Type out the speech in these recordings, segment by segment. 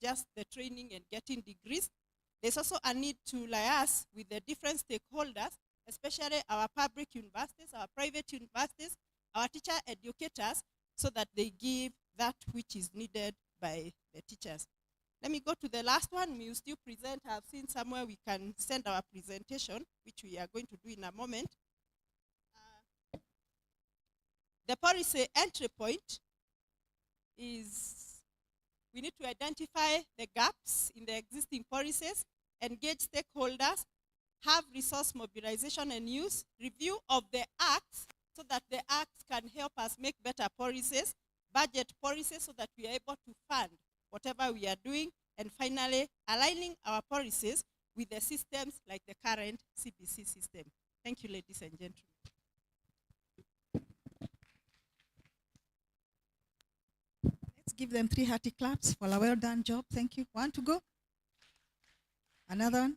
just the training and getting degrees. There's also a need to liaise with the different stakeholders, especially our public universities, our private universities, our teacher educators, so that they give that which is needed by the teachers. Let me go to the last one. We will still present. I've seen somewhere we can send our presentation, which we are going to do in a moment. The policy entry point is we need to identify the gaps in the existing policies, engage stakeholders, have resource mobilization and use, review of the acts so that the acts can help us make better policies, budget policies so that we are able to fund whatever we are doing, and finally, aligning our policies with the systems like the current CBC system. Thank you, ladies and gentlemen. Let's give them 3 hearty claps for a well-done job. Thank you. One to go. Another one.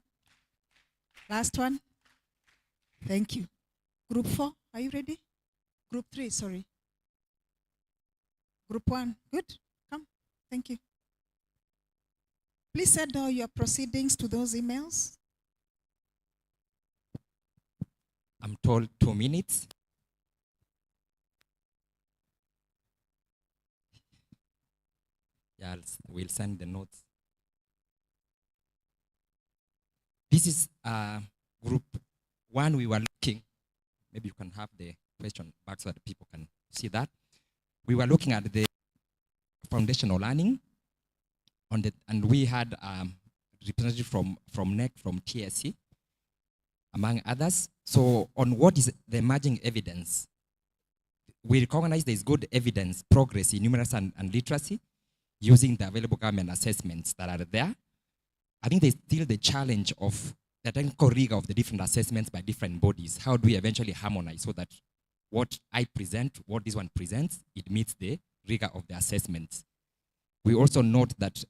Last one. Thank you. Group 4, are you ready? Group 3, sorry. Group 1, good. Come. Thank you. Please send all your proceedings to those emails. I'm told 2 minutes. Yeah, we'll send the notes. This is group 1 we were looking. Maybe you can have the question back so that people can see that. We were looking at the foundational learning and we had representative from NEC, from TSC, among others. So on what is the emerging evidence, we recognize there is good evidence, progress in numeracy and literacy using the available government assessments that are there. I think there's still the challenge of the technical rigor of the different assessments by different bodies. How do we eventually harmonize so that what I present, what this one presents, it meets the rigor of the assessments? We also note that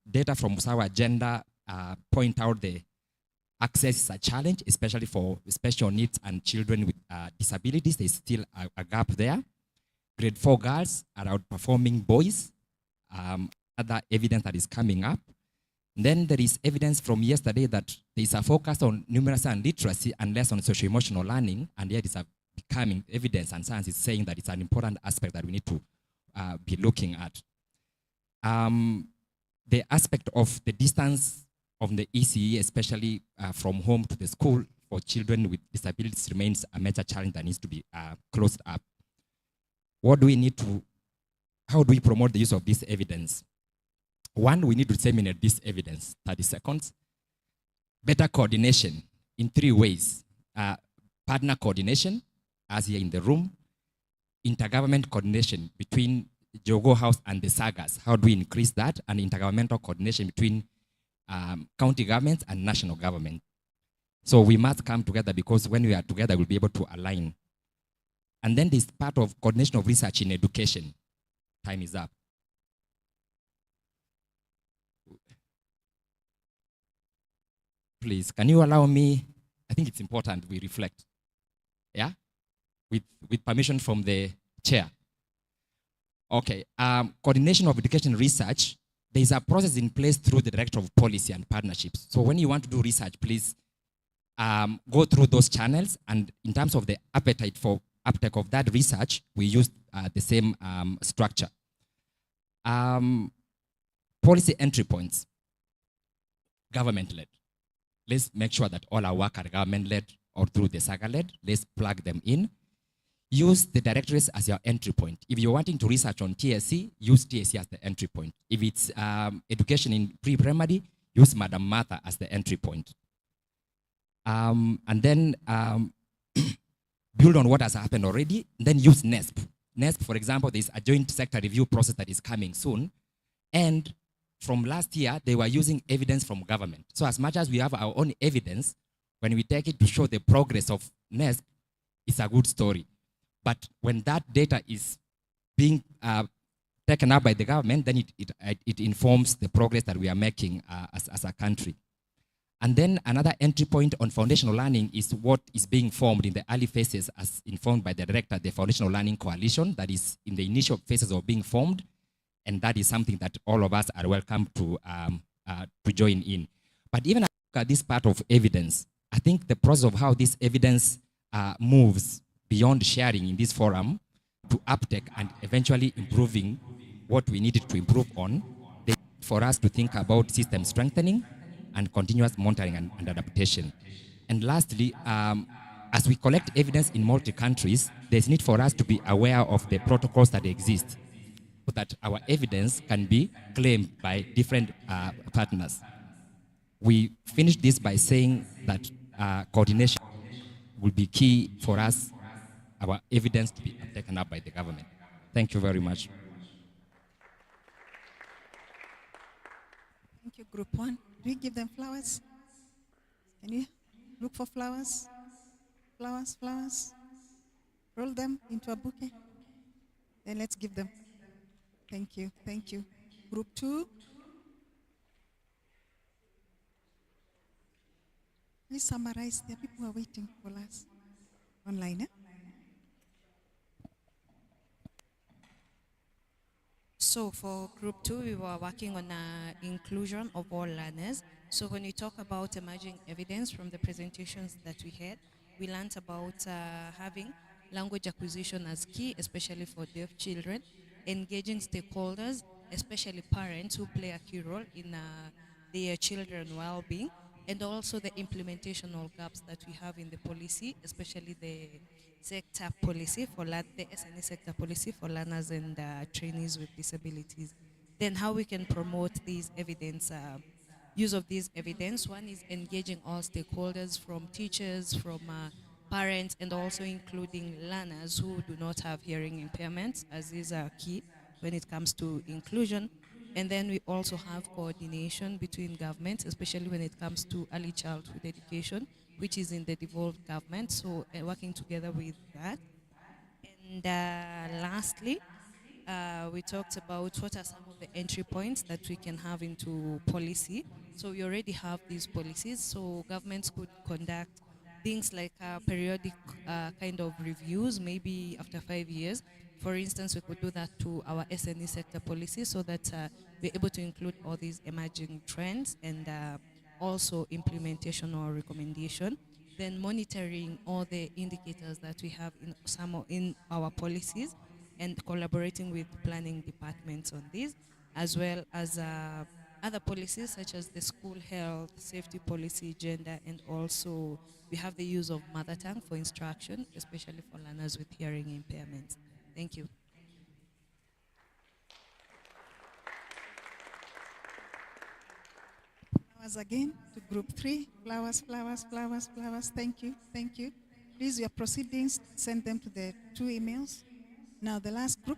data from Usawa Agenda point out the access is a challenge, especially for special needs and children with disabilities. There's still a gap there. Grade 4 girls are outperforming boys. Other evidence that is coming up. And then there is evidence from yesterday that there is a focus on numeracy and literacy and less on socio-emotional learning, and yet it's becoming evidence, and science is saying that it's an important aspect that we need to be looking at. The aspect of the distance of the ECE, especially from home to the school for children with disabilities, remains a major challenge that needs to be closed up. What do we need to, how do we promote the use of this evidence? One, we need to disseminate this evidence, 30 seconds. Better coordination in 3 ways. Partner coordination, as here in the room. Intergovernment coordination between Jogo House and the sagas. How do we increase that? And intergovernmental coordination between county governments and national government. So we must come together, because when we are together, we'll be able to align. And then this part of coordination of research in education. Time is up. Please, can you allow me? I think it's important we reflect. Yeah? With permission from the chair. Okay, coordination of education research. There is a process in place through the Director of Policy and Partnerships. So when you want to do research, please go through those channels. And in terms of the appetite for uptake of that research, we use the same structure. Policy entry points, government-led. Let's make sure that all our work are government-led or through the SAGA-led. Let's plug them in. Use the directories as your entry point. If you're wanting to research on TSC, use TSC as the entry point. If it's education in pre-primary, use Madam Martha as the entry point. And then build on what has happened already, then use NESP. NESP, for example, there's a joint sector review process that is coming soon. And from last year, they were using evidence from government. So as much as we have our own evidence, when we take it to show the progress of NESP, it's a good story. But when that data is being taken up by the government, then it informs the progress that we are making as a country. And then another entry point on foundational learning is what is being formed in the early phases as informed by the director, the Foundational Learning Coalition, that is in the initial phases of being formed. And that is something that all of us are welcome to join in. But even at this part of evidence, I think the process of how this evidence moves beyond sharing in this forum to uptake and eventually improving what we needed to improve on, for us to think about system strengthening and continuous monitoring and adaptation. And lastly, as we collect evidence in multi countries, there's need for us to be aware of the protocols that exist so that our evidence can be claimed by different partners. We finished this by saying that coordination will be key for us, our evidence to be taken up by the government. Thank you very much. Thank you, Group 1. Do we give them flowers? Can you look for flowers? Flowers, flowers. Roll them into a bouquet. Then let's give them. Thank you, thank you. Group 2. Please summarize. There are people who are waiting for us online. So for group 2, we were working on inclusion of all learners. So when we talk about emerging evidence from the presentations that we had, we learned about having language acquisition as key, especially for deaf children, engaging stakeholders, especially parents who play a key role in their children's well-being, and also the implementational gaps that we have in the policy, especially the sector policy for the SNE sector policy for learners and trainees with disabilities. Then how we can promote these evidence, use of these evidence. One is engaging all stakeholders from teachers, from parents, and also including learners who do not have hearing impairments, as these are key when it comes to inclusion. And then we also have coordination between governments, especially when it comes to early childhood education, which is in the devolved government, so working together with that. And lastly, we talked about what are some of the entry points that we can have into policy. So we already have these policies, so governments could conduct things like periodic kind of reviews, maybe after 5 years. For instance, we could do that to our SNE sector policy so that we're able to include all these emerging trends and also implementation or recommendation. Then monitoring all the indicators that we have in our policies and collaborating with planning departments on this, as well as other policies such as the school health, safety policy, gender, and also we have the use of mother tongue for instruction, especially for learners with hearing impairments. Thank you. Flowers again to group 3. Flowers, flowers, flowers, flowers. Thank you, thank you. Please, your proceedings, send them to the 2 emails. Now the last group.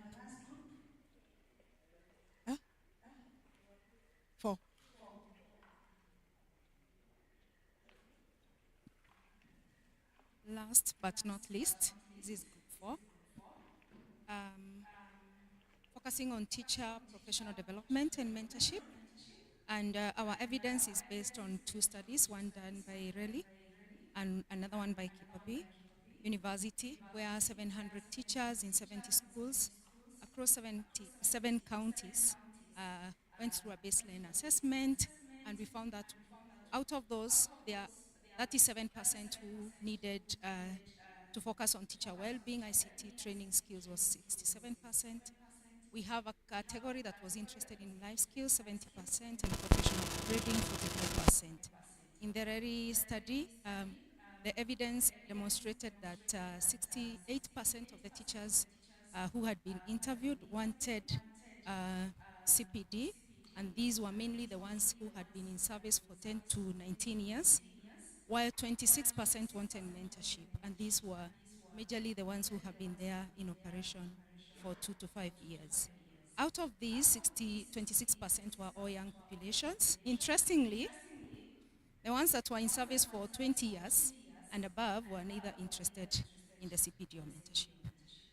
4. Last but not least, this is group 4. Focusing on teacher professional development and mentorship. And our evidence is based on 2 studies, one done by Reli and another one by Kibabi University, where 700 teachers in 70 schools across 77 counties went through a baseline assessment, and we found that out of those, there are 37% who needed to focus on teacher well-being. ICT training skills was 67%. We have a category that was interested in life skills, 70%, and professional upgrading, 45%. In the RERI study, the evidence demonstrated that 68% of the teachers who had been interviewed wanted CPD, and these were mainly the ones who had been in service for 10 to 19 years, while 26% wanted mentorship, and these were majorly the ones who have been there in operation for 2 to 5 years. Out of these, 26% were all young populations. Interestingly, the ones that were in service for 20 years and above were neither interested in the CPD or mentorship.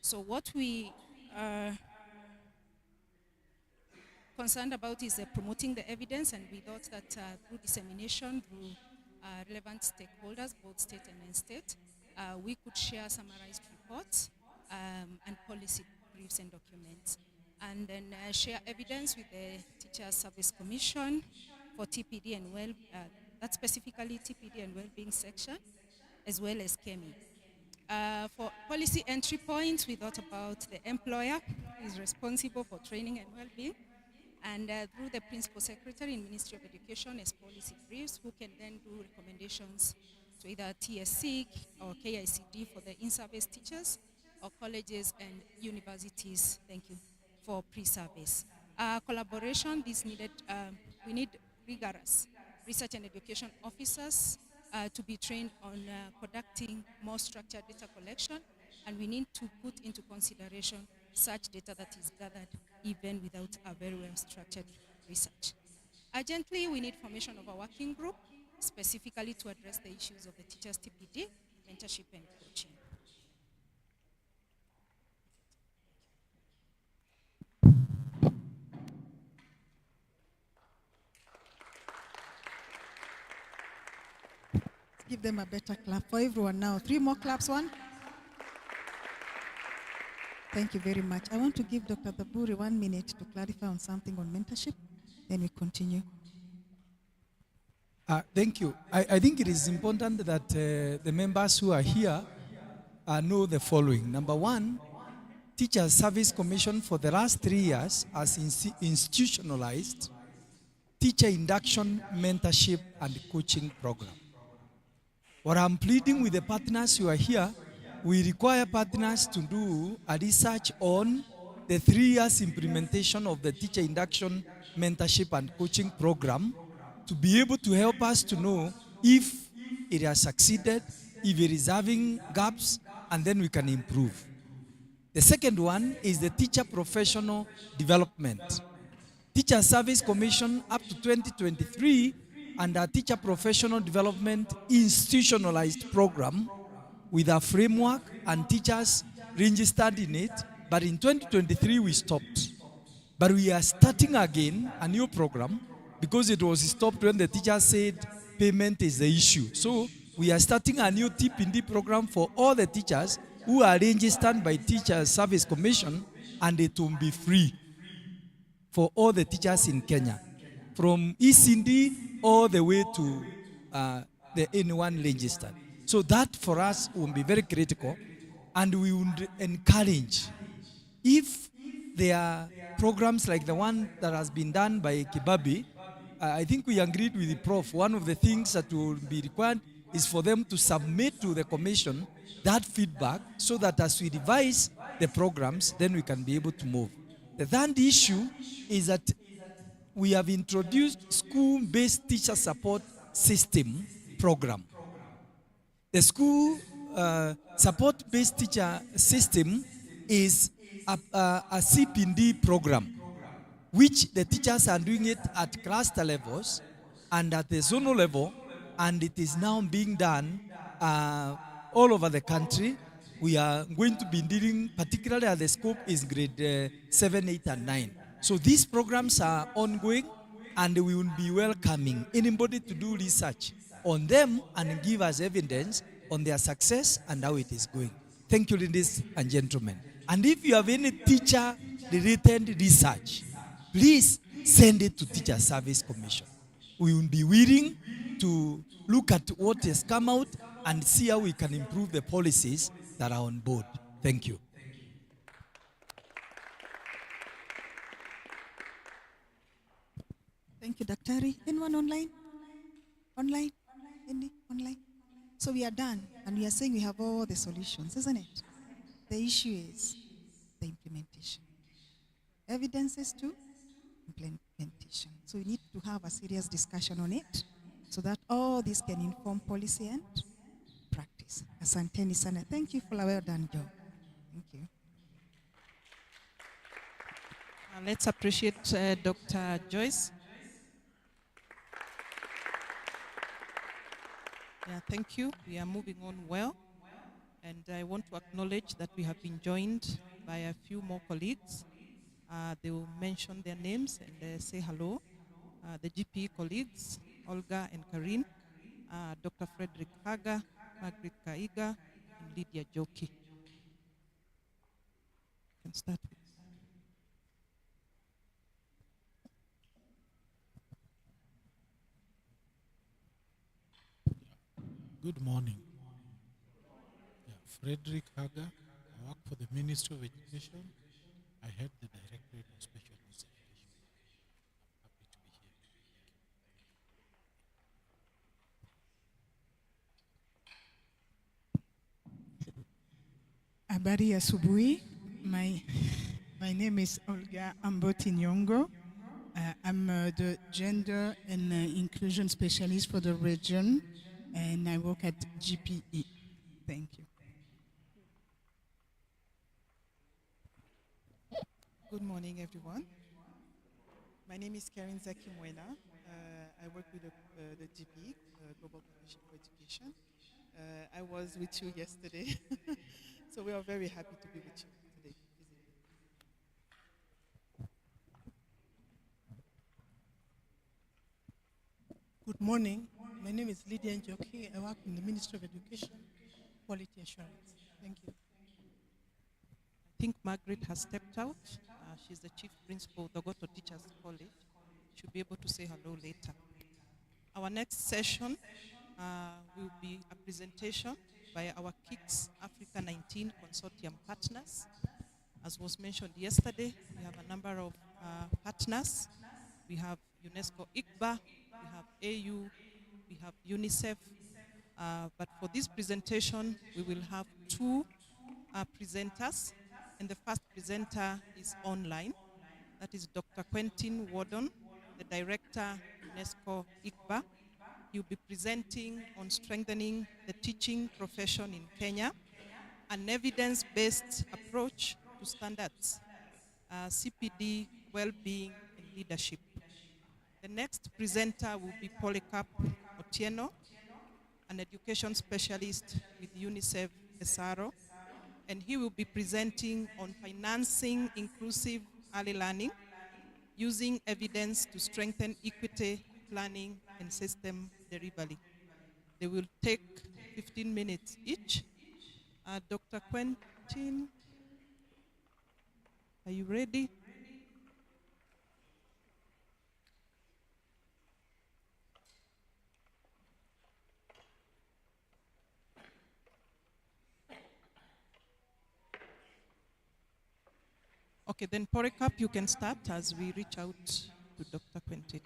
So what we are concerned about is promoting the evidence, and we thought that through dissemination, through relevant stakeholders, both state and non-state, we could share summarized reports and policy briefs and documents. and then share evidence with the Teacher Service Commission for TPD and that's specifically TPD and well-being section, as well as KEMI. For policy entry points, we thought about the employer who is responsible for training and well-being, and through the principal secretary in Ministry of Education as policy briefs, who can then do recommendations to either TSC or KICD for the in-service teachers, or colleges and universities, thank you, for pre-service. Collaboration is needed. We need rigorous research and education officers to be trained on conducting more structured data collection, and we need to put into consideration such data that is gathered even without a very well structured research. Urgently, we need formation of a working group specifically to address the issues of the teachers' TPD, mentorship, and coaching. Give them a better clap for everyone now. 3 more claps, one. Thank you very much. I want to give Dr. Daburi 1 minute to clarify on something on mentorship, then we continue. Thank you. I think it is important that the members who are here know the following. Number one, Teachers Service Commission for the last 3 years has institutionalized teacher induction, mentorship, and coaching program. What I'm pleading with the partners who are here, we require partners to do a research on the 3 years implementation of the teacher induction, mentorship, and coaching program to be able to help us to know if it has succeeded, if it is having gaps, and then we can improve. The second one is the teacher professional development. Teacher Service Commission up to 2023 and a teacher professional development institutionalized program with a framework and teachers registered in it, but in 2023 we stopped. But we are starting again a new program because it was stopped when the teachers said payment is the issue. So we are starting a new TPD program for all the teachers who are registered by Teacher Service Commission, and it will be free for all the teachers in Kenya, from ECD all the way to the N1 registered. So that for us will be very critical, and we would encourage, if there are programs like the one that has been done by Kibabi, I think we agreed with the Prof. One of the things that will be required is for them to submit to the commission that feedback so that as we revise the programs, then we can be able to move. The third issue is that we have introduced school-based teacher support system program. The school support-based teacher system is a CPD program, which the teachers are doing it at cluster levels and at the zonal level, and it is now being done all over the country. We are going to be dealing, particularly at the scope is grade 7, 8, and 9. So these programs are ongoing, and we will be welcoming anybody to do research on them and give us evidence on their success and how it is going. Thank you, ladies and gentlemen. And if you have any teacher-related research, please send it to Teacher Service Commission. We will be willing to look at what has come out and see how we can improve the policies that are on board. Thank you. Thank you, Daktari. Anyone online? Online? Any? Online? So we are done, and we are saying we have all the solutions, isn't it? The issue is the implementation. Evidences to implementation. So we need to have a serious discussion on it so that all this can inform policy and practice. Asanteni sana. Thank you for a well done job. Thank you. Let's appreciate Dr. Joyce. Yeah, thank you. We are moving on well. And I want to acknowledge that we have been joined by a few more colleagues. They will mention their names and say hello. The GP colleagues, Olga and Karin, Dr. Frederick Haga, Margaret Kaiga, and Lydia Joki. You can start with. Good morning. Yeah, Frederick Haga. I work for the Ministry of Education. I head the Directorate of Special Needs Education. I'm happy to be here. Habari asubuhi. My name is Olga Amboti Nyongo. I'm the gender and inclusion specialist for the region, and I work at GPE. Thank you. Good morning, everyone. My name is Karen Zaki Mwena. I work with the GP, Global Commission for Education. I was with you yesterday, so we are very happy to be with you today. Good morning. My name is Lydia Njoki. I work in the Ministry of Education, Quality Assurance. Thank you. I think Margaret has stepped out. She's the chief principal of the Goto Teachers College. She'll be able to say hello later. Our next session will be a presentation by our KICS Africa 19 consortium partners. As was mentioned yesterday, we have a number of partners. We have UNESCO ICBA, we have AU, we have UNICEF. But for this presentation, we will have two presenters. And the first presenter is online. That is Dr. Quentin Wardon, the director, UNESCO ICBA. He'll be presenting on strengthening the teaching profession in Kenya, an evidence-based approach to standards, CPD, well-being, and leadership. The next presenter will be Polycarp Otieno, an education specialist with UNICEF SRO, and he will be presenting on financing inclusive early learning, using evidence to strengthen equity, planning, and system delivery. They will take 15 minutes each. Dr. Quentin, are you ready? Okay, then Polycarp, you can start as we reach out to Dr. Quentin.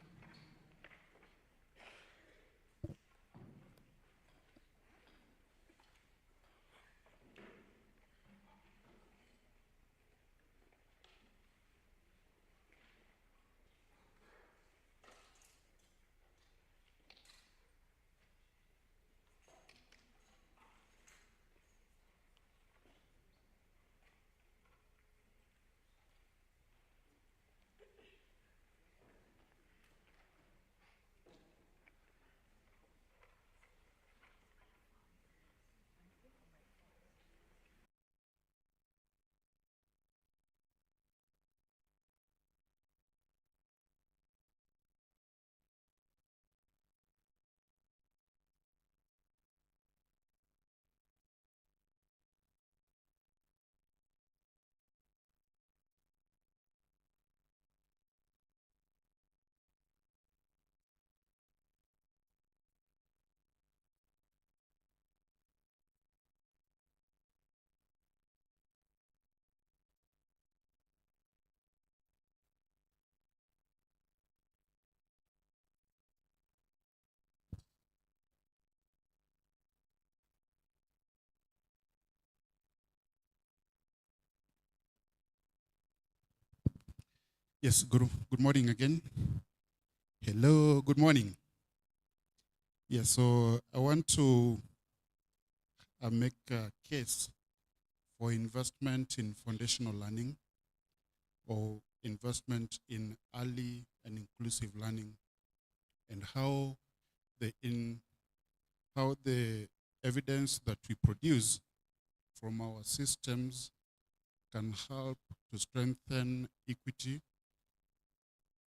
Yes, good morning again. Hello, good morning. Yes, so I want to make a case for investment in foundational learning or investment in early and inclusive learning, and how the evidence that we produce from our systems can help to strengthen equity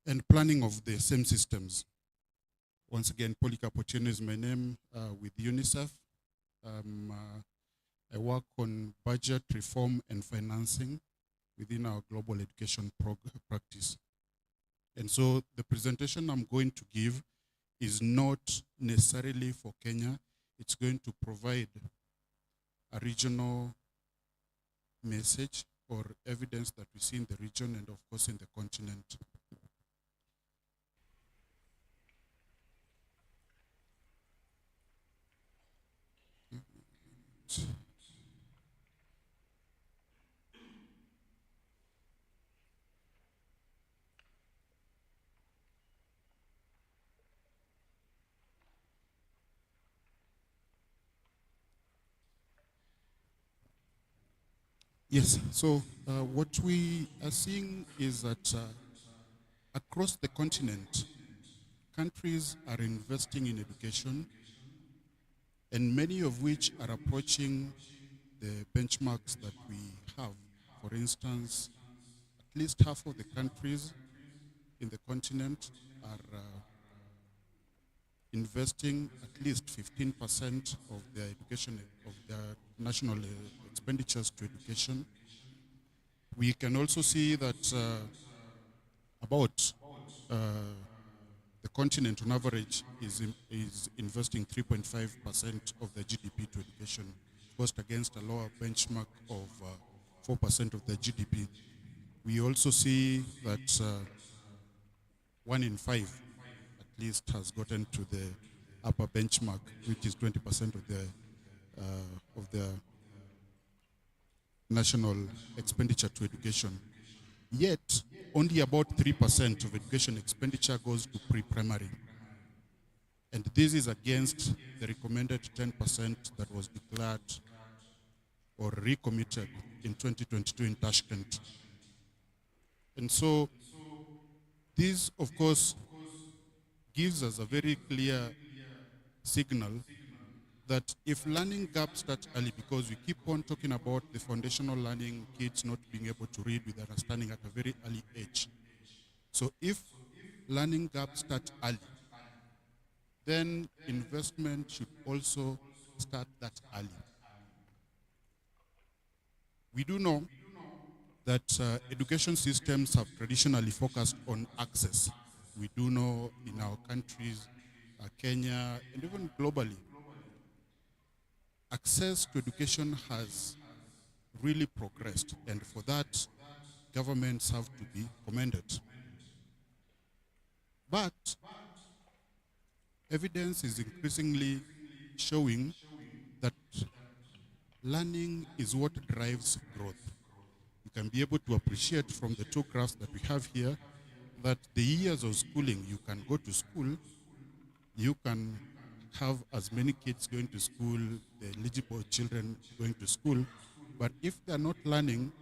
and planning of the same systems. Once again, Polycarp Otieno is my name with UNICEF. I work on budget reform and financing within our global education practice. And so the presentation I'm going to give is not necessarily for Kenya, it's going to provide a regional message or evidence that we see in the region and of course in the continent. Yes, so what we are seeing is that across the continent, countries are investing in education, and many of which are approaching the benchmarks that we have. For instance, at least half of the countries in the continent are investing at least 15% of their education, of their national expenditures to education. We can also see that about the continent on average is investing 3.5% of the GDP to education, first against a lower benchmark of 4% of the GDP. We also see that 1 in 5 at least has gotten to the upper benchmark, which is 20% of the national expenditure to education. Yet, only about 3% of education expenditure goes to pre-primary. And this is against the recommended 10% that was declared or recommitted in 2022 in Tashkent. And so, this, of course, gives us a very clear signal that if learning gaps start early, because we keep on talking about the foundational learning, kids not being able to read with understanding at a very early age. So if learning gaps start early, then investment should also start that early. We do know that education systems have traditionally focused on access. We do know in our countries, Kenya, and even globally, access to education has really progressed, and for that, governments have to be commended. But evidence is increasingly showing that learning is what drives growth. You can be able to appreciate from the two graphs that we have here that the years of schooling, you can go to school, you can have as many kids going to school, the eligible children going to school, but if they're not learning,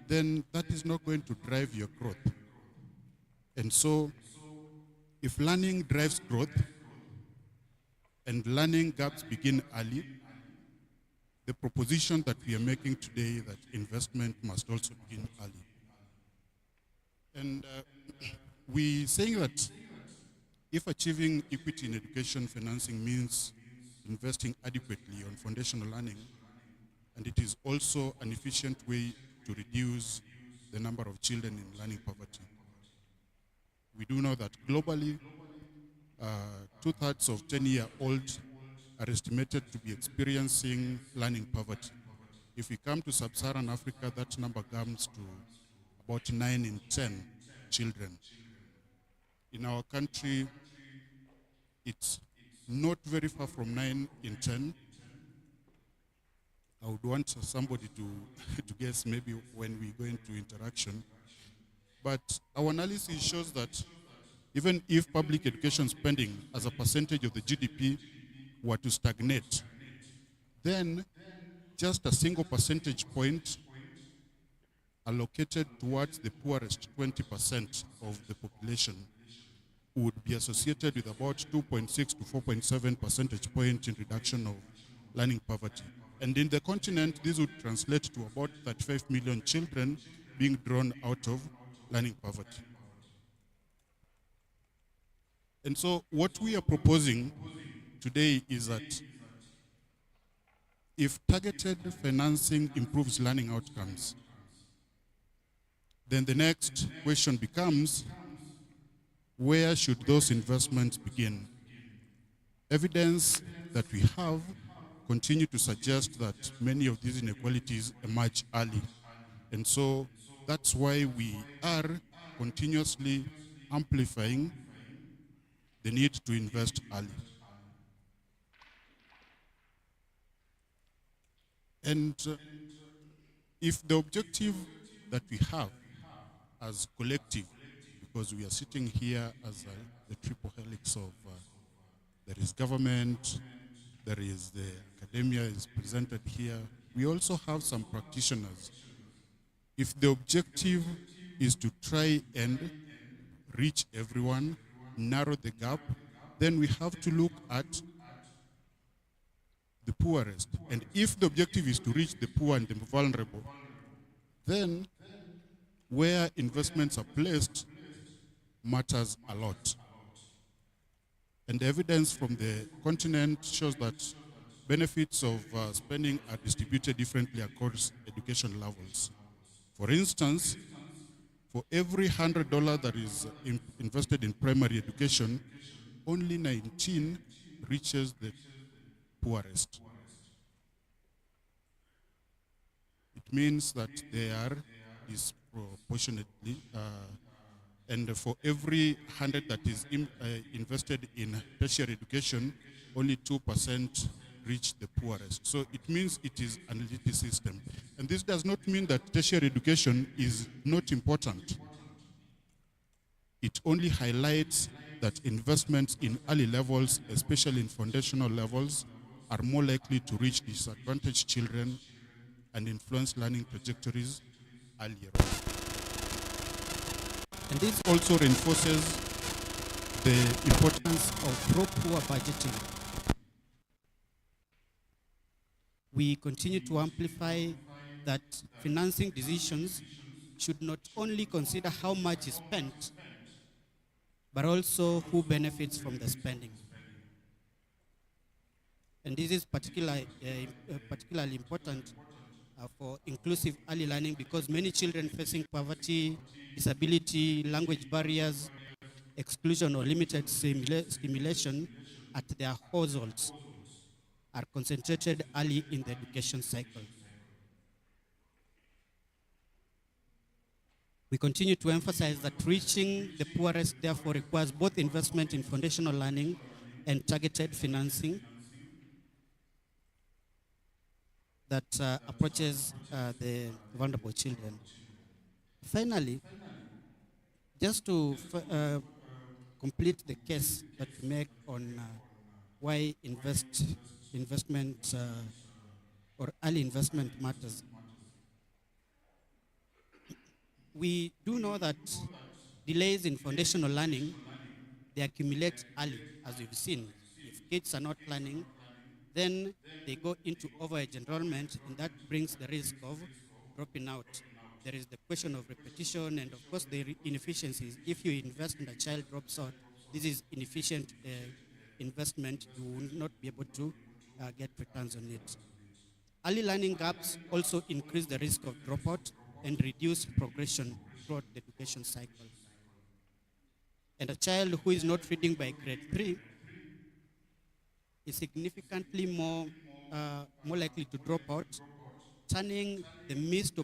then that is not going to drive your growth. And so, if learning drives growth and learning gaps begin early, the proposition that we are making today that investment must also begin early. And we're saying that if achieving equity in education financing means investing adequately on foundational learning, and it is also an efficient way to reduce the number of children in learning poverty. We do know that globally, 2/3 of 10-year-olds are estimated to be experiencing learning poverty. If we come to sub-Saharan Africa, that number comes to about 9 in 10 children. In our country, it's not very far from 9 in 10. I would want somebody to guess maybe when we go into interaction. But our analysis shows that even if public education spending as a percentage of the GDP were to stagnate, then just a single percentage point allocated towards the poorest 20% of the population would be associated with about 2.6 to 4.7 percentage point in reduction of learning poverty. And in the continent, this would translate to about 35 million children being drawn out of learning poverty. And so what we are proposing today is that if targeted financing improves learning outcomes, then the next question becomes, where should those investments begin? Evidence that we have continue to suggest that many of these inequalities emerge early. And so that's why we are continuously amplifying the need to invest early. And if the objective that we have as collective, because we are sitting here as the triple helix of there is government, there is the academia is presented here. We also have some practitioners. If the objective is to try and reach everyone, narrow the gap, then we have to look at the poorest. And if the objective is to reach the poor and the vulnerable, then where investments are placed matters a lot. And the evidence from the continent shows that benefits of spending are distributed differently across education levels. For instance, for every $100 that is invested in primary education, only 19 reaches the poorest. It means that they are disproportionately, and for every 100 that is invested in tertiary education, only 2% reach the poorest. So it means it is an elite system. And this does not mean that tertiary education is not important. It only highlights that investments in early levels, especially in foundational levels, are more likely to reach disadvantaged children and influence learning trajectories earlier on. And this also reinforces the importance of pro-poor budgeting. We continue to amplify that financing decisions should not only consider how much is spent, but also who benefits from the spending. And this is particularly important for inclusive early learning, because many children facing poverty, disability, language barriers, exclusion or limited stimulation at their households are concentrated early in the education cycle. We continue to emphasize that reaching the poorest therefore requires both investment in foundational learning and targeted financing that approaches the vulnerable children. Finally, just to complete the case that we make on why investment or early investment matters. We do know that delays in foundational learning, they accumulate early, as you've seen. If kids are not planning, then they go into overage enrollment, and that brings the risk of dropping out. There is the question of repetition, and of course the inefficiencies. If you invest and a child drops out, this is inefficient investment. You will not be able to get returns on it. Early learning gaps also increase the risk of dropout and reduce progression throughout the education cycle. And a child who is not reading by grade 3 is significantly more likely to drop out, turning the missed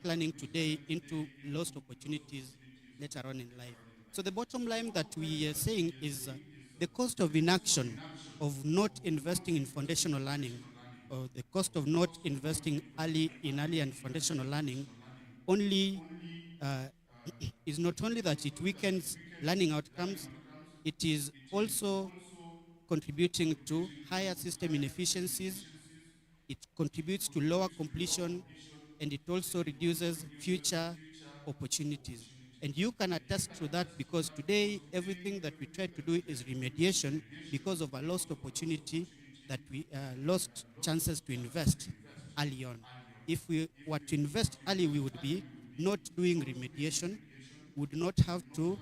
learning today into lost opportunities later on in life. So the bottom line that we are saying is the cost of inaction, of not investing in foundational learning, or the cost of not investing early and foundational learning only is not only that it weakens learning outcomes, it is also contributing to higher system inefficiencies, it contributes to lower completion, and it also reduces future opportunities. And you can attest to that, because today everything that we try to do is remediation because of a lost opportunity, that we lost chances to invest early on. If we were to invest early, we would be not doing remediation, would not have to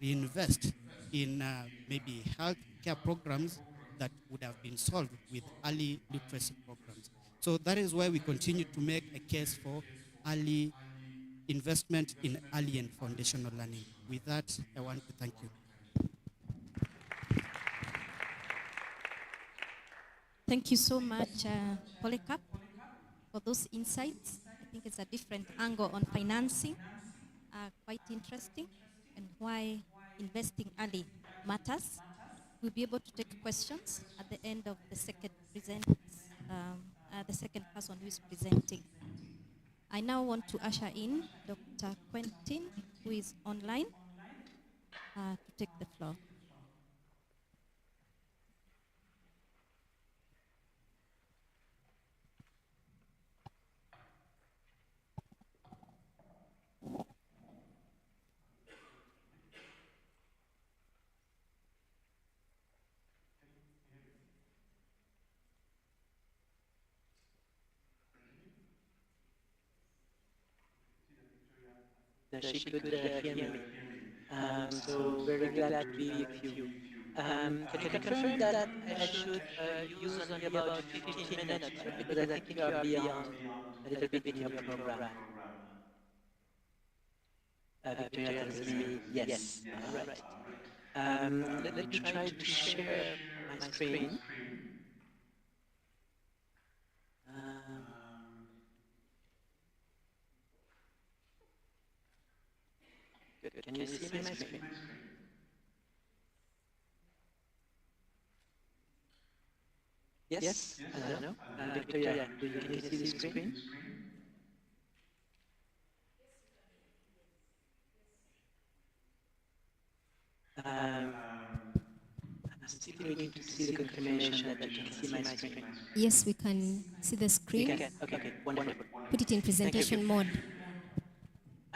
reinvest in maybe health care programs that would have been solved with early literacy programs. So that is why we continue to make a case for early investment in early and foundational learning. With that, I want to thank you. Thank you so much, Polycarp, for those insights. I think it's a different angle on financing, quite interesting, and why investing early matters. We'll be able to take questions at the end of the second person who is presenting. I now want to usher in Dr. Quentin, who is online, to take the floor. She could hear me. So very glad to be with you. Can you confirm that I should use only about 15 minutes, right? Because I think you are beyond a little bit in your program. Victoria tells me yes. All right. Let me try to share my screen. Good. Can you see my screen? Yes? Hello? Victoria, can you see the screen? I'm still waiting to see the confirmation that you can see my screen. Yes, we can see the screen. You can? Okay, wonderful. Put it in presentation mode.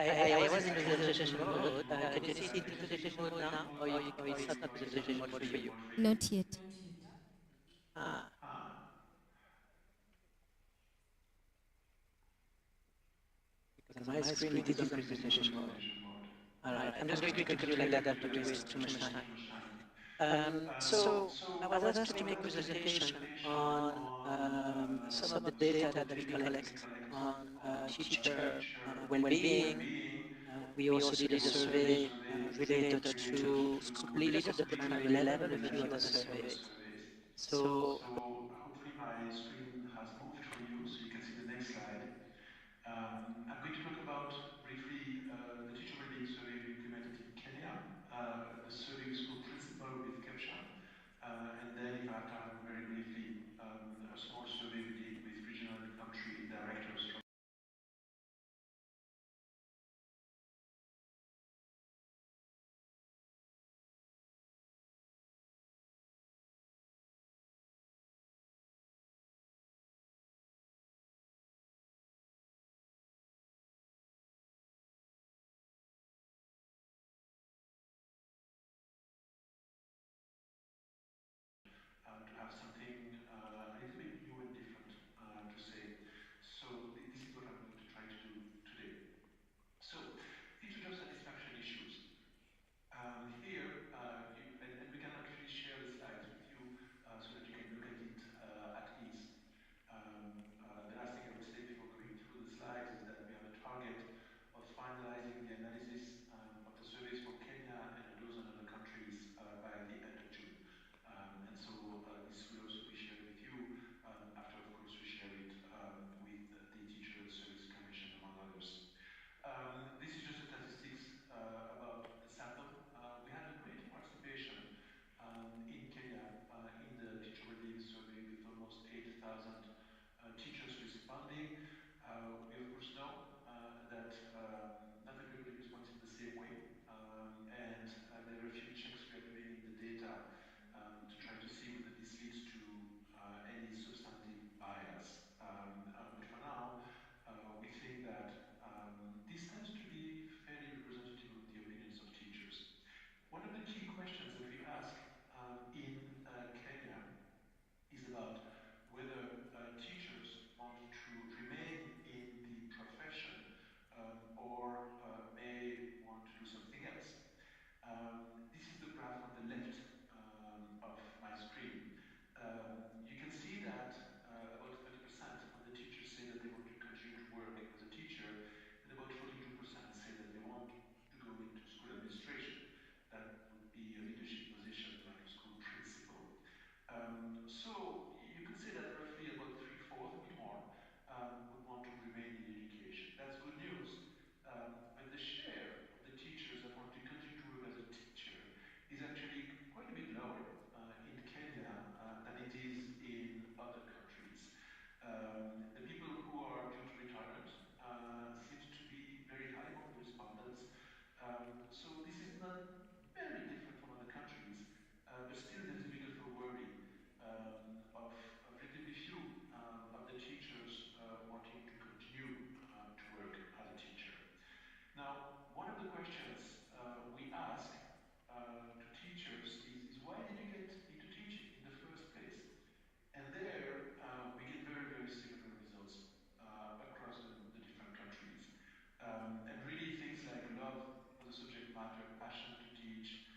I was in presentation mode. Can you see it in presentation mode now? Or it's not presentation mode for you? Not yet. Because on my screen it is on presentation mode. All right, I'm just going to continue like that to waste too much time. So I was asked to make a presentation on some of the data that we collect on teacher well-being. We also did a survey related to school leaders at the primary level and a few other surveys. So hopefully my screen has moved for you, so you can see the next slide. I'm going to talk about briefly the teacher well-being survey we implemented in Kenya, the serving school principal with CAPTCHA, and then, if I have time, very briefly, a small survey we did with regional and country directors from The people who are due to retirement seems to be very high among the respondents. So this is not very different from other countries, but still there is a bit of a worry of relatively few of the teachers wanting to continue to work as a teacher. Now, one of the questions we ask to teachers is why did you get into teaching in the first place? And there we get very, very similar results across the different countries. And really things like love for the subject matter, passion to teach,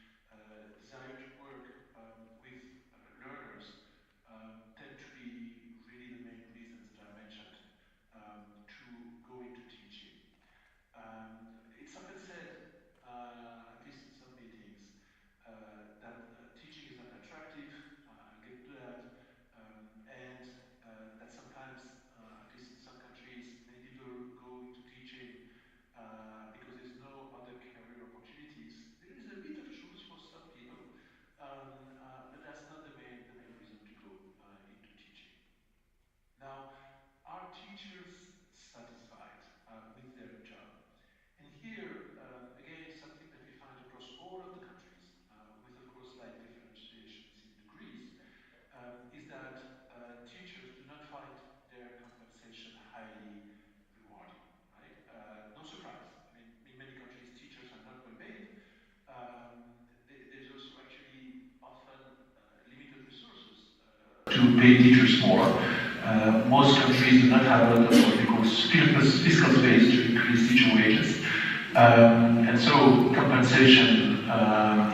desire to work with learners tend to be really the main reasons that I mentioned to go into teaching. It's often said, at least in some meetings, that teaching is not attractive. I'll get to that. And that sometimes, at least in some countries, many people go into teaching because there's no other career opportunities. There is a bit of truth for some people, but that's not the main reason to go into teaching. Now, are teachers satisfied with their job? And here, again, something that we find across all of the countries, with of course slight differentiations in degrees, is that teachers do not find their compensation highly rewarding, right? No surprise. I mean, in many countries, teachers are not well paid. There's also actually often limited resources to pay teachers more. Most countries do not have a lot of what we call fiscal space to increase teacher wages. And so compensation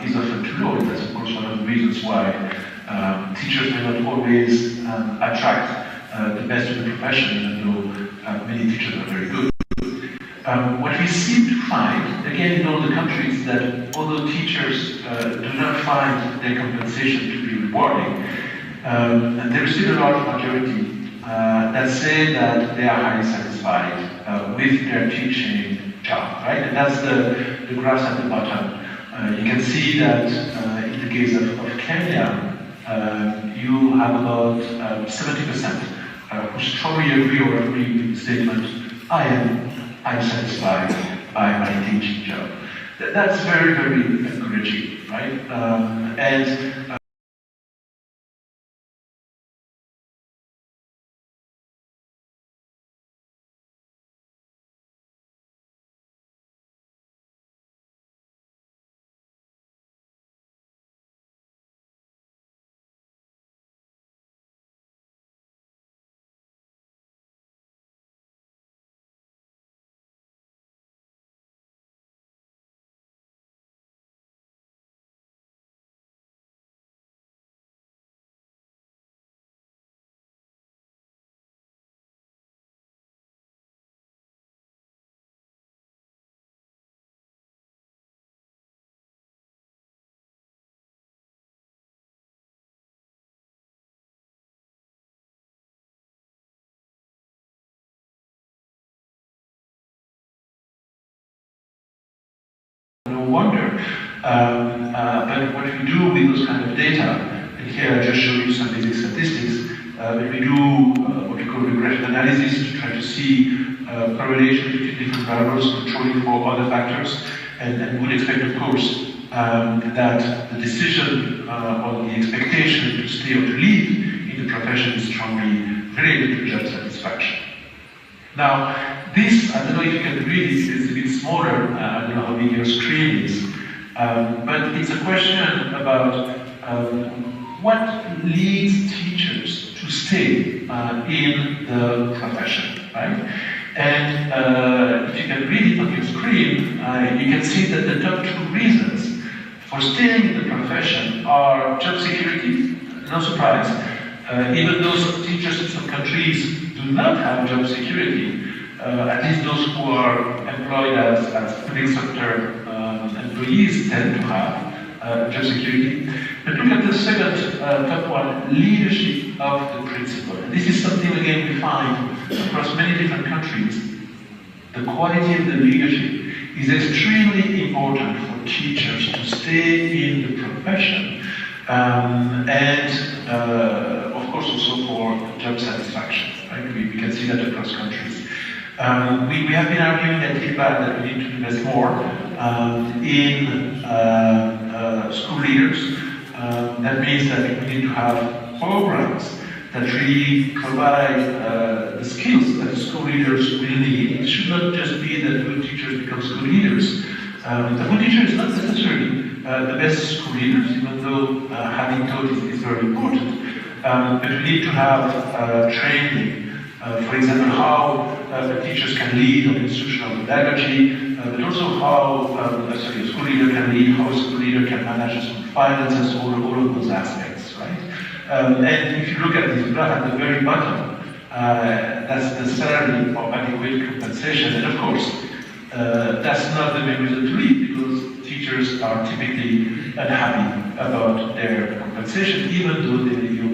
is often too low. That's of course one of the reasons why teachers may not always attract the best of the profession, even though many teachers are very good. What we seem to find, again in all the countries, that although teachers do not find their compensation to be rewarding, there is still a large majority that say that they are highly satisfied with their teaching job, right? And that's the graph at the bottom. You can see that in the case of Kenya, you have about 70% who strongly agree or agree with the statement, I'm satisfied by my teaching job. That's very, very encouraging, right? And no wonder. But what we do with those kind of data, and here I just show you some basic statistics, but we do what we call regression analysis to try to see correlation between different variables, controlling for other factors, and would expect, of course, that the decision or the expectation to stay or to leave in the profession is strongly related to job satisfaction. Now, this, I don't know if you can read it, it's a bit smaller, I don't know how big your screen is, but it's a question about what leads teachers to stay in the profession, right? And if you can read it on your screen, you can see that the top 2 reasons for staying in the profession are job security, no surprise. Even though some teachers in some countries do not have job security, at least those who are employed as public sector employees tend to have job security. But look at the second top one, leadership of the principal. And this is something, again, we find across many different countries. The quality of the leadership is extremely important for teachers to stay in the profession. Of of course also for job satisfaction, right? We can see that across countries. We have been arguing at ILPAD that we need to invest more in school leaders. That means that we need to have programs that really provide the skills that school leaders will need. It should not just be that good teachers become school leaders. The good teacher is not necessarily the best school leaders, even though having taught is very important. But we need to have training. For example, how the teachers can lead on institutional pedagogy, but also how a school leader can lead, how a school leader can manage some finances, all of those aspects, right? And if you look at this graph at the very bottom, that's the salary or adequate compensation, and of course, that's not the main reason to leave, because teachers are typically unhappy about their compensation, even though they may feel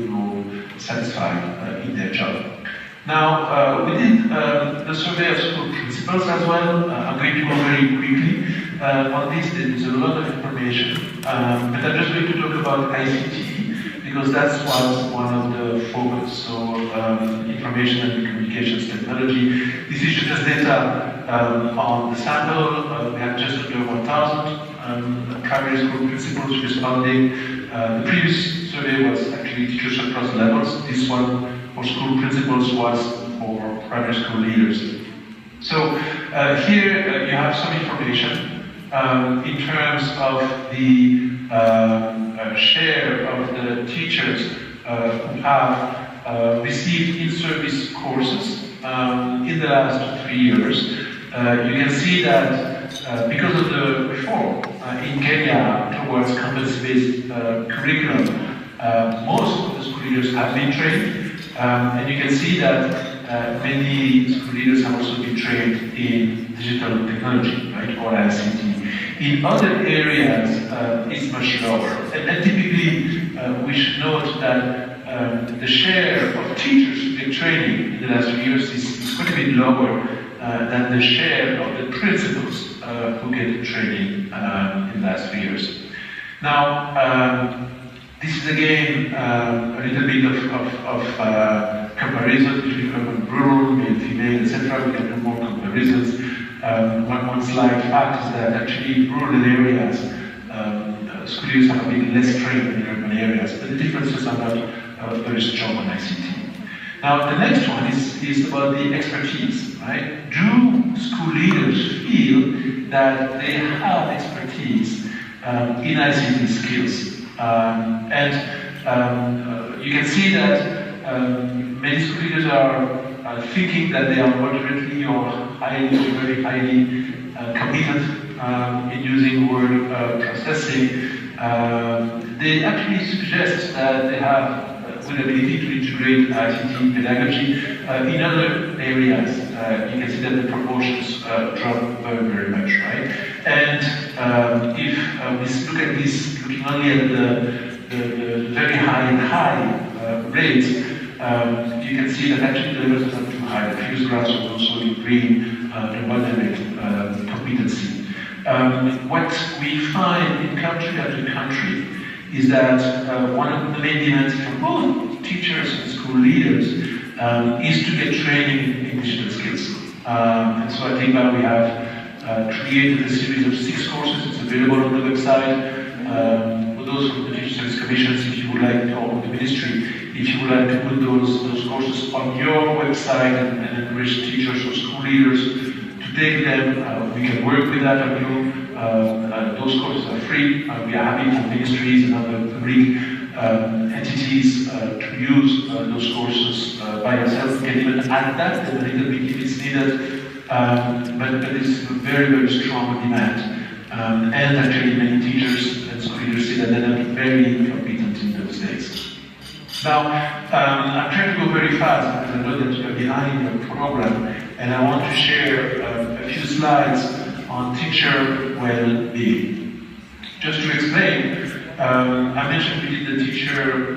satisfied in their job. Now, we did the survey of school principals as well. I'm going to go very quickly on this. There is a lot of information, but I'm just going to talk about ICT because that's one of the focus. So, information and communications technology. This is just data on the sample. We have just under 1,000 primary school principals responding. The previous survey was actually teachers across levels. This one for school principals was for primary school leaders. So here you have some information in terms of the share of the teachers who have received in-service courses in the last 3 years. You can see that because of the reform in Kenya towards competence-based curriculum, most of the school leaders have been trained. And you can see that many school leaders have also been trained in digital technology, right, or ICT. In other areas, it's much lower. And typically, we should note that the share of teachers who get training in the last few years is quite a bit lower than the share of the principals who get training in the last few years. Now, this is again a little bit of comparison between urban, rural, male, female, etc. We can do more comparisons. One slight fact is that actually in rural areas, school leaders have a bit less trained than in urban areas, but the differences are not very strong on ICT. Now, the next one is about the expertise, right? Do school leaders feel that they have expertise in ICT skills? You can see that many school leaders are thinking that they are moderately or highly or very highly competent in using word processing. They actually suggest that they have good ability to integrate ICT pedagogy in other areas. You can see that the proportions drop very, very much, right? And if we look at this, looking only at the very high rates, you can see that actually the levels are not too high. The previous graphs were also in green, the moderate competency. What we find in country after country is that one of the main demands from both teachers and school leaders is to get training in digital skills. And so I think that we have created a series of 6 courses. It's available on the website. For those from the Teacher Service Commissions, if you would like, or the ministry, if you would like to put those courses on your website and encourage teachers or school leaders to take them, we can work with that on you. Those courses are free. We are happy for ministries and other public entities to use those courses by yourself. You can even add that a little bit if it's needed. But it's very, very strong demand. And actually many teachers and school leaders see that they're not very competent in those days. Now, I'm trying to go very fast because I know that you're behind the program, and I want to share a few slides on teacher well-being. Just to explain, I mentioned we did the teacher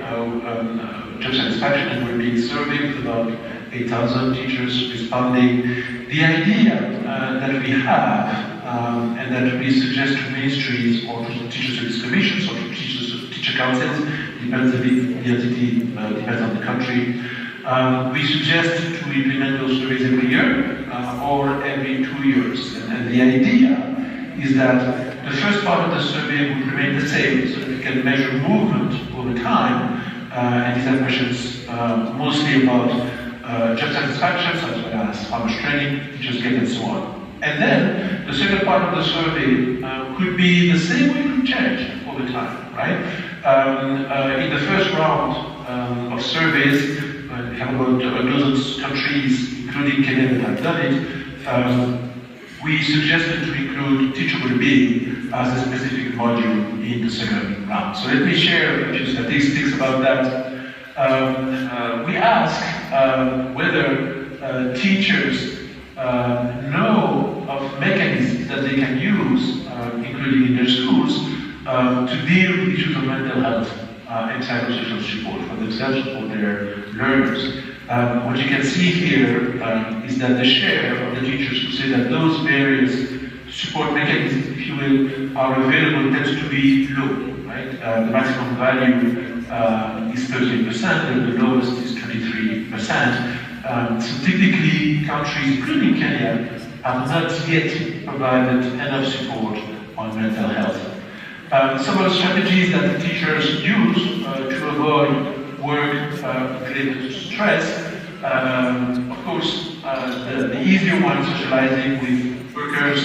job satisfaction and well-being survey with about 8,000 teachers responding. The idea that we have and that we suggest to ministries or to teacher service commissions or to teacher councils depends a bit, the entity depends on the country. We suggest to implement those surveys every year or every 2 years. And the idea is that the first part of the survey would remain the same, so that we can measure movement over time. And these are questions mostly about job satisfaction, as well as how much training teachers get and so on. And then the second part of the survey could be the same way, could change over time, right? In the first round of surveys, we have about a dozen countries, including Kenya, that have done it. We suggested to include teachable being as a specific module in the second round. So let me share a few statistics about that. We ask whether teachers know of mechanisms that they can use, including in their schools, to deal with issues of mental health and psychosocial support for themselves or their learners. What you can see here is that the share of the teachers who say that those various support mechanisms, if you will, are available tends to be low, right? The maximum value is 13%, and the lowest is 23%. So typically, countries, including Kenya, have not yet provided enough support on mental health. Some of the strategies that the teachers use to avoid work-related stress, of course, the easier one, socializing with workers,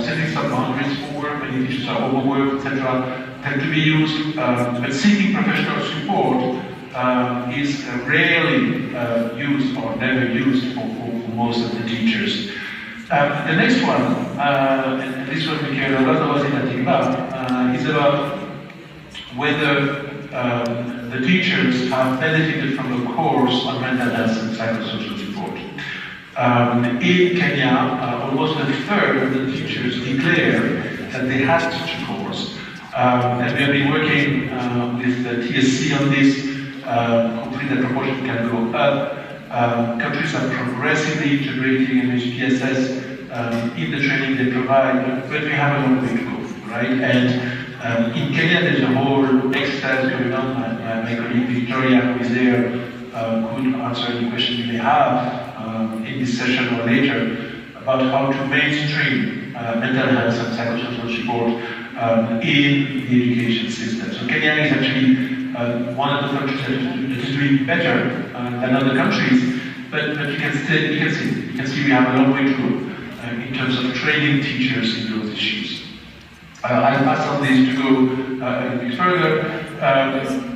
setting some boundaries for work, many teachers are overworked, etc., tend to be used, but seeking professional support is rarely used or never used for most of the teachers. The next one, and this one we care a lot about is about whether the teachers have benefited from a course on mental health and psychosocial support. In Kenya, almost a third of the teachers declare that they had to teach a course. And we have been working with the TSC on this. Hopefully that proportion can go up. Countries are progressively integrating MHPSS in the training they provide, but we have a long way to go, right? And in Kenya, there's a whole exercise going on. My colleague Victoria, who is there, could answer any question you may have in this session or later about how to mainstream mental health and psychosocial support in the education system. So Kenya is actually one of the countries that is doing better than other countries, but you can see we have a long way to go in terms of training teachers in those issues. I'll pass on this to go a bit further.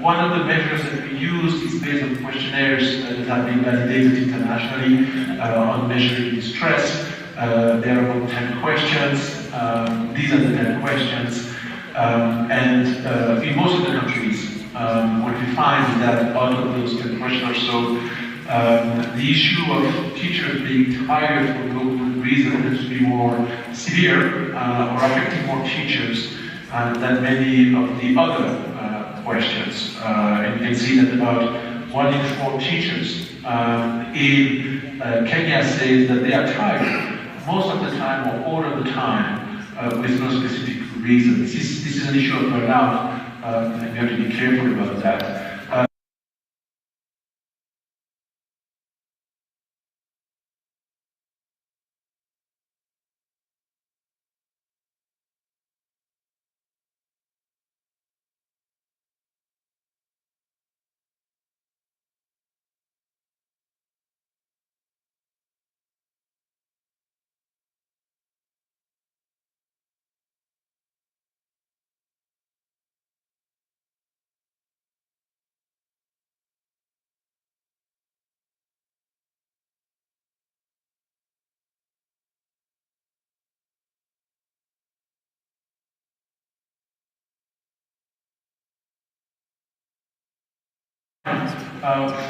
One of the measures that we use is based on questionnaires that have been validated internationally on measuring stress. There are about 10 questions. These are the 10 questions. And in most of the countries, what we find is that out of those 10 questions or so, the issue of teachers being tired for no good reason tends to be more severe or affecting more teachers than many of the other questions. And you can see that about 1 in 4 teachers in Kenya say that they are tired most of the time or all of the time with no specific reason. This is an issue of burnout, and we have to be careful about that.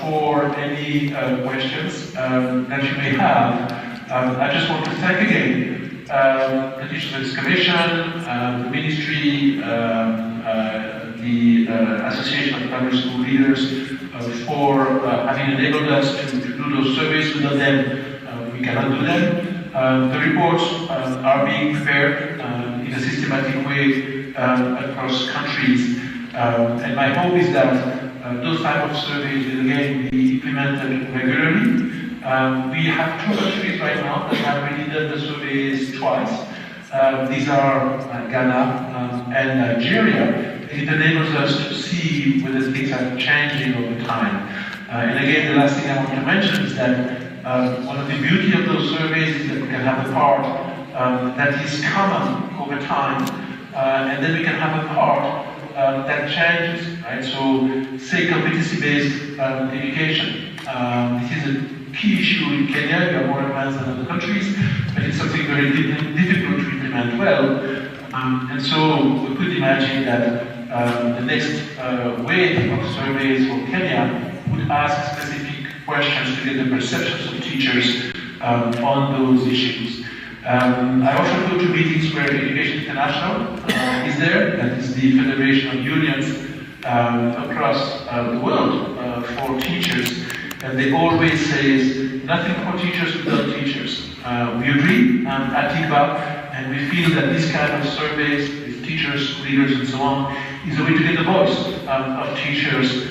For any questions that you may have. I just want to thank again the Teachers Service Commission, the Ministry, the Association of Primary School Leaders for having enabled us to do those surveys. Without them, we cannot do them. The reports are being prepared in a systematic way across countries. And my hope is that those type of surveys will again be implemented regularly. We have two countries right now that have already done the surveys twice. These are Ghana and Nigeria. It enables us to see whether things are changing over time. And again, the last thing I want to mention is that one of the beauty of those surveys is that we can have a part that is common over time, and then we can have a part that changes, right? So, say competency-based education. This is a key issue in Kenya. We are more advanced than other countries, but it's something very difficult to implement well. And so we could imagine that the next wave of surveys for Kenya would ask specific questions to get the perceptions of teachers on those issues. I also go to meetings where Education International is there, that is the Federation of Unions across the world for teachers, and they always say, nothing for teachers without teachers. We agree at TIGBA, and we feel that this kind of surveys with teachers, leaders, and so on, is a way to get the voice of teachers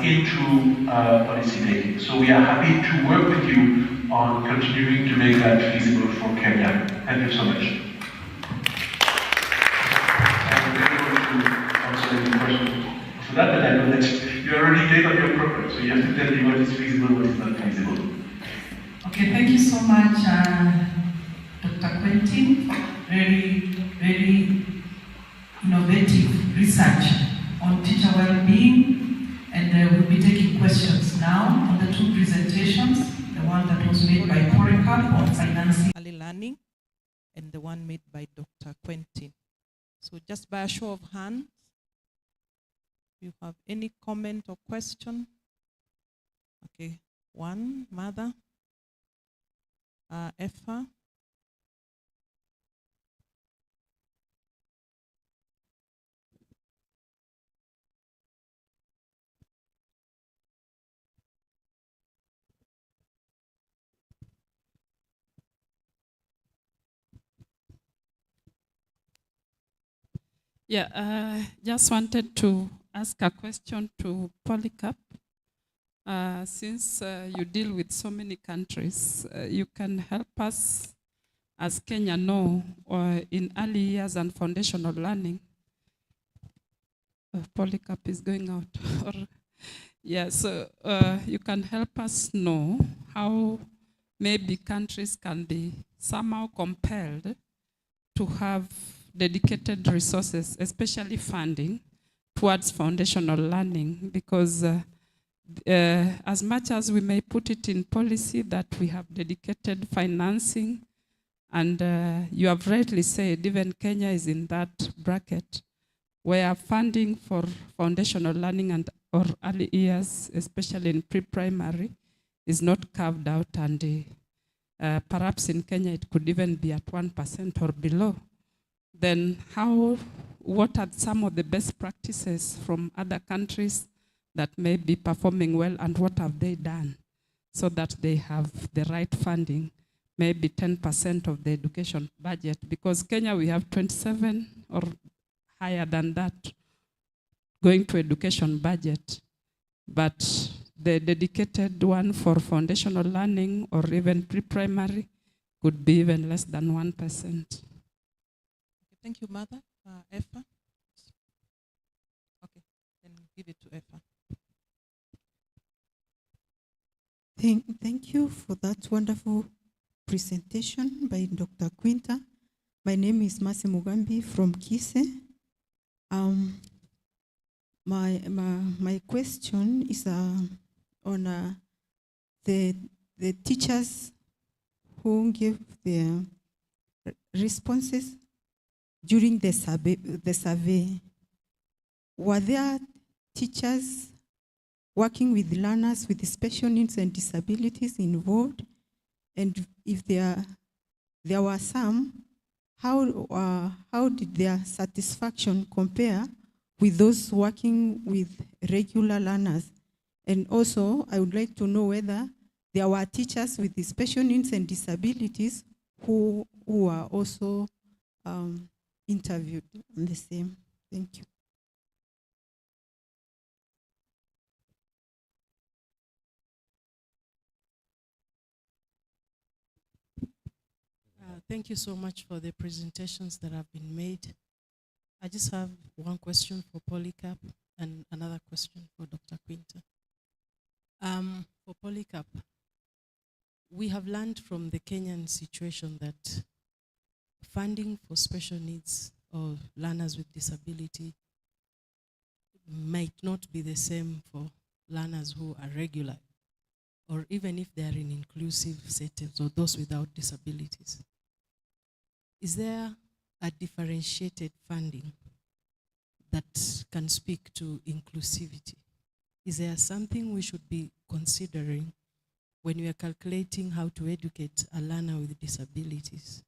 into policy making. So we are happy to work with you on continuing to make that feasible for Kenya. Thank you so much. I'm able to answer any questions for that, but I know that you are already late on your program, so you have to tell me what is feasible, what is not feasible. Okay, thank you so much, Dr. Quentin. Very innovative research on teacher well-being, and we'll be taking questions now on the two presentations, the one that was made by Polycarp on financing early learning, and the one made by Dr. Quentin. So just by a show of hands, if you have any comment or question. Okay, one, Mother, Effa. Yeah, just wanted to ask a question to Polycarp. Since you deal with so many countries, you can help us as Kenya know in early years and foundational learning. Polycarp is going out. Yeah, so you can help us know how maybe countries can be somehow compelled to have dedicated resources, especially funding, towards foundational learning, because as much as we may put it in policy that we have dedicated financing, and you have rightly said, even Kenya is in that bracket, where funding for foundational learning and or early years, especially in pre-primary, is not carved out, and perhaps in Kenya it could even be at 1% or below. Then what are some of the best practices from other countries that may be performing well, and what have they done so that they have the right funding, maybe 10% of the education budget? Because Kenya, we have 27 or higher than that going to education budget, but the dedicated one for foundational learning or even pre-primary could be even less than 1%. Thank you, Mother. Effa? Okay, then give it to Effa. Thank you for that wonderful presentation by Dr. Quinta. My name is Masi Mugambi from Kise. My question is on the teachers who give their responses during the survey. Were there teachers working with learners with special needs and disabilities involved? And if there were some, how did their satisfaction compare with those working with regular learners? And also, I would like to know whether there were teachers with special needs and disabilities who are also interviewed on the same. Thank you. Thank you so much for the presentations that have been made. I just have one question for Polycarp and another question for Dr. Quinta. For Polycarp, we have learned from the Kenyan situation that funding for special needs or learners with disability might not be the same for learners who are regular, or even if they are in inclusive settings or those without disabilities. Is there a differentiated funding that can speak to inclusivity? Is there something we should be considering when we are calculating how to educate a learner with disabilities?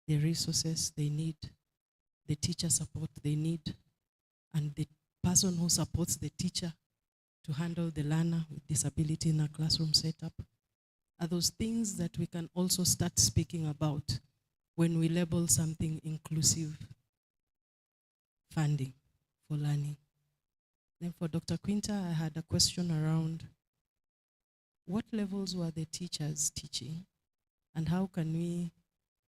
The resources they need, the teacher support they need, and the person who supports the teacher to handle the learner with disability in a classroom setup. Are those things that we can also start speaking about when we label something inclusive funding for learning? Then for Dr. Quinta, I had a question around what levels were the teachers teaching, and how can we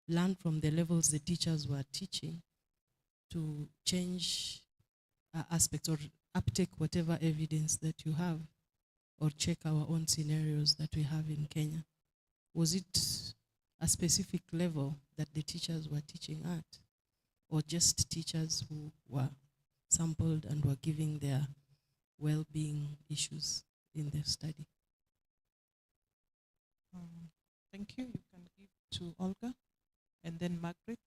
learn from the levels the teachers were teaching to change aspects or uptake whatever evidence that you have, or check our own scenarios that we have in Kenya? Was it a specific level that the teachers were teaching at, or just teachers who were sampled and were giving their well-being issues in their study? Thank you. You can give to Olga, and then Margaret.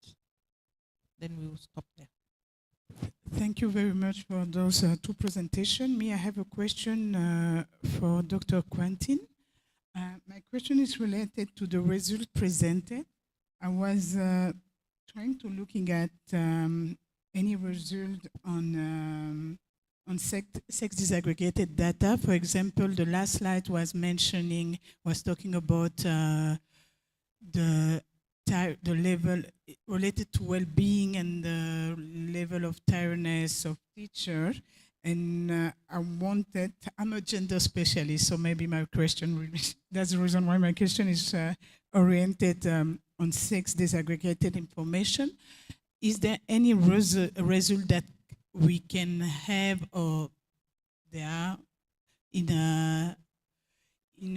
Then we will stop there. Thank you very much for those two presentations. Me, I have a question for Dr. Quentin. My question is related to the result presented. I was trying to looking at any result on sex disaggregated data. For example, the last slide was talking about the level related to well-being and the level of tiredness of teacher. And I'm a gender specialist, so maybe my question will be, that's the reason why my question is oriented on sex disaggregated information. Is there any result that we can have, or there are in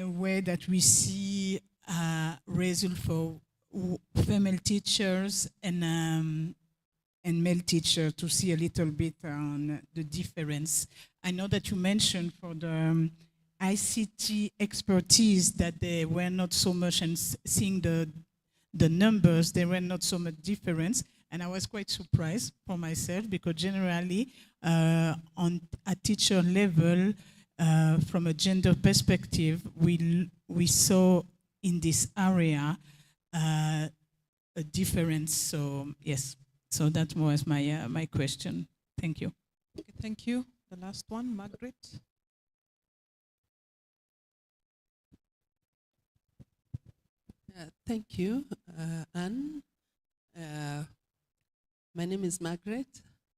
a way that we see a result for female teachers and male teachers, to see a little bit on the difference? I know that you mentioned for the ICT expertise that they were not so much, and seeing the numbers, there were not so much difference. And I was quite surprised for myself, because generally on a teacher level, from a gender perspective, we saw in this area a difference. So yes, so that was my question. Thank you. Okay, thank you. The last one, Margaret. Thank you, Anne. My name is Margaret.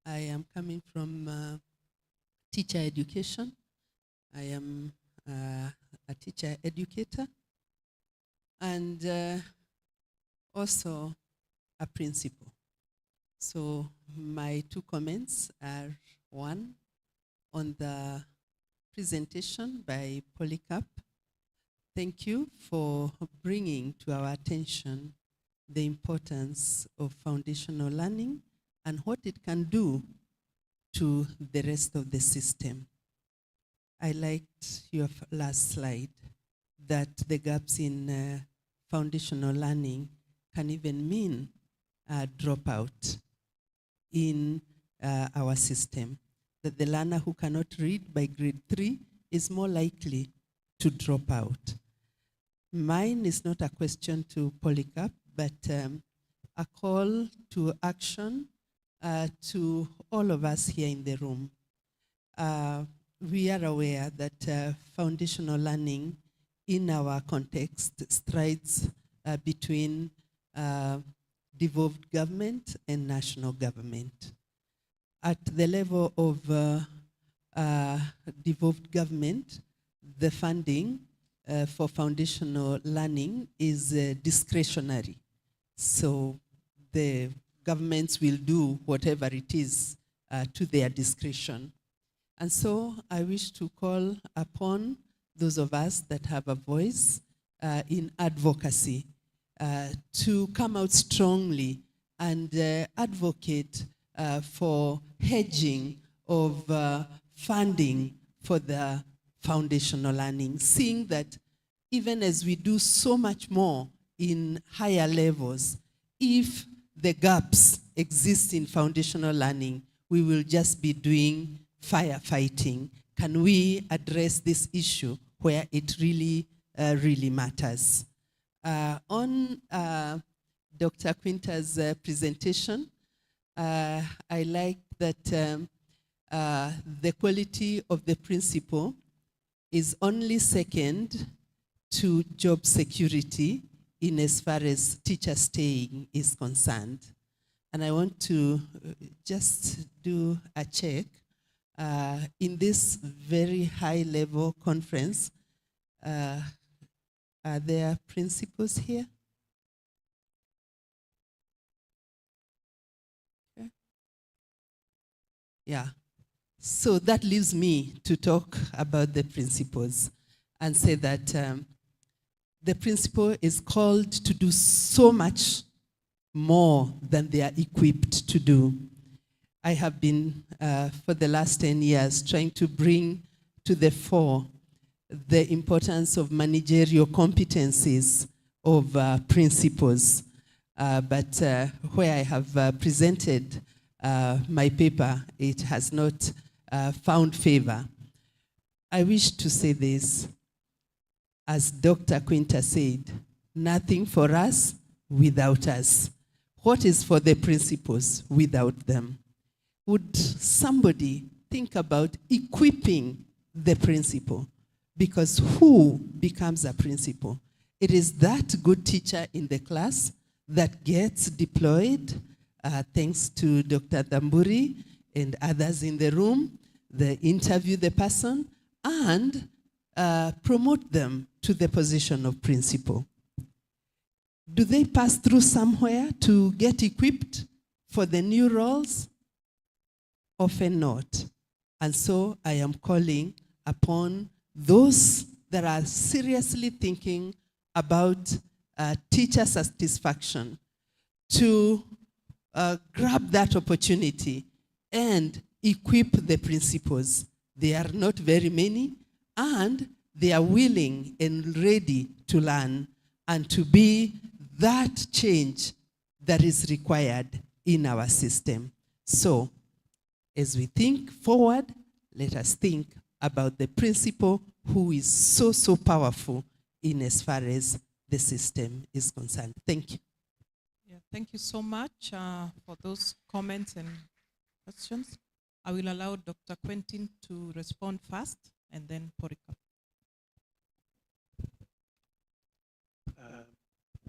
I am coming from teacher education. I am a teacher educator, and also a principal. So my two comments are, one, on the presentation by Polycarp. Thank you for bringing to our attention the importance of foundational learning and what it can do to the rest of the system. I liked your last slide, that the gaps in foundational learning can even mean dropout in our system, that the learner who cannot read by grade 3 is more likely to drop out. Mine is not a question to Polycarp, but a call to action to all of us here in the room. We are aware that foundational learning in our context strides between devolved government and national government. At the level of devolved government, the funding for foundational learning is discretionary. So the governments will do whatever it is to their discretion. And so I wish to call upon those of us that have a voice in advocacy to come out strongly and advocate for hedging of funding for the foundational learning, seeing that even as we do so much more in higher levels, if the gaps exist in foundational learning, we will just be doing firefighting. Can we address this issue where it really, really matters? On Dr. Quinta's presentation, I like that the quality of the principal is only second to job security in as far as teacher staying is concerned. And I want to just do a check. In this very high-level conference, are there principals here? Okay. Yeah. So that leaves me to talk about the principals and say that the principal is called to do so much more than they are equipped to do. I have been, for the last 10 years, trying to bring to the fore the importance of managerial competencies of principals. But where I have presented my paper, it has not found favor. I wish to say this. As Dr. Quinta said, nothing for us without us. What is for the principals without them? Would somebody think about equipping the principal? Because who becomes a principal? It is that good teacher in the class that gets deployed, thanks to Dr. Damburi and others in the room. They interview the person and promote them to the position of principal. Do they pass through somewhere to get equipped for the new roles? Often not. And so I am calling upon those that are seriously thinking about teacher satisfaction to grab that opportunity and equip the principals. They are not very many, and they are willing and ready to learn and to be that change that is required in our system. So, as we think forward, let us think about the principal who is so, so powerful in as far as the system is concerned. Thank you. Yeah, thank you so much for those comments and questions. I will allow Dr. Quentin to respond first, and then Polycarp.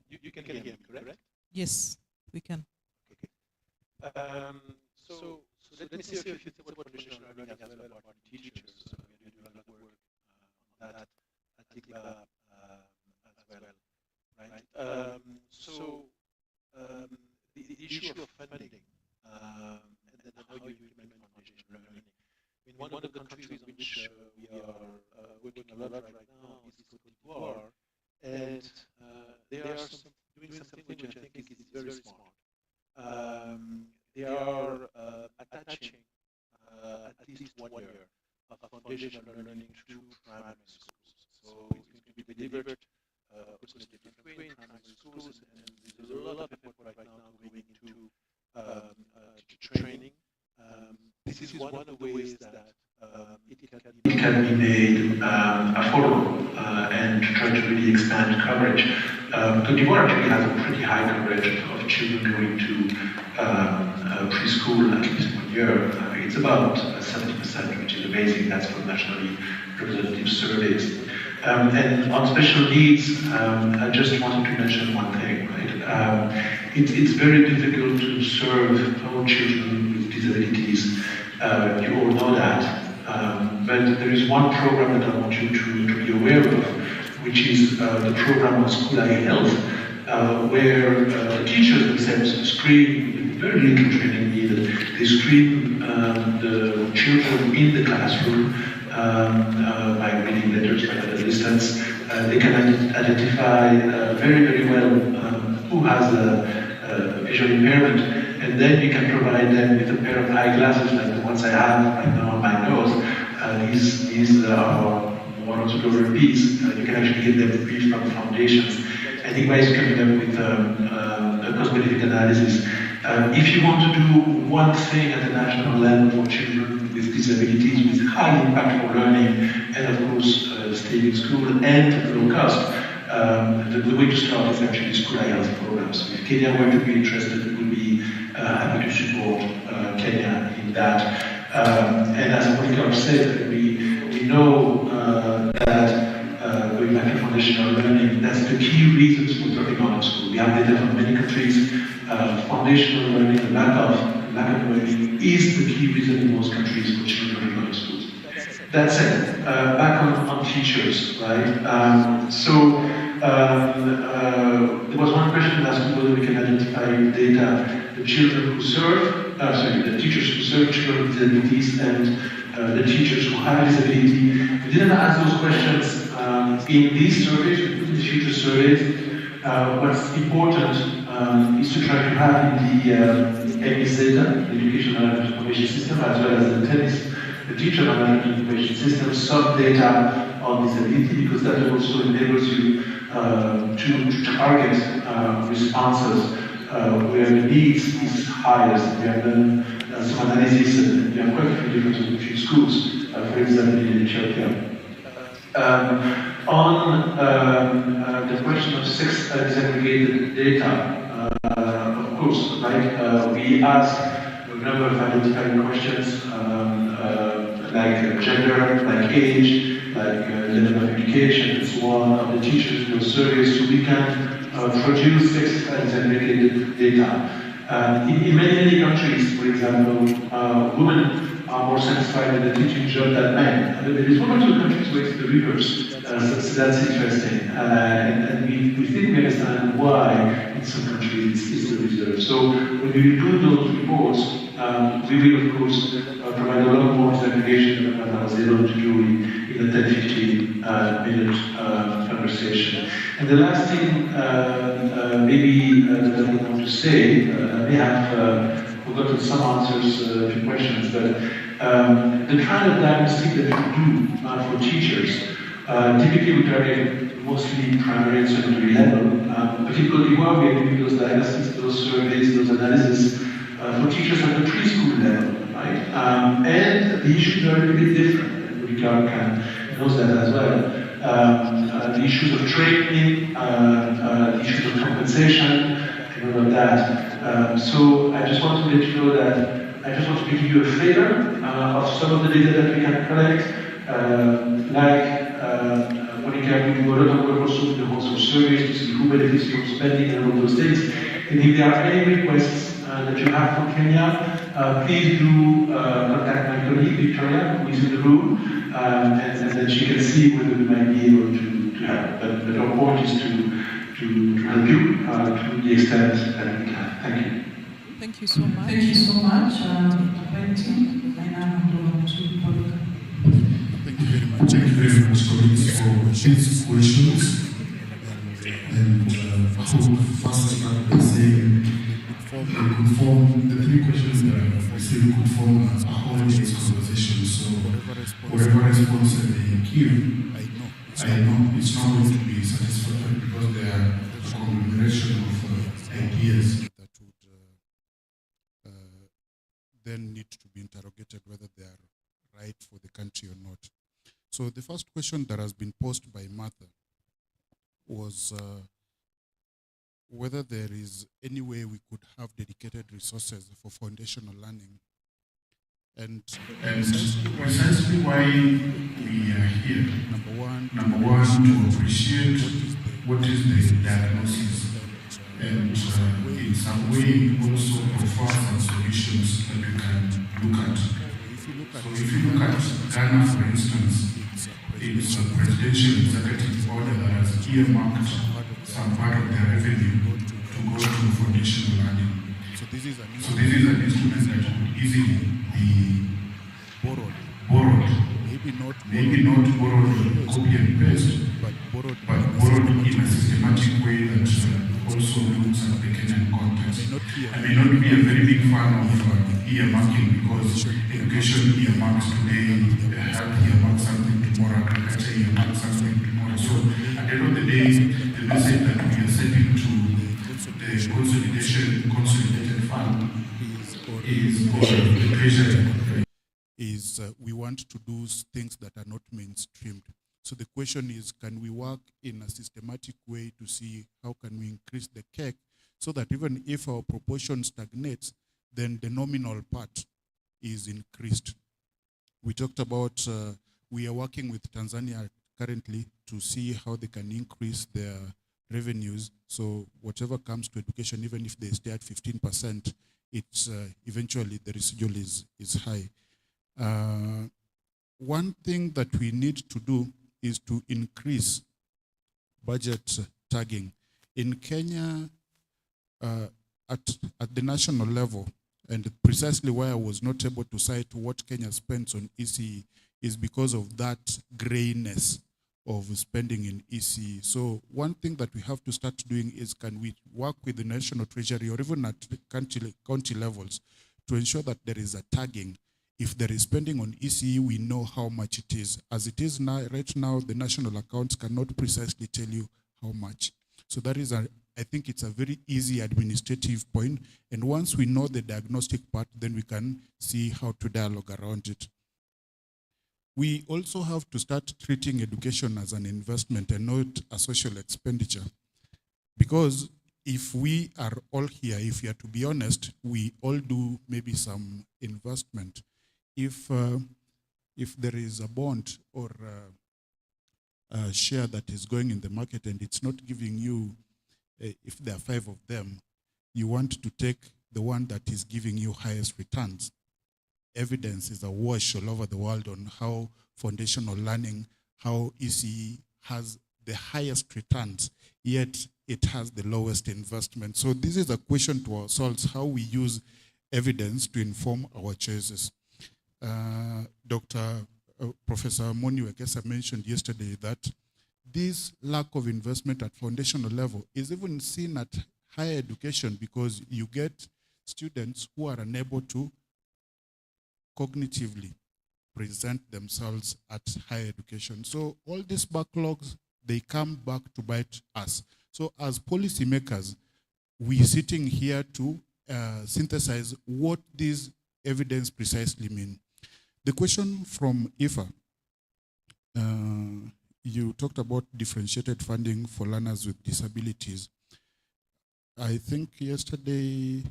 You can hear me, correct? Yes, we can. Okay. So let me say a few things about foundational learning as well about teachers. We are doing a lot of work on that at TICLA as well, right? The issue of funding and then how you implement foundational learning. I mean, one of the countries in which we are working a lot right now is Cote d'Ivoire, and they are doing something which I think is very smart. They are attaching at least 1 year of foundational learning to primary schools. So it's going to be delivered, of course, in a different way in primary schools, and there's a lot of effort right now going into teacher training. This is one of the ways that it can be made affordable and try to really expand coverage. Cote d'Ivoire actually has a pretty high coverage of children going to preschool at least 1 year. It's about 70%, which is amazing. That's from nationally representative surveys. And on special needs, I just wanted to mention one thing, right? It's very difficult to serve all children with disabilities. You all know that. But there is one program that I want you to be aware of, which is the program of School Eye Health, where the teachers themselves screen, very little training needed, they screen the children in the classroom by reading letters, by the distance. They can identify very, very well who has a visual impairment, and then you can provide them with a pair of eyeglasses like the ones I have right now on my nose. These are $1 or $2 apiece. You can actually get them free from foundations. I think by coming up with a cost-benefit analysis. If you want to do one thing at the national level for children with disabilities, with high impact for learning, and of course staying in school and low cost, the way to start is actually school IELTS programs. If Kenya were to be interested, we would be happy to support Kenya in that. And as Monica said, we know that going back to foundational learning, that's the key reasons for dropping out of school. We have data from many countries. Foundational learning, the lack of learning, is the key reason in most countries for children dropping out of schools. That said, back on teachers, right? There was one question asked whether we can identify data the children who serve, the teachers who serve children with disabilities and the teachers who have disability. We didn't ask those questions in these surveys, in the future surveys. What's important is to try to have in the EPIS data, the Education Management Information System, as well as the Teacher Management Information System, some data on disability, because that also enables you to target responses where the needs is highest. We have done some analysis, and we have quite a few differences in a few schools, for example, in Ethiopia. On the question of sex disaggregated data, of course, right? We ask a number of identifying questions like gender, like age, like level of education, and so on, of the teachers in those surveys, so we can produce sex disaggregated data. In many countries, for example, women are more satisfied with the teaching job than men. There is one or two countries where it's the reverse, so that's interesting. And we think we understand why in some countries it's the reserve. So when we do those reports, we will of course provide a lot more disaggregation than I was able to do in a 10-15 minute conversation. And the last thing maybe that I want to say, I may have forgotten some answers to questions, but the kind of diagnostic that we do for teachers, typically we target mostly primary and secondary level. Particularly why we are doing those diagnostics, those surveys, those analyses for teachers at the preschool level, right? And the issues are a little bit different. Monica knows that as well. The issues of training, the issues of compensation, and all of that. So I just want to let you know that I just want to give you a flavor of some of the data that we can collect. Monica, we do a lot of work also with the household surveys to see who benefits from spending and all those things. And if there are any requests that you have from Kenya, please do contact my colleague Victoria, who is in the room, and then she can see whether we might be able to help. But our point is to help you to the extent that we can. Thank you. Thank you so much. Thank you so much, Quentin. I now hand over to Monica. Thank you very much. Thank you very much, colleagues, for these questions. And I hope first start by saying we could form the three questions that I say we could form a whole-day conversation. So whatever response that they give, I know it's not going to be satisfactory because they are a conglomeration of ideas that would then need to be interrogated whether they are right for the country or not. So the first question that has been posed by Martha was whether there is any way we could have dedicated resources for foundational learning. And precisely why we are here. Number one, to appreciate what is the diagnosis, and in some way also offer some solutions that we can look at. So if you look at Ghana, for instance, it's a presidential executive order that has earmarked some part of their revenue to go to foundational learning. So this is an instrument that could easily be borrowed. Maybe not borrowed, copy and paste, but borrowed in a systematic way that also looks at the Kenyan context. I may not be a very big fan of earmarking because education earmarks today, health earmarks something tomorrow, agriculture earmarks something tomorrow. So at the end of the day, the message that we are sending to the consolidated fund is or the treasury is we want to do things that are not mainstreamed. So the question is, can we work in a systematic way to see how can we increase the cake so that even if our proportion stagnates, then the nominal part is increased. We talked about, we are working with Tanzania currently to see how they can increase their revenues. So whatever comes to education, even if they stay at 15%, it's eventually the residual is high. One thing that we need to do is to increase budget tagging. In Kenya, at the national level, and precisely why I was not able to cite what Kenya spends on ECE is because of that grayness of spending in ECE. So one thing that we have to start doing is, can we work with the National Treasury or even at county levels to ensure that there is a tagging. If there is spending on ECE, we know how much it is. As it is now, right now, the national accounts cannot precisely tell you how much. So that is, I think it's a very easy administrative point. And once we know the diagnostic part, then we can see how to dialogue around it. We also have to start treating education as an investment and not a social expenditure. Because if we are all here, if you are to be honest, we all do maybe some investment. If there is a bond or a share that is going in the market and it's not giving you, if there are 5 of them, you want to take the one that is giving you highest returns. Evidence is awash all over the world on how foundational learning, how ECE has the highest returns, yet it has the lowest investment. So this is a question to ourselves, how we use evidence to inform our choices. Professor Moni Wekesa mentioned yesterday that this lack of investment at foundational level is even seen at higher education because you get students who are unable to cognitively present themselves at higher education. So all these backlogs, they come back to bite us. So as policymakers, we are sitting here to synthesize what these evidence precisely mean. The question from IFA, you talked about differentiated funding for learners with disabilities. I think yesterday,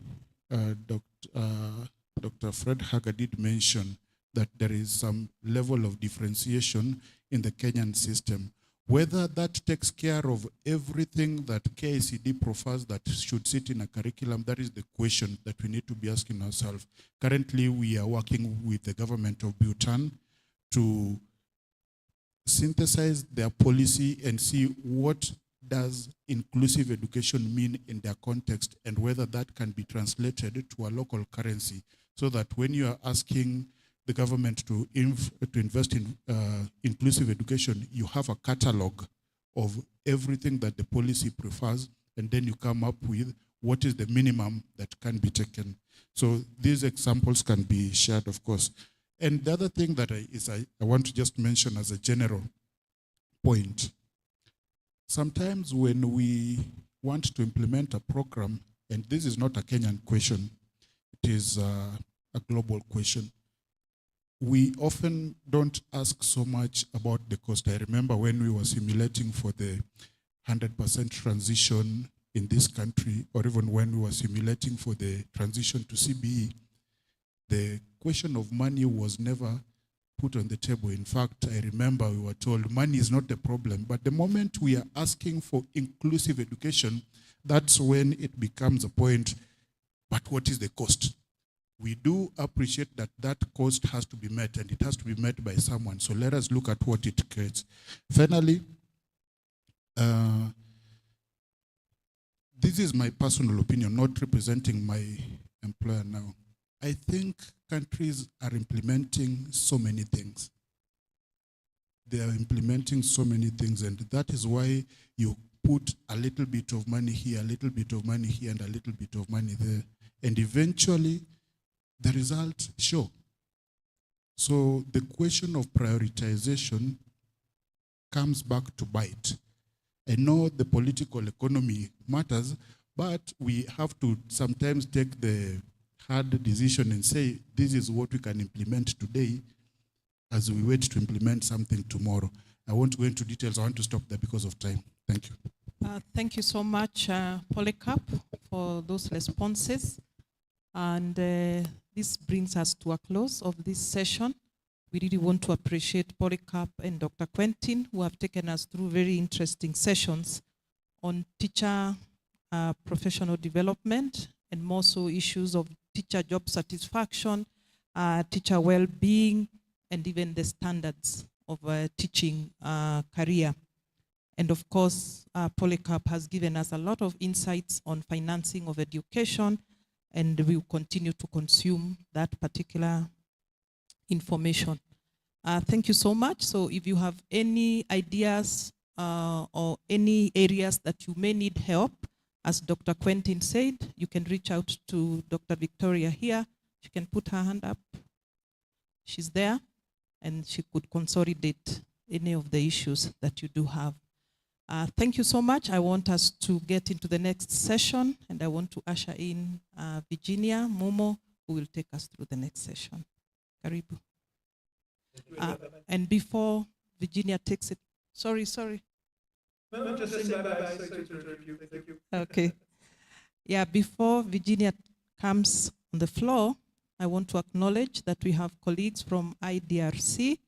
Dr. Fred Hager did mention that there is some level of differentiation in the Kenyan system. Whether that takes care of everything that KICD prefers that should sit in a curriculum, that is the question that we need to be asking ourselves. Currently, we are working with the government of Bhutan to synthesize their policy and see what does inclusive education mean in their context and whether that can be translated to a local currency so that when you are asking the government to invest in inclusive education, you have a catalog of everything that the policy prefers, and then you come up with what is the minimum that can be taken. So these examples can be shared, of course. And the other thing that I want to just mention as a general point, sometimes when we want to implement a program, and this is not a Kenyan question, it is a global question, we often don't ask so much about the cost. I remember when we were simulating for the 100% transition in this country, or even when we were simulating for the transition to CBE, the question of money was never put on the table. In fact, I remember we were told money is not the problem, but the moment we are asking for inclusive education, that's when it becomes a point, but what is the cost? We do appreciate that that cost has to be met, and it has to be met by someone. So let us look at what it creates. Finally, this is my personal opinion, not representing my employer now. I think countries are implementing so many things. They are implementing so many things, and that is why you put a little bit of money here, a little bit of money here, and a little bit of money there. And eventually, the results show. So the question of prioritization comes back to bite. I know the political economy matters, but we have to sometimes take the hard decision and say, this is what we can implement today as we wait to implement something tomorrow. I won't go into details. I want to stop there because of time. Thank you. Thank you so much, Polycarp, for those responses. And this brings us to a close of this session. We really want to appreciate Polycarp and Dr. Quentin, who have taken us through very interesting sessions on teacher professional development, and more so issues of teacher job satisfaction, teacher well-being, and even the standards of a teaching career. And of course, Polycarp has given us a lot of insights on financing of education, and we will continue to consume that particular information. Thank you so much. So if you have any ideas or any areas that you may need help, as Dr. Quentin said, you can reach out to Dr. Victoria here. She can put her hand up. She's there, and she could consolidate any of the issues that you do have. Thank you so much. I want us to get into the next session, and I want to usher in Virginia Momo, who will take us through the next session. Karibu. And before Virginia takes it, sorry. I'm just saying bye-bye, sorry to interrupt you. Thank you. Okay. Yeah, before Virginia comes on the floor, I want to acknowledge that we have colleagues from IDRC,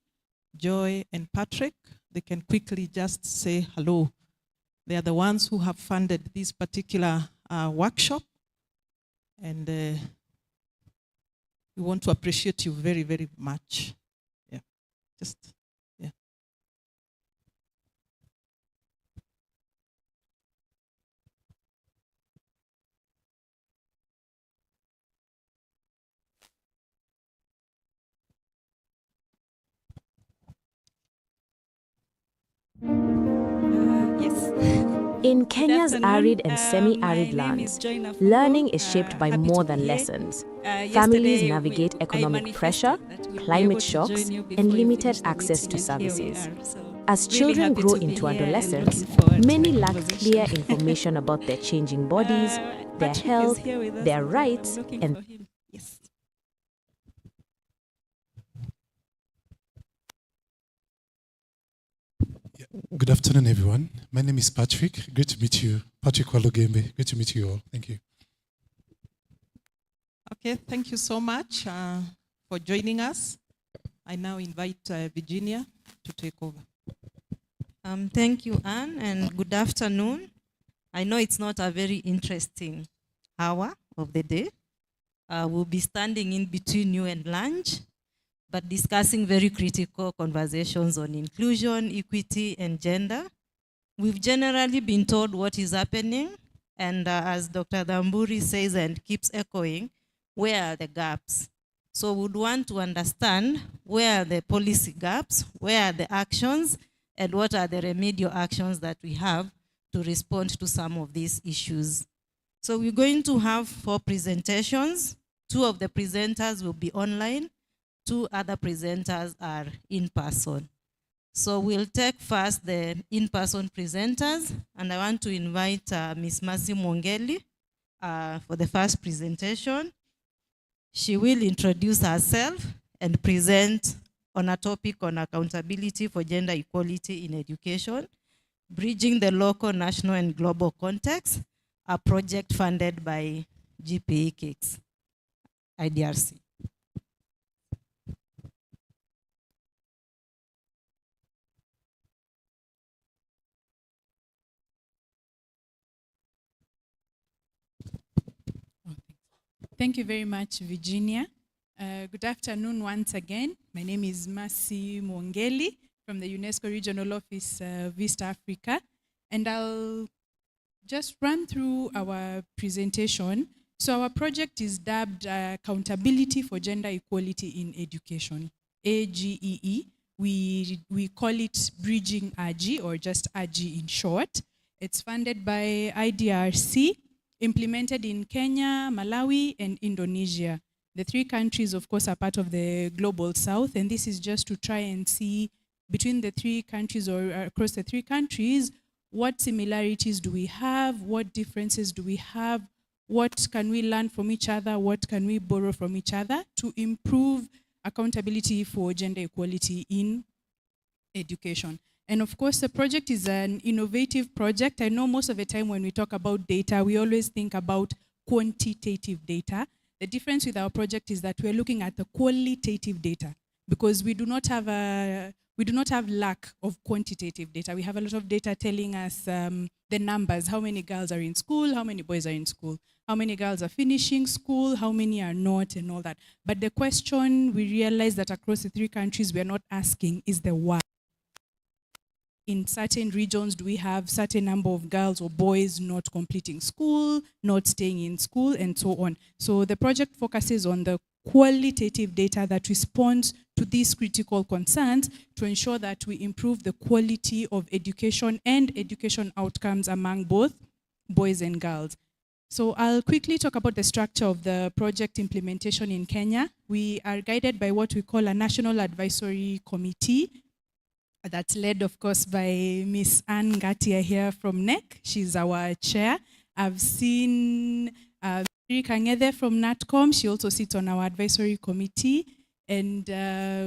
Joy and Patrick. They can quickly just say hello. They are the ones who have funded this particular workshop. And we want to appreciate you very, very much. Yeah, just, yeah. In Kenya's arid and semi-arid lands, learning is shaped by more than lessons. Families navigate economic pressure, climate shocks, and limited access to services. As children grow into adolescence, many lack clear information about their changing bodies, their health, their rights, and Good afternoon, everyone. My name is Patrick. Great to meet you. Patrick Walugembe. Great to meet you all. Thank you. Okay, thank you so much for joining us. I now invite Virginia to take over. Thank you, Anne, and good afternoon. I know it's not a very interesting hour of the day. We'll be standing in between you and lunch, but discussing very critical conversations on inclusion, equity, and gender. We've generally been told what is happening, and as Dr. Dhamburi says and keeps echoing, where are the gaps? So we'd want to understand where are the policy gaps, where are the actions, and what are the remedial actions that we have to respond to some of these issues. So we're going to have 4 presentations. 2 of the presenters will be online. 2 other presenters are in person. So we'll take first the in-person presenters, and I want to invite Ms. Mercy Mwongeli for the first presentation. She will introduce herself and present on a topic on accountability for gender equality in education, bridging the local, national, and global context, a project funded by GPE KICS, IDRC. Thank you very much, Virginia. Good afternoon once again. My name is Mercy Mwongeli from the UNESCO Regional Office of East Africa, and I'll just run through our presentation. So our project is dubbed Accountability for Gender Equality in Education, AGEE. We call it Bridging AGI, or just AGI in short. It's funded by IDRC, implemented in Kenya, Malawi, and Indonesia. The three countries, of course, are part of the Global South, and this is just to try and see between the three countries or across the three countries, what similarities do we have, what differences do we have, what can we learn from each other, what can we borrow from each other to improve accountability for gender equality in education. And of course, the project is an innovative project. I know most of the time when we talk about data, we always think about quantitative data. The difference with our project is that we're looking at the qualitative data, because we do not have lack of quantitative data. We have a lot of data telling us the numbers, how many girls are in school, how many boys are in school, how many girls are finishing school, how many are not, and all that. But the question we realize that across the three countries we're not asking is the why. In certain regions, do we have certain number of girls or boys not completing school, not staying in school, and so on. So the project focuses on the qualitative data that responds to these critical concerns to ensure that we improve the quality of education and education outcomes among both boys and girls. So I'll quickly talk about the structure of the project implementation in Kenya. We are guided by what we call a National Advisory Committee that's led, of course, by Miss Anne Ngatia here from NEC. She's our chair. I've seen Mary Kang'ethe from NATCOM. She also sits on our advisory committee. And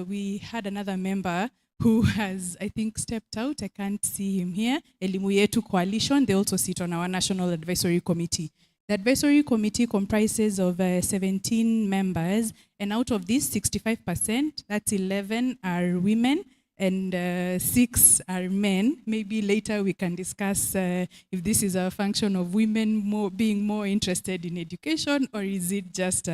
we had another member who has, I think, stepped out. I can't see him here. Elimu Yetu Coalition. They also sit on our National Advisory Committee. The advisory committee comprises of 17 members. And out of these, 65%, that's 11, are women. And 6 are men. Maybe later we can discuss if this is a function of women being more interested in education, or is it just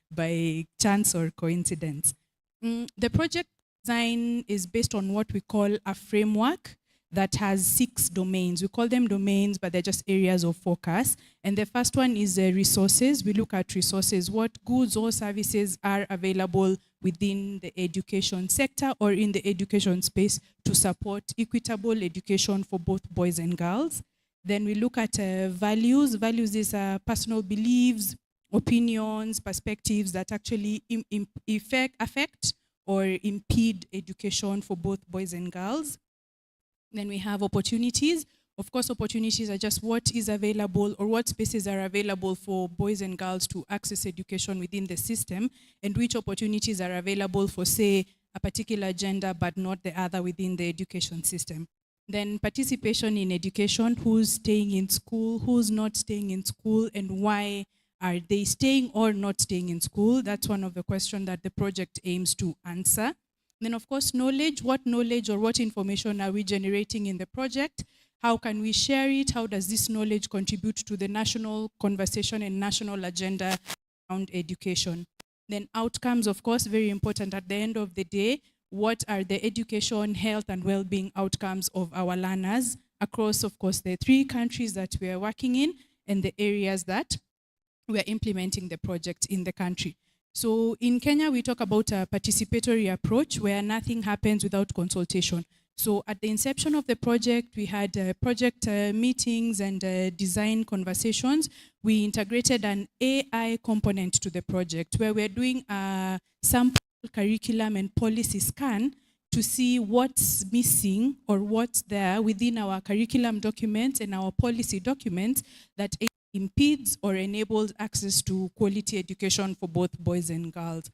by chance or coincidence. The project design is based on what we call a framework that has 6 domains. We call them domains, but they're just areas of focus. And the first one is resources. We look at resources, what goods or services are available within the education sector or in the education space to support equitable education for both boys and girls. Then we look at values. Values is personal beliefs, opinions, perspectives that actually affect or impede education for both boys and girls. Then we have opportunities. Of course, opportunities are just what is available or what spaces are available for boys and girls to access education within the system, and which opportunities are available for, say, a particular gender but not the other within the education system. Then participation in education, who's staying in school, who's not staying in school, and why are they staying or not staying in school? That's one of the questions that the project aims to answer. Then, of course, knowledge. What knowledge or what information are we generating in the project? How can we share it? How does this knowledge contribute to the national conversation and national agenda around education? Then outcomes, of course, very important. At the end of the day, what are the education, health, and well-being outcomes of our learners across, of course, the 3 countries that we are working in and the areas that we are implementing the project in the country. So in Kenya, we talk about a participatory approach where nothing happens without consultation. So at the inception of the project, we had project meetings and design conversations. We integrated an AI component to the project where we're doing a sample curriculum and policy scan to see what's missing or what's there within our curriculum documents and our policy documents that impedes or enables access to quality education for both boys and girls.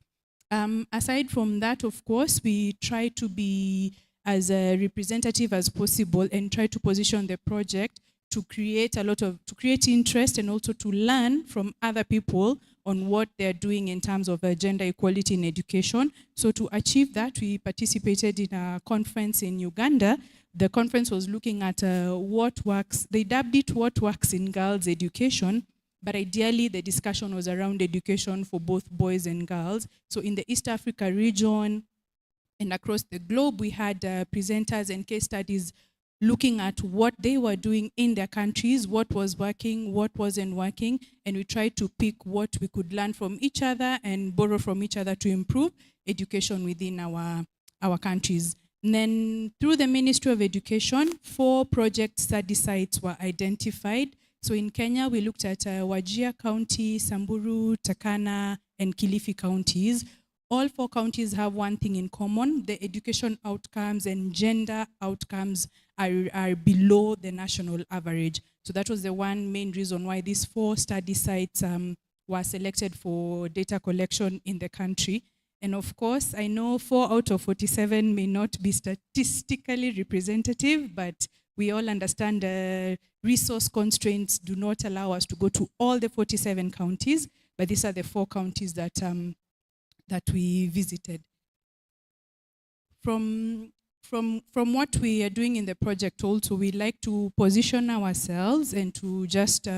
Aside from that, of course, we try to be as representative as possible and try to position the project to create interest and also to learn from other people on what they're doing in terms of gender equality in education. So to achieve that, we participated in a conference in Uganda. The conference was looking at what works. They dubbed it What Works in Girls' Education, but ideally the discussion was around education for both boys and girls. So in the East Africa region and across the globe, we had presenters and case studies looking at what they were doing in their countries, what was working, what wasn't working, and we tried to pick what we could learn from each other and borrow from each other to improve education within our countries. And then through the Ministry of Education, 4 project study sites were identified. So in Kenya, we looked at Wajir County, Samburu, Turkana, and Kilifi counties. All 4 counties have one thing in common: the education outcomes and gender outcomes are below the national average. So that was the one main reason why these 4 study sites were selected for data collection in the country. And of course, I know 4 out of 47 may not be statistically representative, but we all understand resource constraints do not allow us to go to all the 47 counties, but these are the 4 counties that we visited. From what we are doing in the project also, we like to position ourselves and to just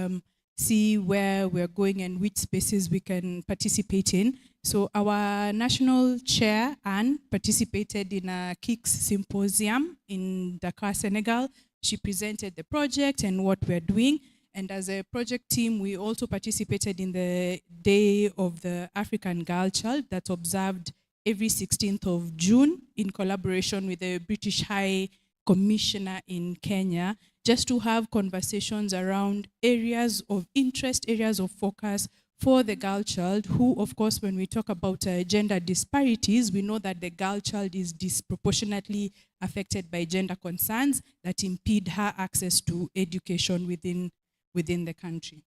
see where we're going and which spaces we can participate in. So our national chair, Anne, participated in a KICS symposium in Dakar, Senegal. She presented the project and what we're doing. And as a project team, we also participated in the Day of the African Girl Child that's observed every 16th of June in collaboration with the British High Commissioner in Kenya, just to have conversations around areas of interest, areas of focus for the girl child, who, of course, when we talk about gender disparities, we know that the girl child is disproportionately affected by gender concerns that impede her access to education within the country.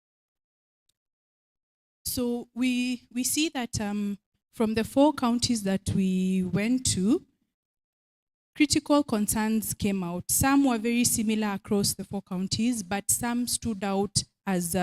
So we see that from the 4 counties that we went to, critical concerns came out. Some were very similar across the 4 counties, but some stood out as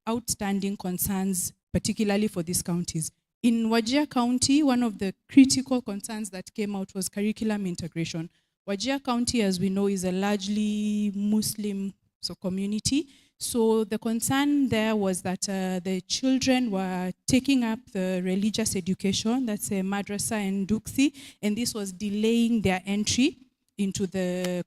outstanding concerns, particularly for these counties. In Wajir County, one of the critical concerns that came out was curriculum integration. Wajir County, as we know, is a largely Muslim community. So the concern there was that the children were taking up the religious education, that's a madrasa and duksi, and this was delaying their entry into the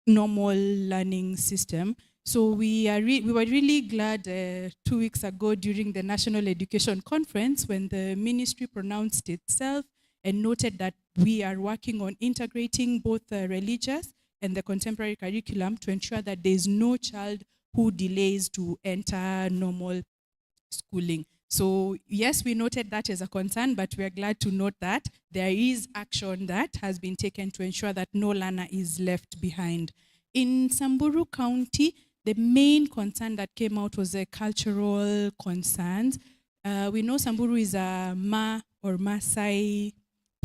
normal learning system. So we were really glad 2 weeks ago during the National Education Conference when the ministry pronounced itself and noted that we are working on integrating both the religious and the contemporary curriculum to ensure that there is no child who delays to enter normal schooling. So yes, we noted that as a concern, but we are glad to note that there is action that has been taken to ensure that no learner is left behind. In Samburu County, the main concern that came out was the cultural concerns. We know Samburu is a Ma or Maasai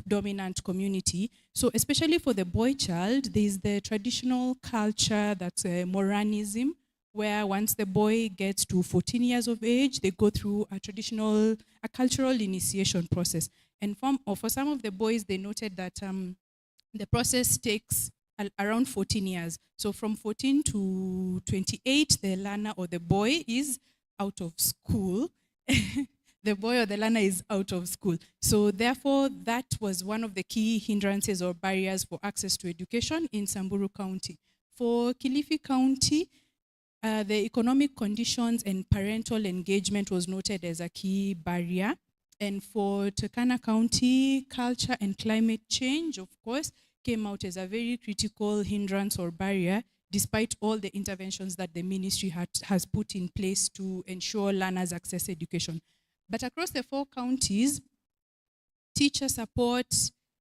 dominant community. So especially for the boy child, there is the traditional culture that's Moranism, where once the boy gets to 14 years of age, they go through a cultural initiation process. And for some of the boys, they noted that the process takes around 14 years. So from 14 to 28, the learner or the boy is out of school. The boy or the learner is out of school. So therefore, that was one of the key hindrances or barriers for access to education in Samburu County. For Kilifi County, the economic conditions and parental engagement was noted as a key barrier. And for Turkana County, culture and climate change, of course, came out as a very critical hindrance or barrier, despite all the interventions that the ministry has put in place to ensure learners access education. But across the 4 counties, teacher support,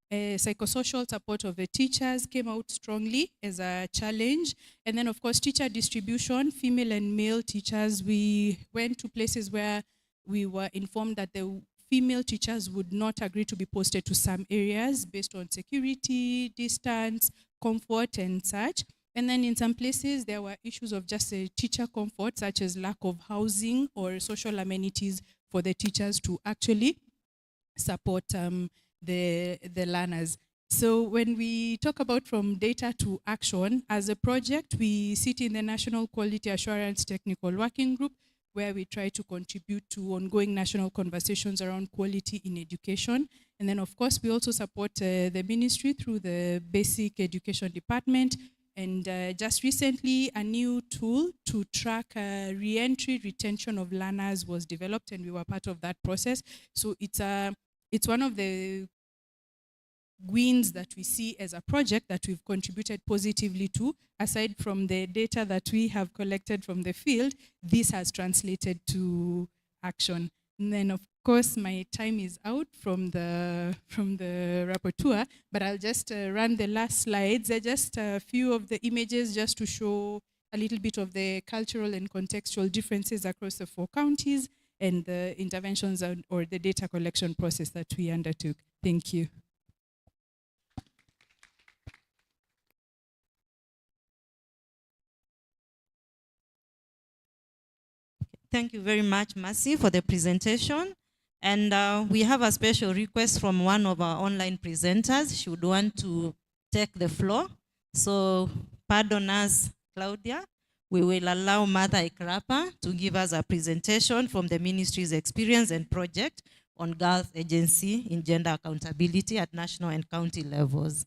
psychosocial support of the teachers came out strongly as a challenge. And then, of course, teacher distribution, female and male teachers. We went to places where we were informed that the female teachers would not agree to be posted to some areas based on security, distance, comfort, and such. And then in some places, there were issues of just teacher comfort, such as lack of housing or social amenities for the teachers to actually support the learners. So when we talk about from data to action, as a project, we sit in the National Quality Assurance Technical Working Group, where we try to contribute to ongoing national conversations around quality in education. And then, of course, we also support the ministry through the Basic Education Department And just recently, a new tool to track re-entry retention of learners was developed, and we were part of that process. So it's one of the wins that we see as a project that we've contributed positively to. Aside from the data that we have collected from the field, this has translated to action. And then, of course, my time is out from the rapporteur, but I'll just run the last slides. Just a few of the images just to show a little bit of the cultural and contextual differences across the 4 counties and the interventions or the data collection process that we undertook. Thank you. Thank you very much, Mercy, for the presentation. And we have a special request from one of our online presenters. She would want to take the floor. So pardon us, Claudia. We will allow Martha Ikrapa to give us a presentation from the ministry's experience and project on Girls Agency in gender accountability at national and county levels.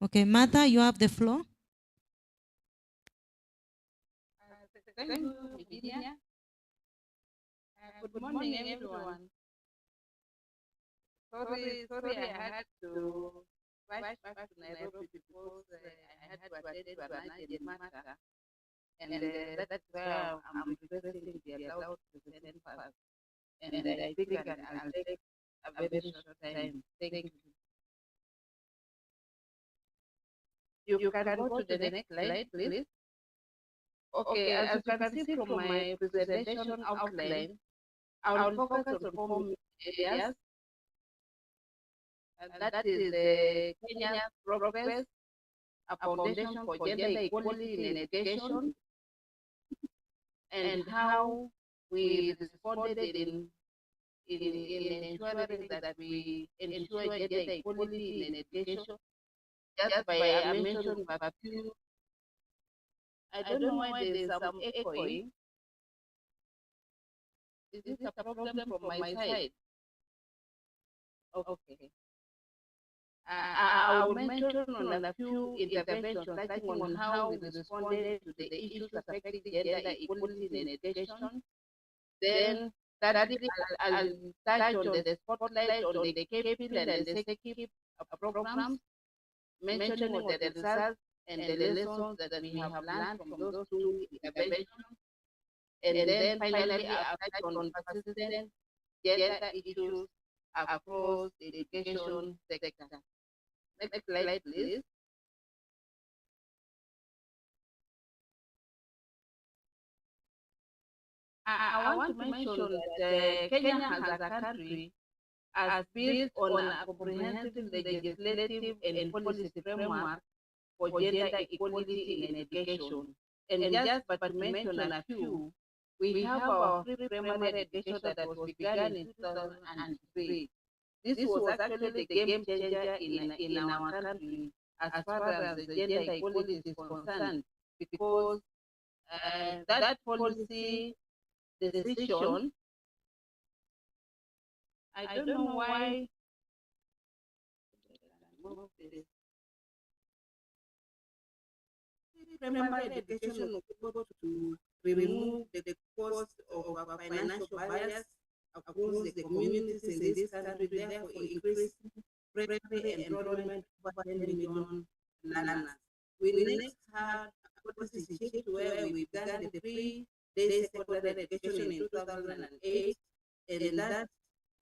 Okay, Martha, you have the floor. Thank you, Virginia. Good morning, everyone. Sorry, I had to rush back to Nairobi because I had to attend to an urgent matter. And that's where I'm requesting to be allowed to present first. And I think I'll take a very short time. Thank you. You can go to the next slide, please. Okay, as you can see from my presentation outline, I will focus on 4 areas. And that is Kenya's progress, a foundation for gender equality in education, and how we responded in ensuring that we ensure gender equality in education. Just by I mentioned a few. I don't know why there is some echoing. Is this a problem from my side? Okay. I will mention on a few interventions touching on how we responded to the issues affecting gender equality in education. Then thirdly, I'll touch on the spotlight on the KPIL and the SEKIP programs, mentioning of the results and the lessons that we have learned from those 2 interventions. And then finally, I'll touch on persistent gender issues across the education sector. Next slide, please. I want to mention that Kenya as a country has built on a comprehensive legislative and policy framework for gender equality in education. And just but to mention a few, we have our free primary education that was begun in 2003. This was actually the game changer in our country as far as the gender equality is concerned, because that policy decision, I don't know why. Primary education was able to remove the cost of financial barriers across the communities in this country, therefore increasing primary enrollment over 10 million learners. We next had a policy shift where we began the free-day secondary education in 2008, and that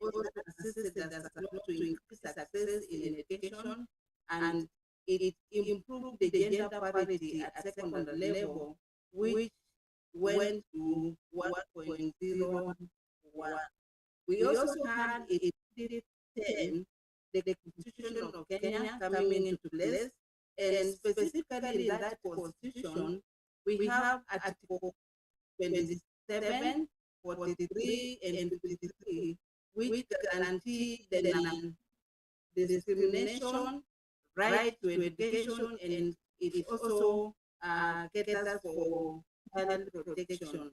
also assisted us a lot to increase success in education, and it improved the gender parity at secondary level, which went to 1.01. We also had in 2010 the Constitution of Kenya coming into place, And specifically in that constitution, we have Article 27, 43, and 53, which guarantee the non-discrimination, right to education, and it also caters for child protection.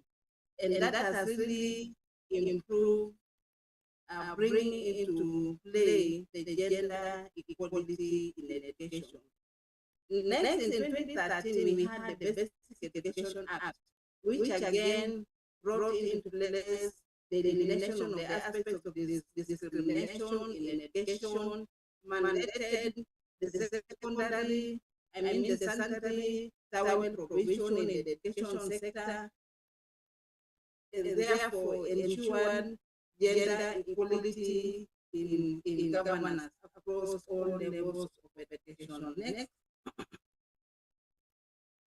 And that has really improved, bringing into play the gender equality in education. Next, in 2013, we had the Basic Education Act, which again brought into place the elimination of the aspects of discrimination in education, mandated the secondary, the sanitary towel provision in the education sector, and therefore ensured gender equality in governance across all levels of education. Next,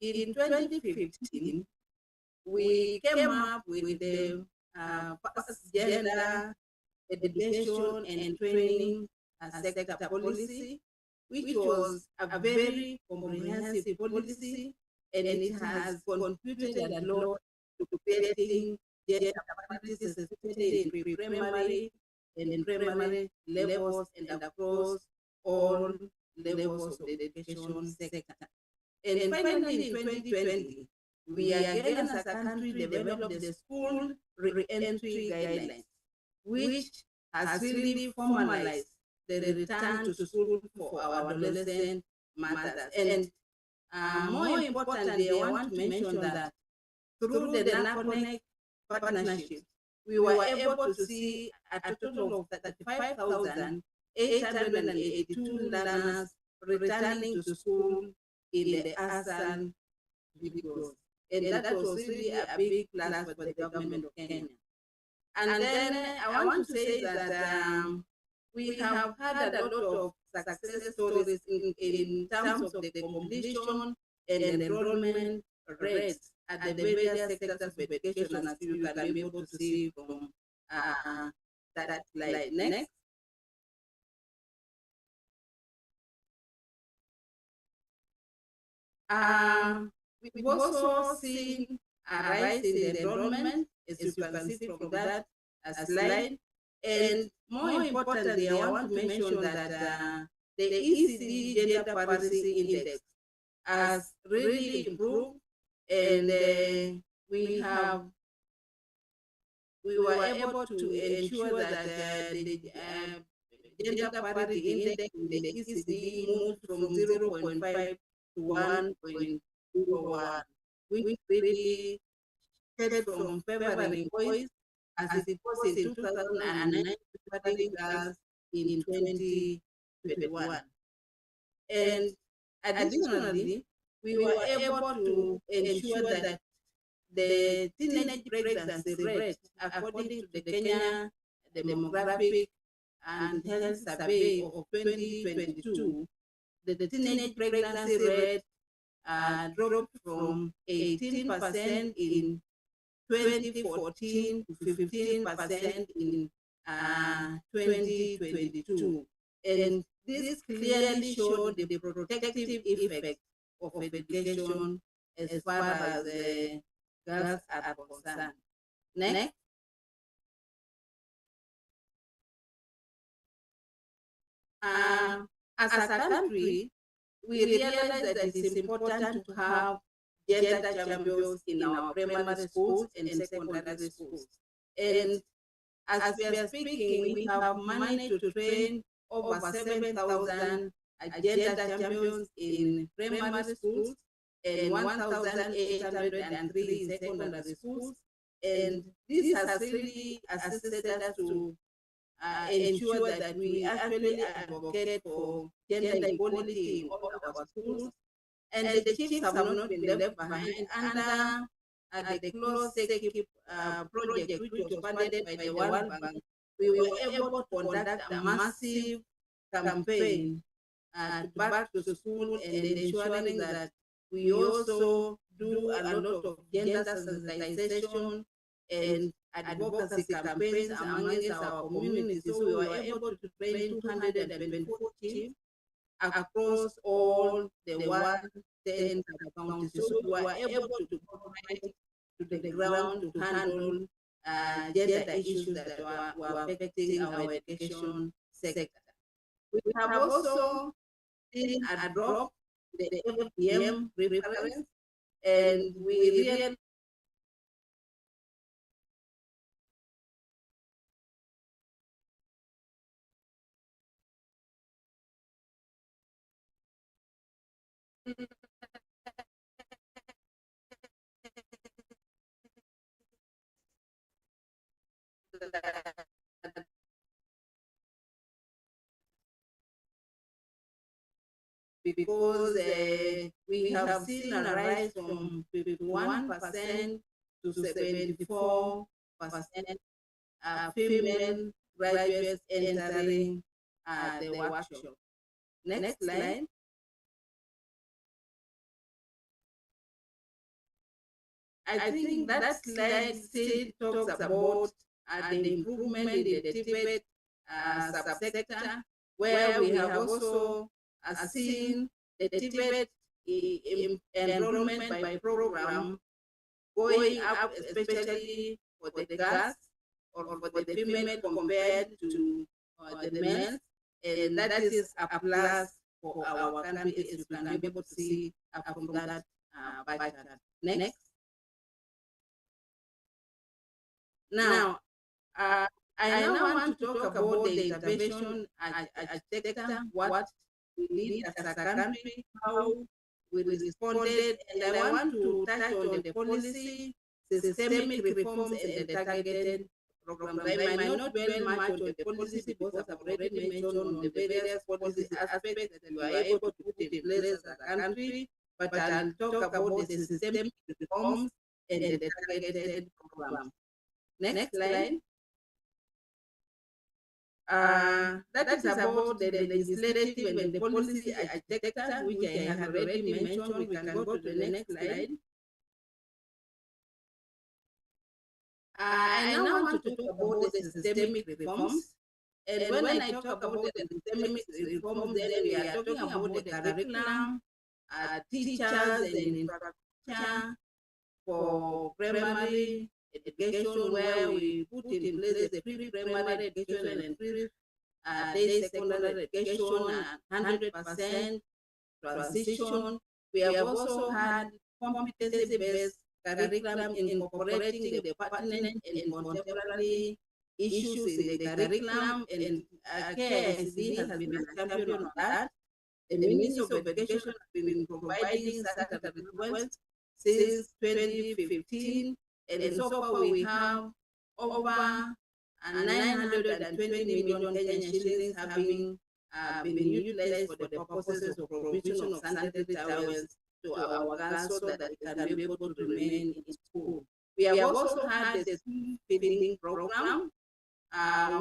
in 2015, we came up with the first gender education and training sector policy, which was a very comprehensive policy, and it has contributed a lot to creating gender parity, especially in pre-primary and in primary levels and across all levels of the education sector. And finally, in 2020, we again as a country developed the school re-entry guidelines, which has really formalized the return to school for our adolescent mothers. And more importantly, I want to mention that through the NACONEC partnership, we were able to see a total of 35,882 learners returning to school in the ASAN videos. And that was really a big plus for the government of Kenya. And then I want to say that we have had a lot of success stories in terms of the completion and enrollment rates at the various sectors of education, as you can be able to see from that slide. Next. We've also seen a rise in the enrollment, as you can see from that slide. And more importantly, I want to mention that the ECD Gender Parity Index has really improved, and we were able to ensure that the gender parity index in the ECD moved from 0.5 to 1.01, which really started from favoring boys as it was in 2009, favoring girls in 2021. And additionally, we were able to ensure that the teenage pregnancy rate, according to the Kenya Demographic and Health Survey of 2022, the teenage pregnancy rate dropped from 18% in 2014 to 15% in 2022. And this clearly showed the protective effect of education as far as girls are concerned. Next. As a country, we realize that it is important to have gender champions in our primary schools and secondary schools. And as we are speaking, we have managed to train over 7,000 gender champions in primary schools and 1,803 in secondary schools. And this has really assisted us to ensure that we actually advocate for gender equality in all our schools. And the chiefs have not been left behind under the closed SECIP project, which was funded by the World Bank. We were able to conduct a massive campaign back to school and ensuring that we also do a lot of gender sensitization and advocacy campaigns amongst our community. So we were able to train 224 chiefs across all the 110 counties. So we were able to provide to the ground to handle gender issues that were affecting our education sector. We have also seen a drop in the FGM reference, and we really because we have seen a rise from 51% to 74% female graduates entering the workshop. Next slide. I think that slide still talks about the improvement in the TVET subsector, where we have also seen the TVET enrollment by program going up, especially for the girls or for the female compared to the males, and that is a plus for our country, as you can be able to see from that bar chart. Next. Now, I now want to talk about the intervention sector, what we did as a country, how we responded, and I want to touch on the policy, systemic reforms, and the targeted programs. I might not dwell much on the policy because I've already mentioned on the various policy aspects that we are able to put in place as a country, but I'll talk about the systemic reforms and the targeted programs. Next slide. That is about the legislative and the policy architecture, which I have already mentioned. We can go to the next slide. I now want to talk about the systemic reforms. And when I talk about the systemic reforms, then we are talking about the curriculum, teachers and infrastructure for primary education, where we put in place the pre-primary education and pre-day secondary education and 100% transition. We have also had competency-based curriculum incorporating the pertinent and contemporary issues in the curriculum, and KICD has been a champion on that. The Ministry of Education has been providing such a request since 2015. And so far we have over 920 million Kenyan shillings having been utilized for the purposes of provision of sanitary towels to our girls so that they can be able to remain in school. We have also had the school feeding program,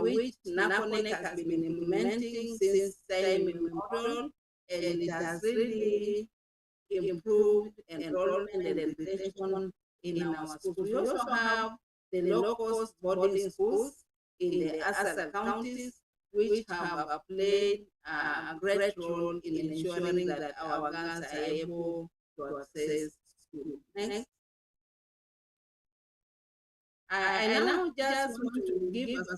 which NACONEC has been implementing since time immemorial, and it has really improved enrollment and retention in our schools. We also have the low-cost boarding schools in the ASAL counties, which have played a great role in ensuring that our girls are able to access school. Next. I now just want to give a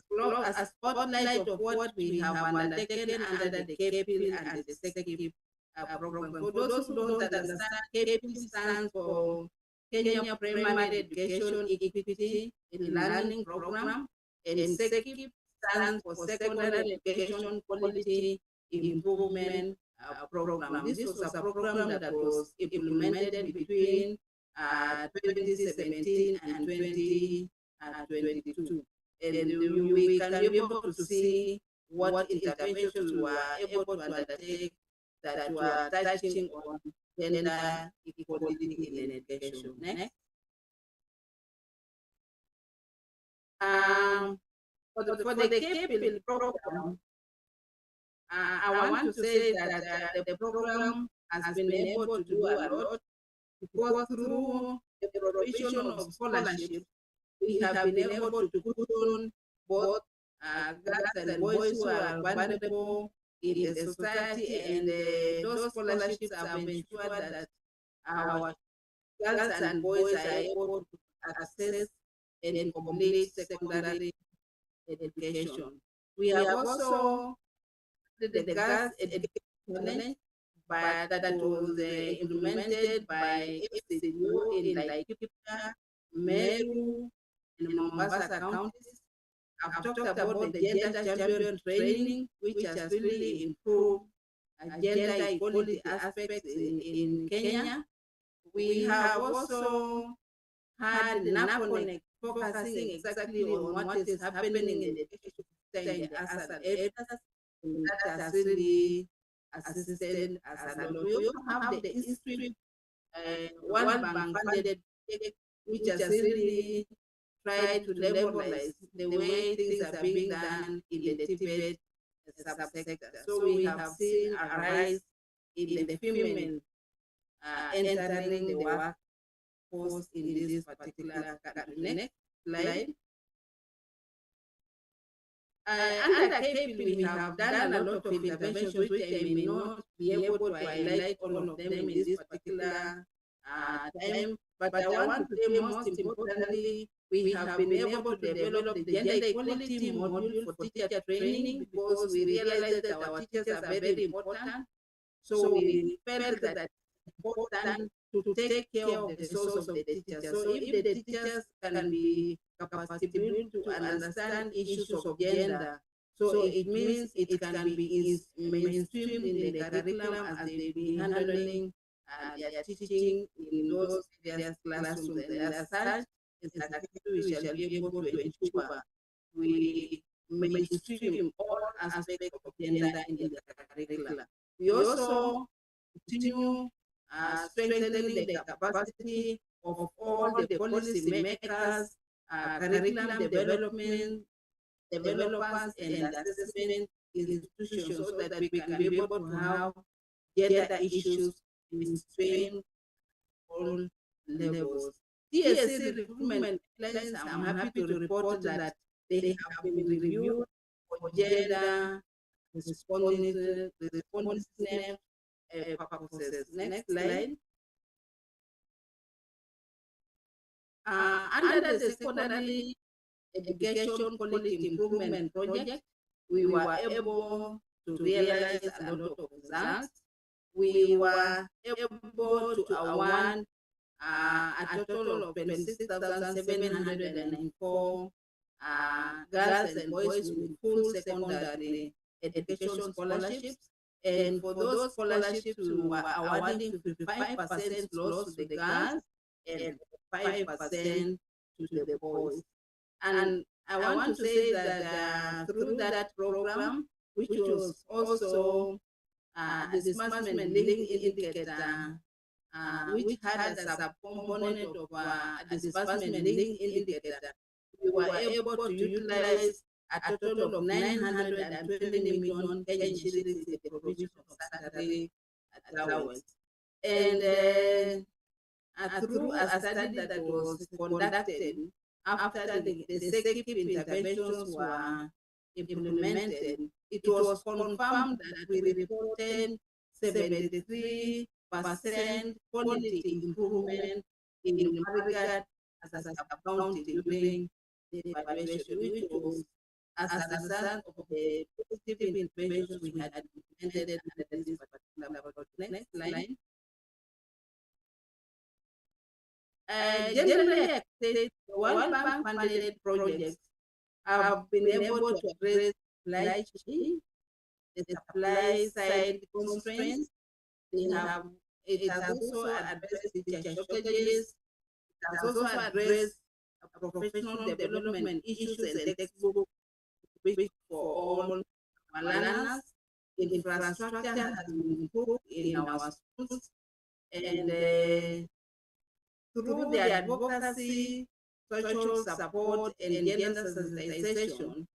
spotlight of what we have undertaken under the KPIL and the SECIP program. For those who don't understand, KPIL stands for Kenya Primary Education Equity in Learning Program, and SECIP stands for Secondary Education Quality Improvement Program. This was a program that was implemented between 2017 and 2022. And we can be able to see what interventions we were able to undertake that were touching on gender equality in education. Next. For the KPIL program, I want to say that the program has been able to do a lot to go through the provision of scholarships. We have been able to put on both girls and boys who are vulnerable in the society, and those scholarships have ensured that our girls and boys are able to access and complete secondary education. We have also the girls education challenge, but that was implemented by FCDO in Laikipia, Meru, and Mombasa counties. I've talked about the gender champion training, which has really improved gender equality aspects in Kenya. We have also had NAPONEC focusing exactly on what is happening in the education sector in the ASAL areas. That has really assisted us a lot. We also have the Institute World Bank funded project, which has really tried to levelize the way things are being done in the Tibet subsector. So we have seen a rise in the female entering the workforce in this particular country. Next slide. Under KP, we have done a lot of interventions, which I may not be able to highlight all of them in this particular time, but I want to say most importantly, we have been able to develop the gender equality module for teacher training because we realized that our teachers are very important. So we felt that it's important to take care of the source of the teachers. So if the teachers can be capacitated to understand issues of gender, so it means it can be mainstreamed in the curriculum as they be handling their teaching in those various classrooms. And as such, we shall be able to ensure we mainstream all aspects of gender in the curriculum. We also continue strengthening the capacity of all the policy makers, curriculum development, developers, and assessment institutions so that we can be able to have gender issues mainstreamed all levels. TSC recruitment plans, I'm happy to report that they have been reviewed for gender responsiveness purposes. Next slide. Under the secondary education quality improvement project, we were able to realize a lot of results. We were able to award a total of 26,794 girls and boys with full secondary education scholarships. And for those scholarships, we were awarding 55% loss to the girls and 5% to the boys. And I want to say that through that program, which was also the disbursement link indicator, which had a subcomponent of a disbursement link indicator, we were able to utilize a total of 920 million Kenyan shillings in the provision of salary allowance. And through a study that was conducted after the SECIP interventions were implemented, it was confirmed that we reported 73% quality improvement in Marigat as a sub-county during the evaluation, which was as a result of the positive interventions we had implemented under this particular project. Next slide. Generally, the World Bank funded projects have been able to address supply chain, the supply side constraints. It has also addressed teacher shortages. It has also addressed professional development issues and textbook for all our learners. Infrastructure has been improved in our schools, and through the advocacy, social support, and gender sensitization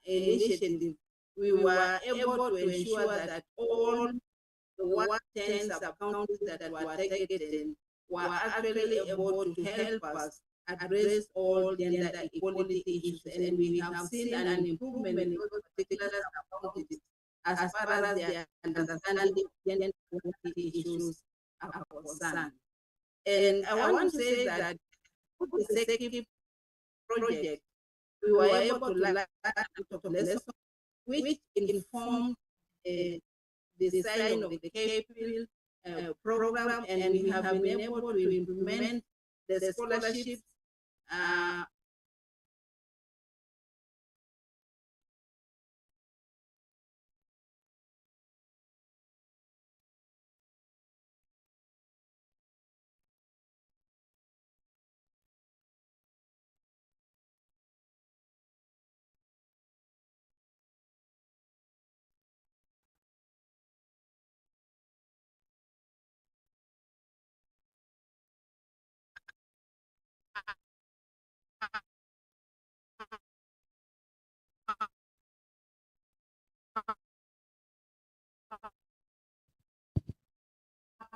initiative, we were able to ensure that all the 110 sub-counties that were targeted were actually able to help us address all gender equality issues, and we have seen an improvement in those particular sub-counties as far as their understanding gender equality issues are concerned. And I want to say that with the SECIP project, we were able to learn a lot of lessons which informed the design of the CAPIL program, and we have been able to implement the scholarships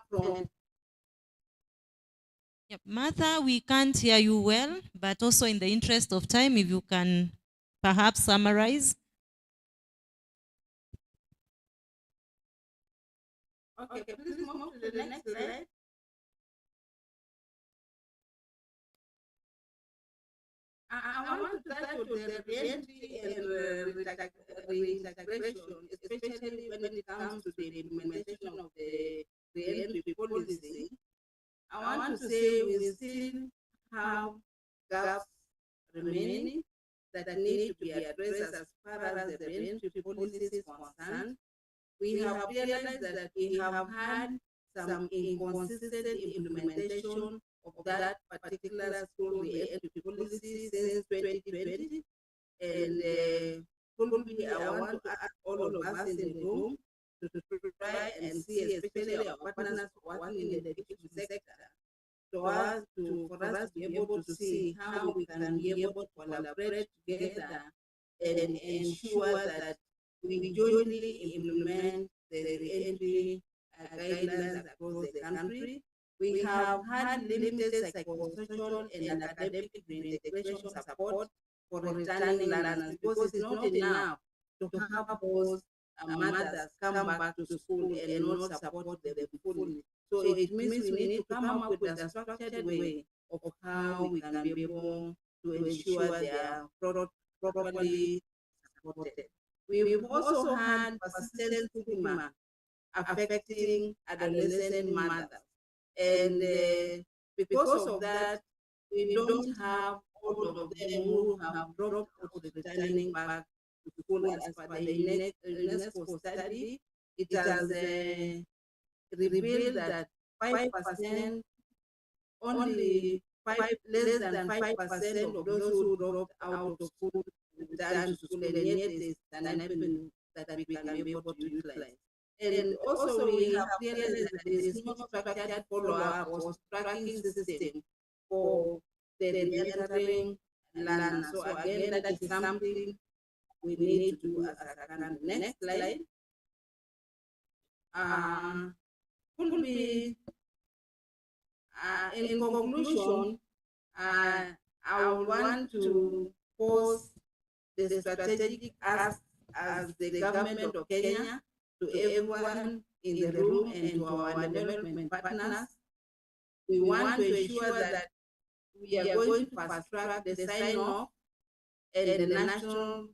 from. Yep. Martha, we can't hear you well, but also in the interest of time, if you can perhaps summarize. Okay, please move to the next slide. I want to start with the re-entry and reintegration, especially when it comes to the implementation of the re-entry policy. I want to say we still have gaps remaining that need to be addressed as far as the re-entry policy is concerned. We have realized that we have had some inconsistent implementation of that particular school re-entry policy since 2020. And probably I want to ask all of us in the room to try and see, especially our partners working in the education sector, for us to be able to see how we can be able to collaborate together and ensure that we jointly implement the re-entry guidelines across the country. We have had limited psychosocial and academic reintegration support for returning learners because it's not enough to have those mothers come back to school and not support them fully. So it means we need to come up with a structured way of how we can be able to ensure they are properly supported. We've also had persistent stigma affecting adolescent mothers. And because of that, we don't have all of them who have dropped out returning back to school as per the UNESCO study. It has revealed that 5%, only less than 5% of those who dropped out of school returned to school, and yet there's an element that we can be able to utilize. And also we have realized that there is no structured follow-up or tracking system for the re-entering learners. So again, that is something we need to do as a country. Next slide. Could be, in conclusion, I would want to pose the strategic ask as the government of Kenya to everyone in the room and to our development partners. We want to ensure that we are going to fast track the sign-off and the national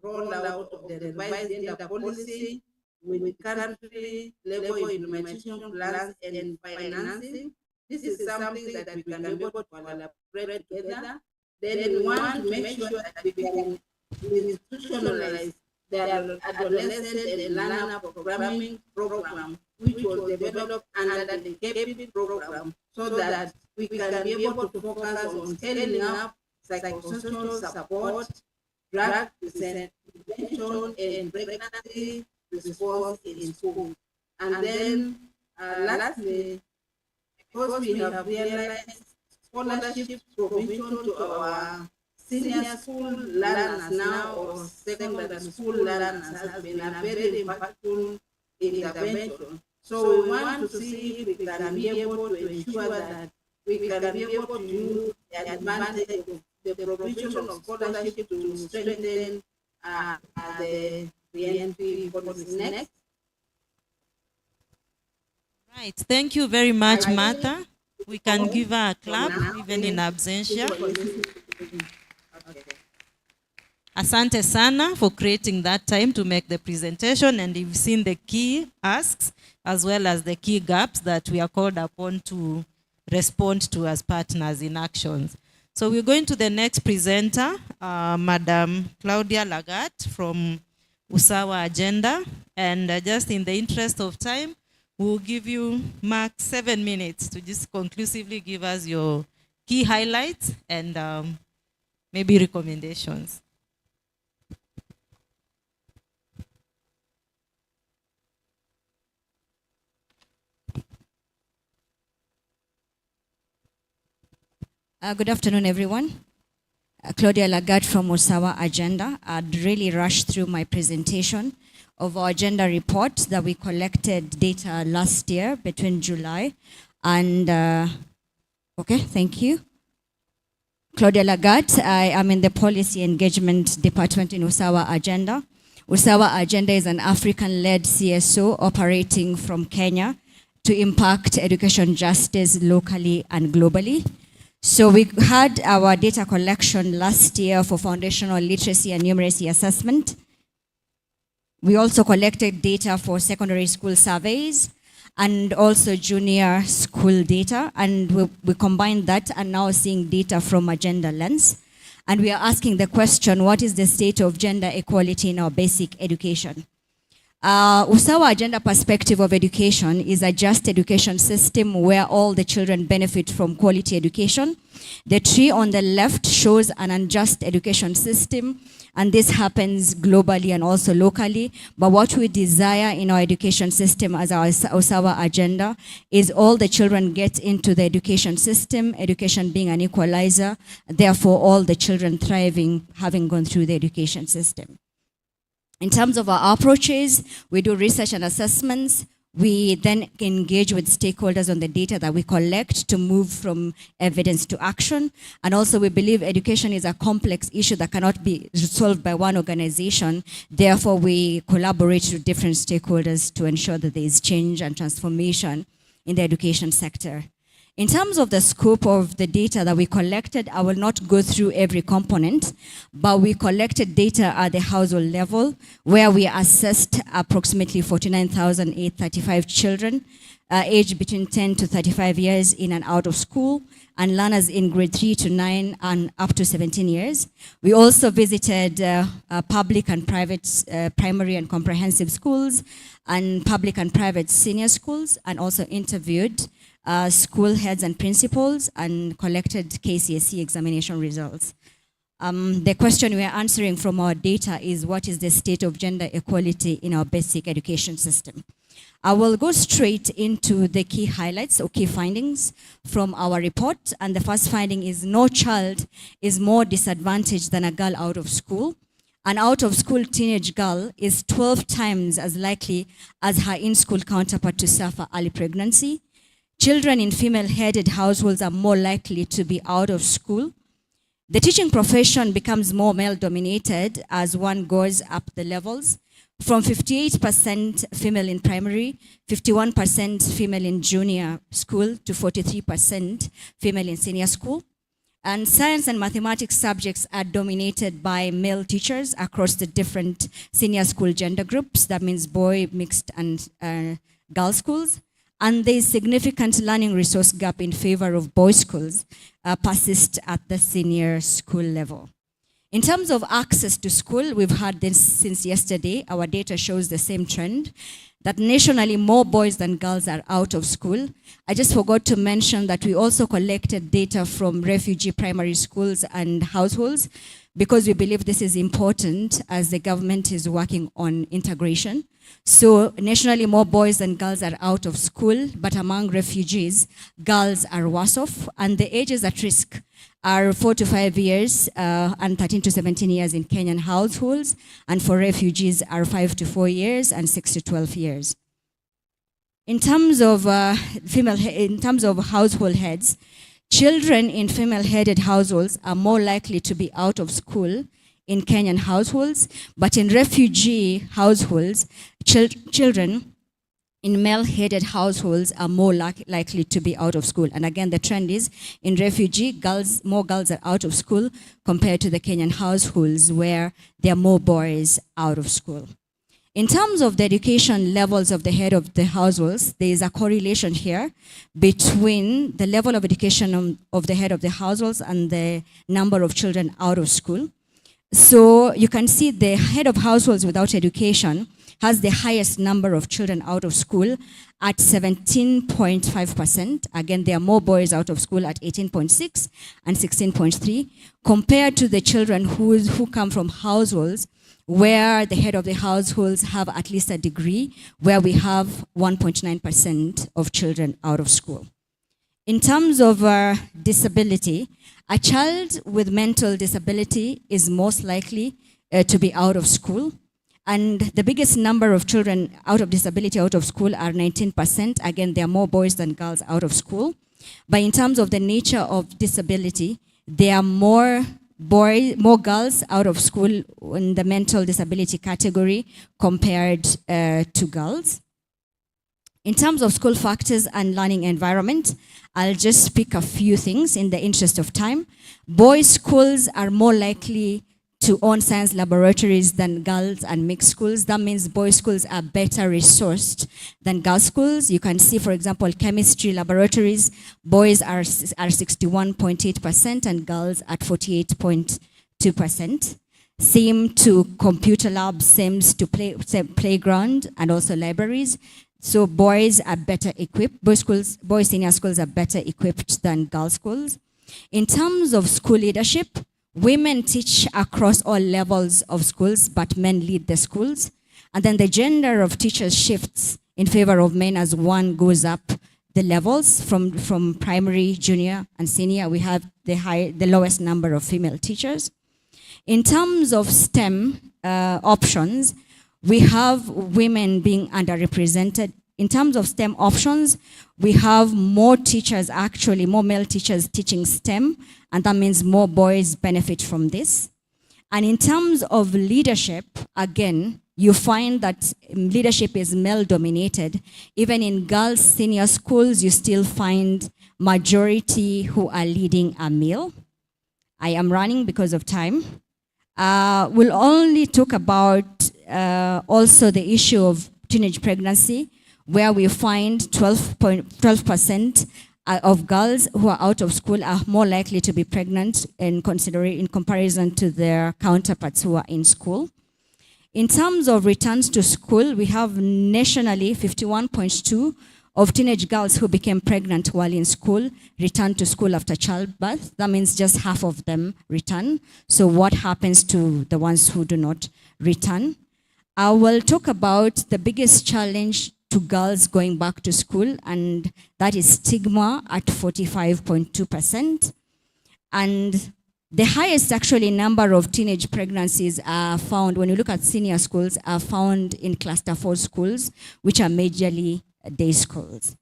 rollout of the revised gender policy with country level implementation plans and financing. This is something that we can be able to collaborate together. Then we want to make sure that we can institutionalize the adolescent and learner programming program, which was developed under the CAPIL program, so that we can be able to focus on scaling up psychosocial support, drug prevention, and pregnancy response in school. And then lastly, because we have realized scholarship provision to our senior school learners now or secondary school learners has been a very impactful intervention. So we want to see if we can be able to ensure that we can be able to use the advantage of the provision of scholarship to strengthen the reentry policy next. Right. Thank you very much, Martha. We can give her a clap, even in absentia. Asante sana for creating that time to make the presentation, and you've seen the key asks as well as the key gaps that we are called upon to respond to as partners in actions. So we're going to the next presenter, Madam Claudia Lagat from Usawa Agenda, and just in the interest of time, we'll give you max 7 minutes to just conclusively give us your key highlights and maybe recommendations. Good afternoon, everyone. Claudia Lagat from Usawa Agenda. I'd really rush through my presentation of our agenda report that we collected data last year between July and, okay, thank you. Claudia Lagat, I am in the Policy Engagement Department in Usawa Agenda. Usawa Agenda is an African-led CSO operating from Kenya to impact education justice locally and globally. So we had our data collection last year for foundational literacy and numeracy assessment. We also collected data for secondary school surveys and also junior school data. And we combined that and now seeing data from a gender lens. And we are asking the question, what is the state of gender equality in our basic education? Usawa Agenda perspective of education is a just education system where all the children benefit from quality education. The tree on the left shows an unjust education system, and this happens globally and also locally. But what we desire in our education system as our Usawa Agenda is all the children get into the education system, education being an equalizer, therefore all the children thriving having gone through the education system. In terms of our approaches, we do research and assessments. We then engage with stakeholders on the data that we collect to move from evidence to action. And also we believe education is a complex issue that cannot be solved by one organization. Therefore, we collaborate with different stakeholders to ensure that there is change and transformation in the education sector. In terms of the scope of the data that we collected, I will not go through every component, but we collected data at the household level where we assessed approximately 49,835 children aged between 10 to 35 years in and out of school, and learners in grade 3 to 9 and up to 17 years. We also visited public and private primary and comprehensive schools and public and private senior schools, and also interviewed school heads and principals and collected KCSE examination results. The question we are answering from our data is, what is the state of gender equality in our basic education system? I will go straight into the key highlights or key findings from our report. And the first finding is no child is more disadvantaged than a girl out of school. An out-of-school teenage girl is 12 times as likely as her in-school counterpart to suffer early pregnancy. Children in female-headed households are more likely to be out of school. The teaching profession becomes more male-dominated as one goes up the levels, from 58% female in primary, 51% female in junior school, to 43% female in senior school. And science and mathematics subjects are dominated by male teachers across the different senior school gender groups. That means boy, mixed, and girl schools. And there is significant learning resource gap in favor of boys' schools persist at the senior school level. In terms of access to school, we've had this since yesterday. Our data shows the same trend, that nationally more boys than girls are out of school. I just forgot to mention that we also collected data from refugee primary schools and households, because we believe this is important as the government is working on integration. So nationally, more boys than girls are out of school, but among refugees, girls are worse off, and the ages at risk are 4 to 5 years and 13 to 17 years in Kenyan households, and for refugees are 5 to 4 years and 6 to 12 years. In terms of household heads, children in female-headed households are more likely to be out of school in Kenyan households, but in refugee households, children in male-headed households are more likely to be out of school. And again, the trend is in refugee, more girls are out of school compared to the Kenyan households where there are more boys out of school. In terms of the education levels of the head of the households, there is a correlation here between the level of education of the head of the households and the number of children out of school. So you can see the head of households without education has the highest number of children out of school at 17.5%. Again, there are more boys out of school at 18.6 and 16.3 compared to the children who come from households where the head of the households have at least a degree, where we have 1.9% of children out of school. In terms of disability, a child with mental disability is most likely to be out of school. And the biggest number of children out of disability out of school are 19%. Again, there are more boys than girls out of school. But in terms of the nature of disability, there are more girls out of school in the mental disability category compared to girls. In terms of school factors and learning environment, I'll just pick a few things in the interest of time. Boys' schools are more likely to own science laboratories than girls and mixed schools. That means boys' schools are better resourced than girls' schools. You can see, for example, chemistry laboratories, boys are 61.8% and girls at 48.2%. Same to computer labs, same to playground and also libraries. So boys are better equipped. Boys senior schools are better equipped than girls' schools. In terms of school leadership, women teach across all levels of schools, but men lead the schools. And then the gender of teachers shifts in favor of men as one goes up the levels from primary, junior, and senior. We have the lowest number of female teachers. In terms of STEM options, we have women being underrepresented. In terms of STEM options, we have more teachers, actually more male teachers teaching STEM, and that means more boys benefit from this. And in terms of leadership, again, you find that leadership is male dominated. Even in girls' senior schools, you still find majority who are leading are male. I am running because of time. We'll only talk about also the issue of teenage pregnancy, where we find 12% of girls who are out of school are more likely to be pregnant in comparison to their counterparts who are in school. In terms of returns to school, we have nationally 51.2 of teenage girls who became pregnant while in school returned to school after childbirth. That means just half of them return. So what happens to the ones who do not return? I will talk about the biggest challenge to girls going back to school, and that is stigma at 45.2%. And the highest actually number of teenage pregnancies are found, when you look at senior schools, are found in cluster 4 schools, which are majorly day schools.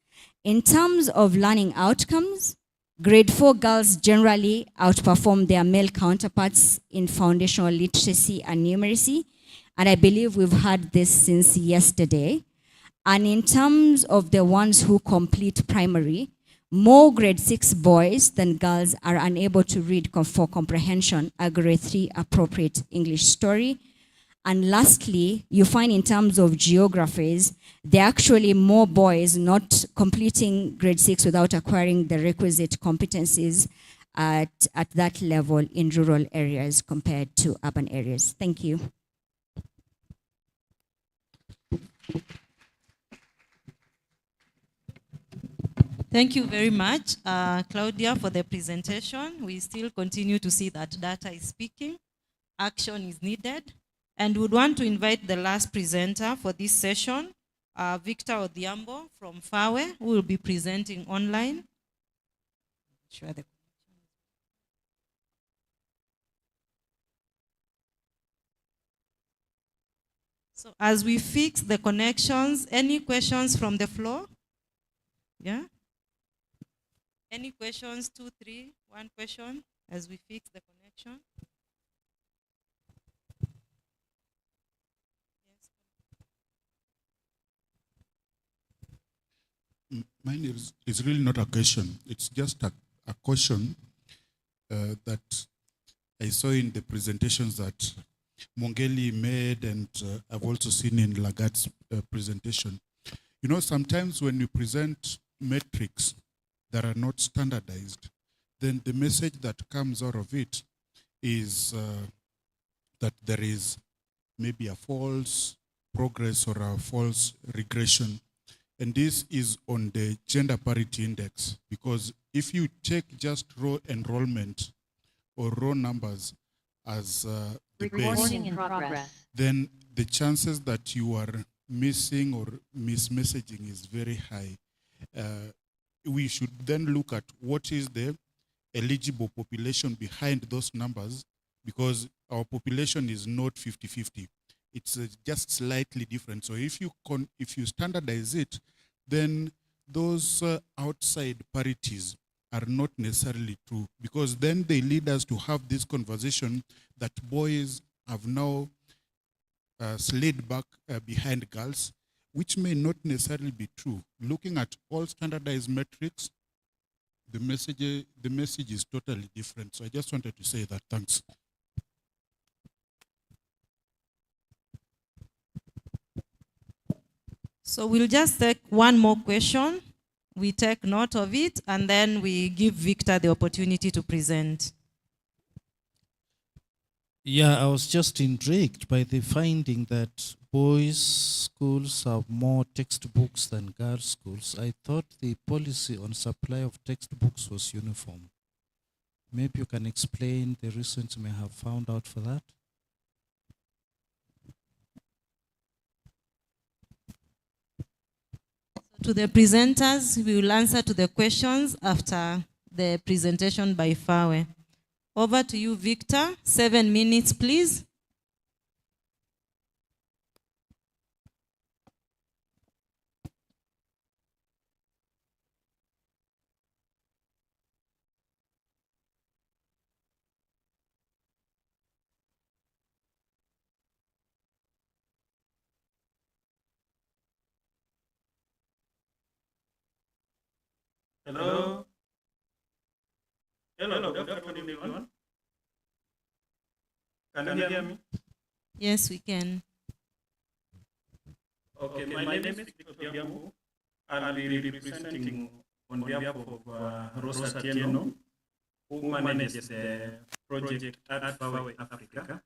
In terms of learning outcomes, grade 4 girls generally outperform their male counterparts in foundational literacy and numeracy. And I believe we've had this since yesterday. And in terms of the ones who complete primary, more grade 6 boys than girls are unable to read for comprehension a grade 3 appropriate English story. And lastly, you find in terms of geographies, there are actually more boys not completing grade 6 without acquiring the requisite competencies at that level in rural areas compared to urban areas. Thank you. Thank you very much, Claudia, for the presentation. We still continue to see that data is speaking. Action is needed. And would want to invite the last presenter for this session, Victor Odhiambo from FAWE, who will be presenting online. So as we fix the connections, any questions from the floor? Yeah? Any questions? 2, 3, 1 question as we fix the connection? Mine is really not a question. It's just a caution that I saw in the presentations that Mongeli made, and I've also seen in Lagarde's presentation. You know, sometimes when you present metrics that are not standardized, then the message that comes out of it is that there is maybe a false progress or a false regression. And this is on the gender parity index, because if you take just raw enrollment or raw numbers as the base, in progress. then the chances that you are missing or mismessaging is very high. We should then look at what is the eligible population behind those numbers, because our population is not 50-50. It's just slightly different. So if you standardize it, then those outside parities are not necessarily true, because then they lead us to have this conversation that boys have now slid back behind girls, which may not necessarily be true. Looking at all standardized metrics, the message is totally different. So I just wanted to say that. Thanks. So we'll just take one more question. We take note of it, and then we give Victor the opportunity to present. Yeah, I was just intrigued by the finding that boys' schools have more textbooks than girls' schools. I thought the policy on supply of textbooks was uniform. Maybe you can explain the reasons you may have found out for that. To the presenters, we will answer to the questions after the presentation by Fawe. Over to you, Victor. 7 minutes, please. Hello. Hello, good afternoon, everyone. Can you hear me? Yes, we can. Okay, my name is Victor Biambo. I'll be representing on behalf of Rosa Tieno, who manages the project at Fawe Africa.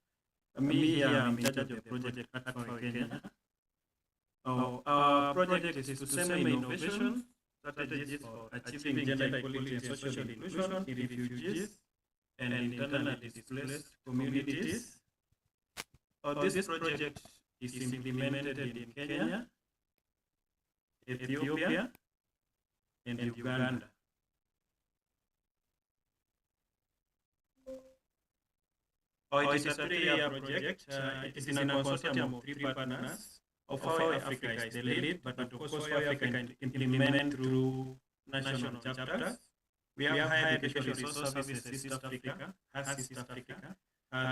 Me here, I'm in charge of the project at Fawe Kenya. Our project is to stem innovation strategies for achieving gender equality and social inclusion in refugees and internally displaced communities. This project is implemented in Kenya, Ethiopia, and Uganda. It is a 3-year project. It is in a consortium of 3 partners. Of how Africa is the lead, but of course how Africa can implement through national chapters. We have Higher Education Resource Services East Africa, HAS East Africa.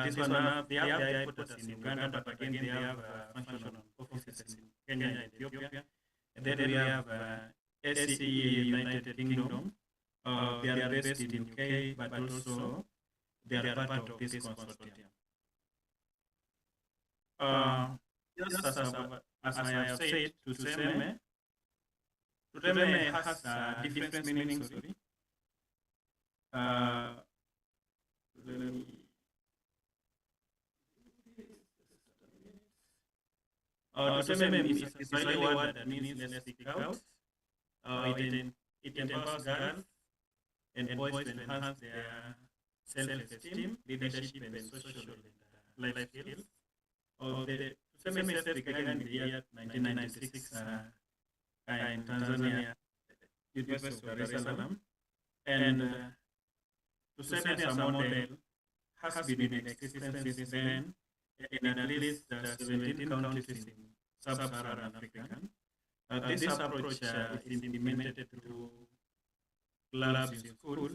This one, they have their headquarters in Uganda, but again they have functional offices in Kenya and Ethiopia. And then we have SCE United Kingdom. They are based in UK, but also they are part of this consortium. Just as I have said, Tuseme has different meanings. Tuseme is a Swahili word that means let's speak out. It empowers girls and boys to enhance their self-esteem, leadership, and social and life skills. The Tuseme set began in the year 1996 in Tanzania, University of Dar es Salaam. And Tuseme as a model has been in existence since then in at least 17 countries in sub-Saharan Africa. This approach is implemented through clubs in school,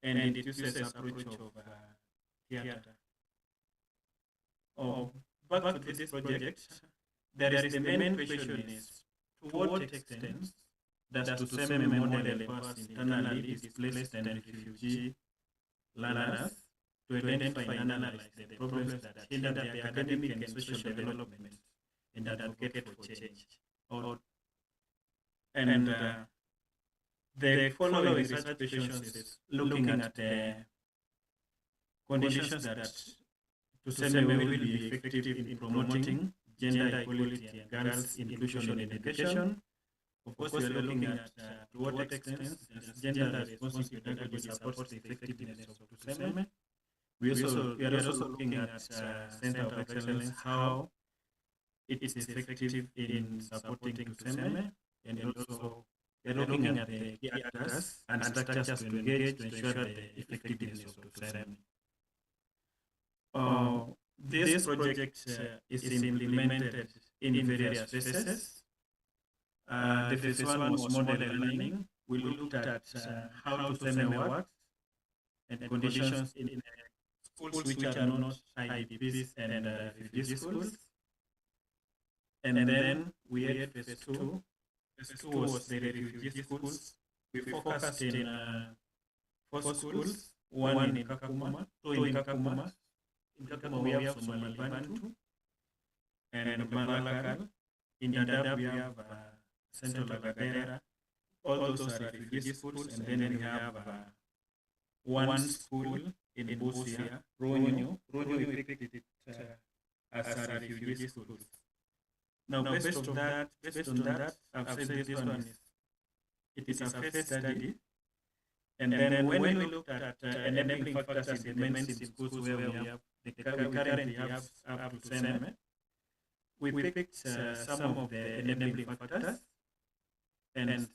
and it uses an approach of theater. Back to this project, there is the main question is, to what extent that to semi model empowers internally displaced and refugee learners to identify and analyze the problems that hinder their academic and social development and advocate for change. The following research questions is looking at the conditions that to semi will be effective in promoting gender equality and girls' inclusion in education. Of course, we are looking at to what extent gender responsive pedagogy supports the effectiveness of TUSEME. We are also looking at Center of Excellence, how it is effective in supporting TUSEME, and also we are looking at the key actors and structures to engage to ensure the effectiveness of TUSEME. This project is implemented in various phases. The phase one was model learning. We looked at how TUSEME works and conditions in schools which are not IDPs and refugee schools. And then we had phase two. Phase two was the refugee schools. We focused in 4 schools, one in Kakuma, 2 in Kakuma. In Kakuma we have Somali Bantu and Malakal. In Dadaab we have Central Lagadera. All those are refugee schools, and then we have one school in Busia, Ronyo. Ronyo we picked it as a refugee school. Now, based on that, I've said this one is a phase study. And then when we looked at enabling factors in the mainstream schools where we currently have up to SEME, we picked some of the enabling factors, and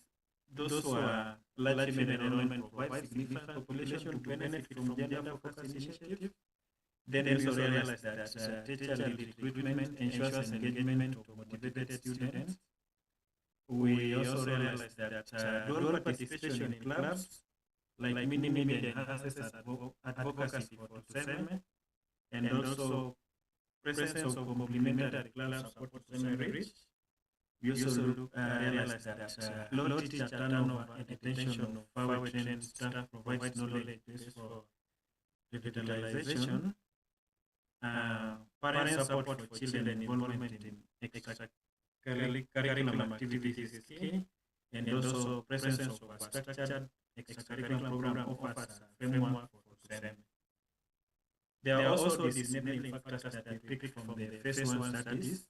those were large female enrollment provides significant population to benefit from gender-focused initiative. Then we also realized that teacher-led recruitment ensures engagement of motivated students. We also realized that dual participation in clubs like mini-media enhances advocacy for TUSEME, and also presence of complementary clubs support TUSEME reach. We also realized that low teacher turnover and retention of power trained staff provides knowledge base for revitalization. Parent support for children involvement in extracurriculum activities is key, and also presence of a structured extracurriculum program offers a framework for TUSEME. There are also these enabling factors that we picked from the phase one studies.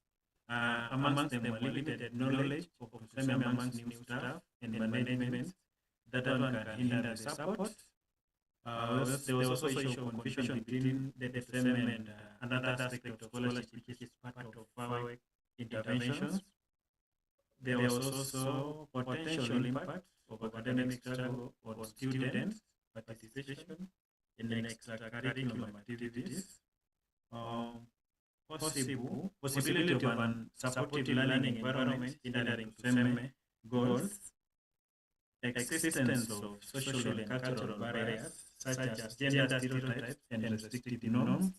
Amongst them were limited knowledge of TUSEME amongst new staff and management. That one can hinder the support. There was also issue of confusion between the TUSEME and another aspect of scholarship, which is part of our interventions. There was also potential impact of academic struggle on students' participation in extracurriculum activities. Possibility of an supportive learning environment hindering TUSEME goals, existence of social and cultural barriers such as gender stereotypes and restrictive norms,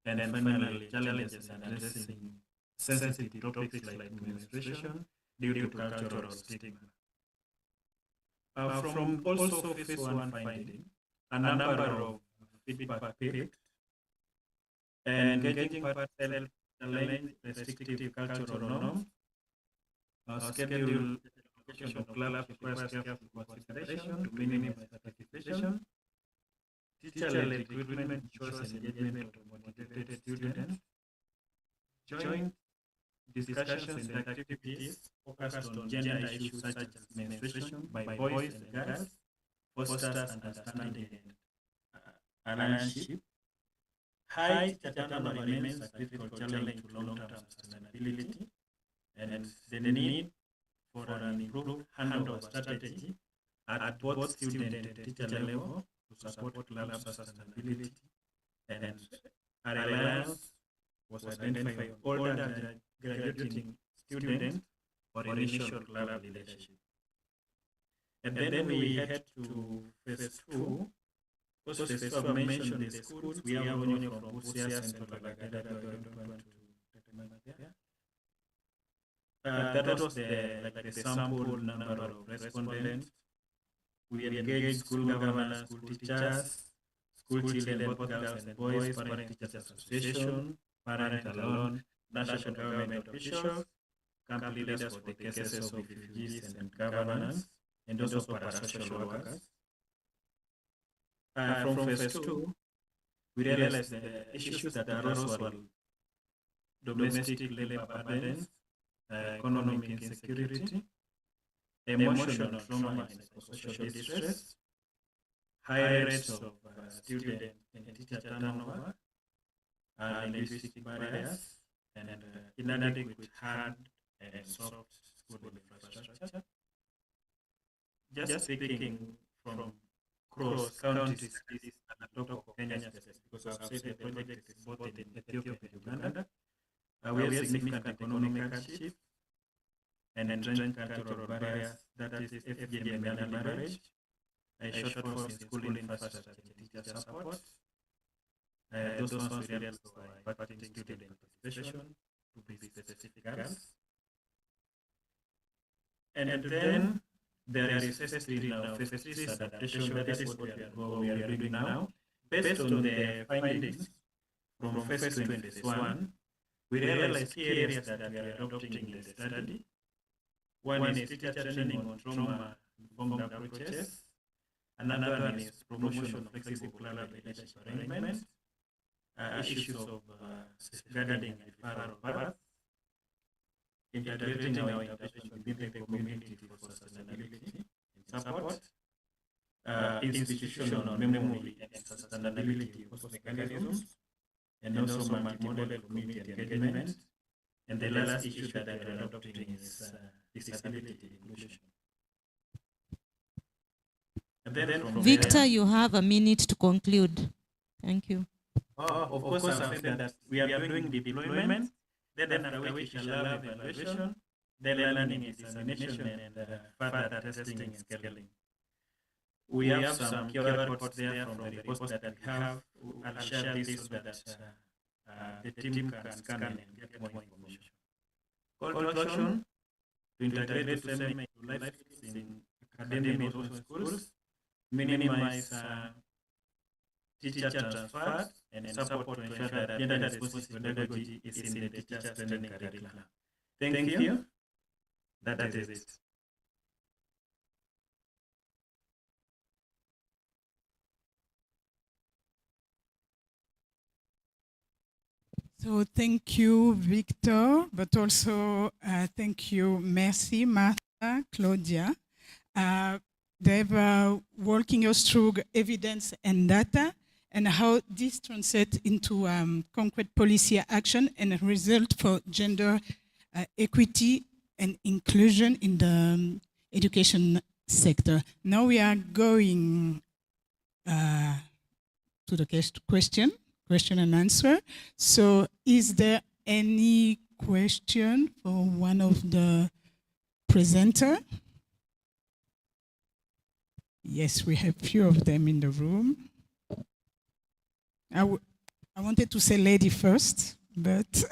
and finally challenges in addressing sensitive topics like menstruation due to cultural stigma. From also phase one finding, a number of feedback picked, engaging parent challenge restrictive cultural norms, schedule allocation of clubs requires careful consideration to minimize participation, teacher-led recruitment ensures engagement of motivated students, joint discussions and activities focused on gender issues such as menstruation by boys and girls, fosters understanding and allyship. High teacher turnover remains a critical challenge to long-term sustainability, and the need for an improved handover strategy at both student and teacher level to support club sustainability, and a reliance was identified on older graduating students for initial club leadership. And then we head to phase two. Because phase two, I mentioned the schools. We have Ronyo from Busia, Central Lagadera, That was the sample number of respondents. We engaged school governors, school teachers, school children, both girls and boys, parent teachers association, parent alone, national government officials, camp leaders for the cases of refugees and governance, and also parasocial workers. From phase 2, we realized the issues that arose were domestic labor burdens, economic insecurity, emotional trauma and psychosocial distress, high rates of student and teacher turnover, linguistic barriers, and inadequate hard and soft school infrastructure. Just speaking from cross counties, this is an top of Kenya because I've said the project is both in Ethiopia and Uganda. We have significant economic hardship and entrenched cultural barriers, that is FGM and early marriage, shortfalls in school infrastructure and teacher support. Those ones we realized by impacting student participation, to be specific girls. And then there is phase 3 now. Phase 3 is adaptation. That is what we are doing now. Based on the findings from phase 2 and phase 1, we realized key areas that we are adopting in the study. One is teacher training on trauma-informed approaches. Another one is promotion of flexible collaborative leadership arrangements, issues of safeguarding and referral of birth, integrating our intervention within the community for sustainability and support, institutional memory and sustainability of mechanisms, and also multimodal community engagement. And the last issue that we are adopting is disability inclusion. And then Victor, there, you have a minute to conclude. Thank you. of course, I've said that we are doing deployment, then after which we shall have evaluation, then learning and dissemination, and further testing and scaling. We have some QR reports there from the reports that we have. I'll share this so that the team can scan and get more information. Call to action to integrate the same life skills in academic and also schools, minimize teacher transfer, and support to ensure that gender-responsive pedagogy is in the teacher's training curriculum. Thank you. That is it. So thank you, Victor, but also thank you, Mercy, Martha, Claudia. They've walking us through evidence and data and how this translates into concrete policy action and result for gender equity and inclusion in the education sector. Now we are going to the question and answer. So is there any question for one of the presenter? Yes, we have few of them in the room. I wanted to say lady first, but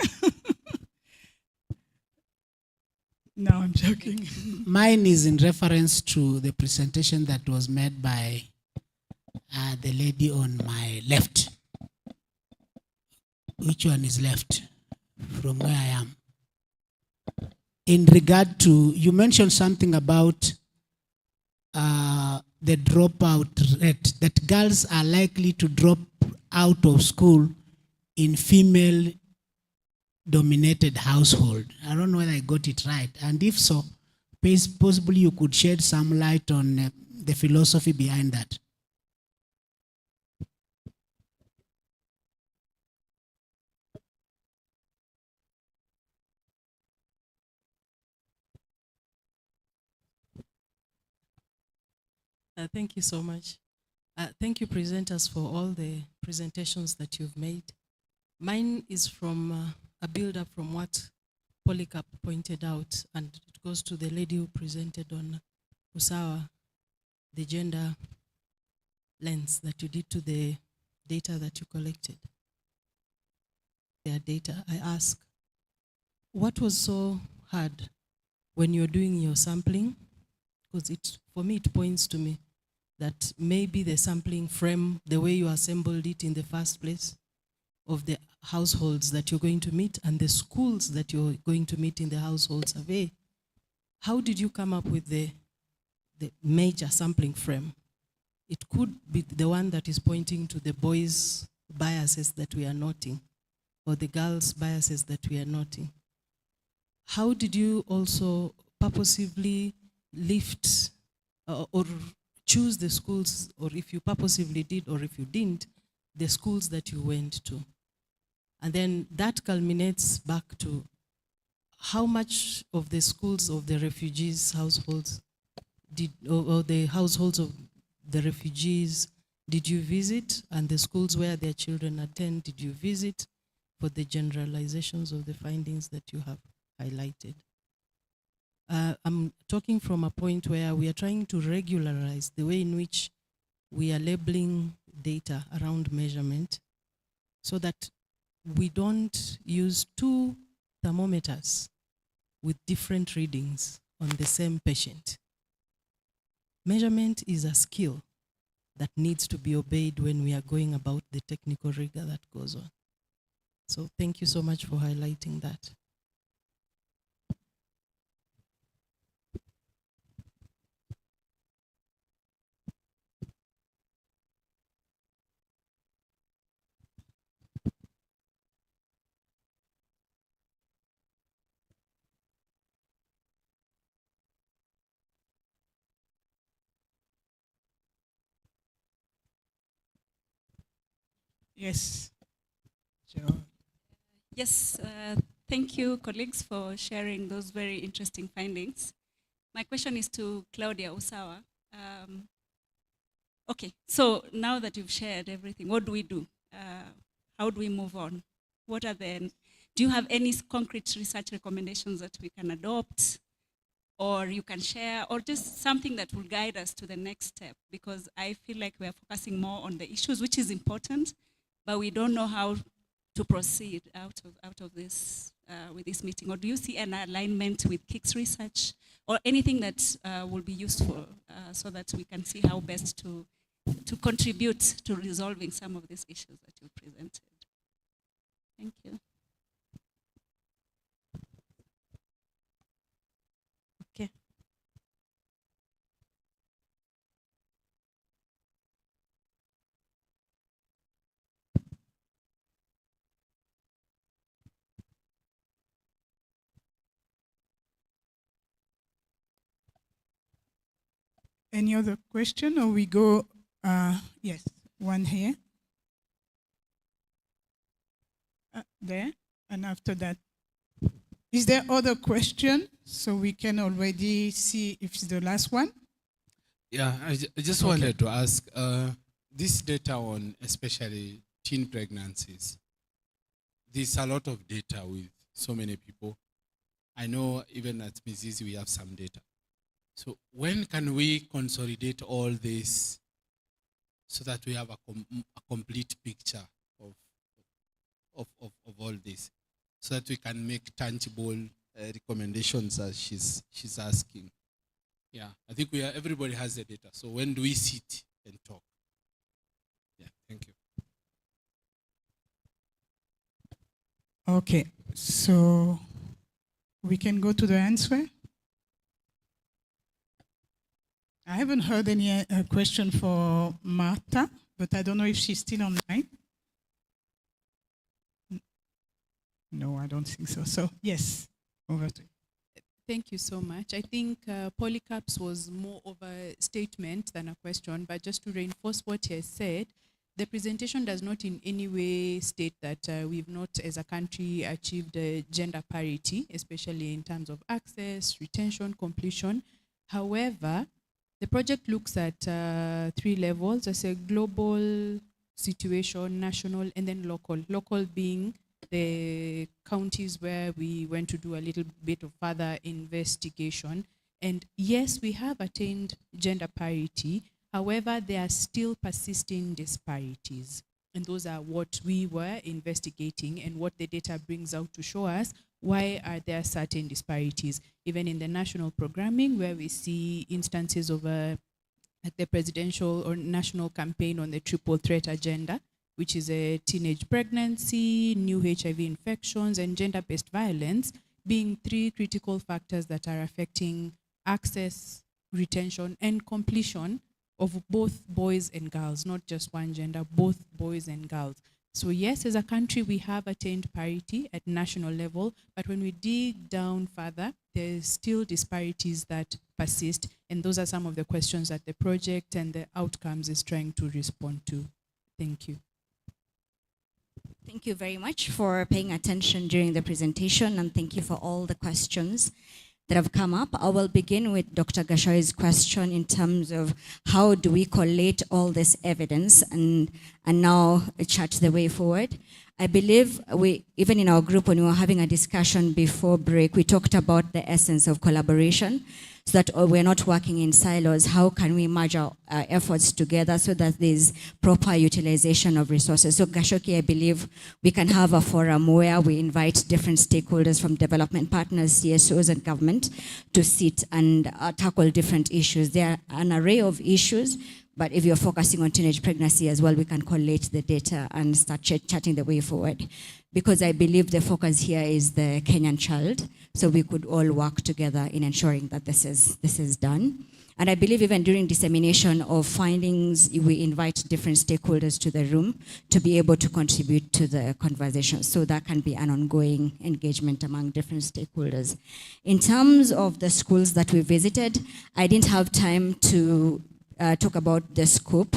no, I'm joking. Mine is in reference to the presentation that was made by the lady on my left. Which one is left from where I am? In regard to, you mentioned something about the dropout rate, that girls are likely to drop out of school in female-dominated household. I don't know whether I got it right. And if so, possibly you could shed some light on the philosophy behind that. Thank you so much. Thank you, presenters, for all the presentations that you've made. Mine is from a build-up from what Polycarp pointed out, and it goes to the lady who presented on Usawa, the gender lens that you did to the data that you collected. Their data, I ask, what was so hard when you're doing your sampling, because for me it points to me that maybe the sampling frame, the way you assembled it in the first place, of the households that you're going to meet and the schools that you're going to meet in the household survey, how did you come up with the major sampling frame? It could be the one that is pointing to the boys' biases that we are noting, or the girls' biases that we are noting. How did you also purposively lift or choose the schools, or if you purposively did or if you didn't, the schools that you went to? And then that culminates back to how much of the schools of the refugees' households or the households of the refugees did you visit, and the schools where their children attend did you visit, for the generalizations of the findings that you have highlighted? I'm talking from a point where we are trying to regularize the way in which we are labeling data around measurement, so that we don't use two thermometers with different readings on the same patient. Measurement is a skill that needs to be obeyed when we are going about the technical rigor that goes on. So thank you so much for highlighting that. Yes. Yes, thank you, colleagues, for sharing those very interesting findings. My question is to Claudia Usawa. Okay, so now that you've shared everything, what do we do? How do we move on? What are the, do you have any concrete research recommendations that we can adopt, or you can share, or just something that will guide us to the next step? Because I feel like we are focusing more on the issues, which is important, but we don't know how to proceed out of this with this meeting. Or do you see an alignment with KICS research or anything that will be useful so that we can see how best to contribute to resolving some of these issues that you presented? Thank you. Okay. Any other question, or we go, yes, one here. There, and after that. Is there other question? So we can already see if it's the last one. Yeah, I just wanted to ask, this data on especially teen pregnancies, there's a lot of data with so many people. I know even at Mizizi we have some data. So when can we consolidate all this so that we have a complete picture of all this, so that we can make tangible recommendations as she's asking? Yeah, I think everybody has the data. So when do we sit and talk? Yeah, thank you. Okay, so we can go to the answer. I haven't heard any question for Martha, but I don't know if she's still online. No, I don't think so. So yes, over to you. Thank you so much. I think Polycarp's was more of a statement than a question, but just to reinforce what he has said, the presentation does not in any way state that we've not, as a country, achieved gender parity, especially in terms of access, retention, completion. However, the project looks at 3 levels. There's a global situation, national, and then local. Local being the counties where we went to do a little bit of further investigation. And yes, we have attained gender parity. However, there are still persisting disparities. And those are what we were investigating and what the data brings out to show us why are there certain disparities, even in the national programming, where we see instances of like the presidential or national campaign on the triple threat agenda, which is a teenage pregnancy, new HIV infections, and gender-based violence, being 3 critical factors that are affecting access, retention, and completion of both boys and girls, not just one gender, both boys and girls. So yes, as a country, we have attained parity at national level, but when we dig down further, there's still disparities that persist, and those are some of the questions that the project and the outcomes is trying to respond to. Thank you. Thank you very much for paying attention during the presentation, and thank you for all the questions that have come up. I will begin with Dr. Gashoi's question in terms of how do we collate all this evidence and now chart the way forward. I believe even in our group, when we were having a discussion before break, we talked about the essence of collaboration, so that we're not working in silos. How can we merge our efforts together so that there's proper utilization of resources? So Gashoki, I believe we can have a forum where we invite different stakeholders from development partners, CSOs, and government to sit and tackle different issues. There are an array of issues, but if you're focusing on teenage pregnancy as well, we can collate the data and start chatting the way forward. Because I believe the focus here is the Kenyan child, so we could all work together in ensuring that this is done. And I believe even during dissemination of findings, we invite different stakeholders to the room to be able to contribute to the conversation. So that can be an ongoing engagement among different stakeholders. In terms of the schools that we visited, I didn't have time to talk about the scope.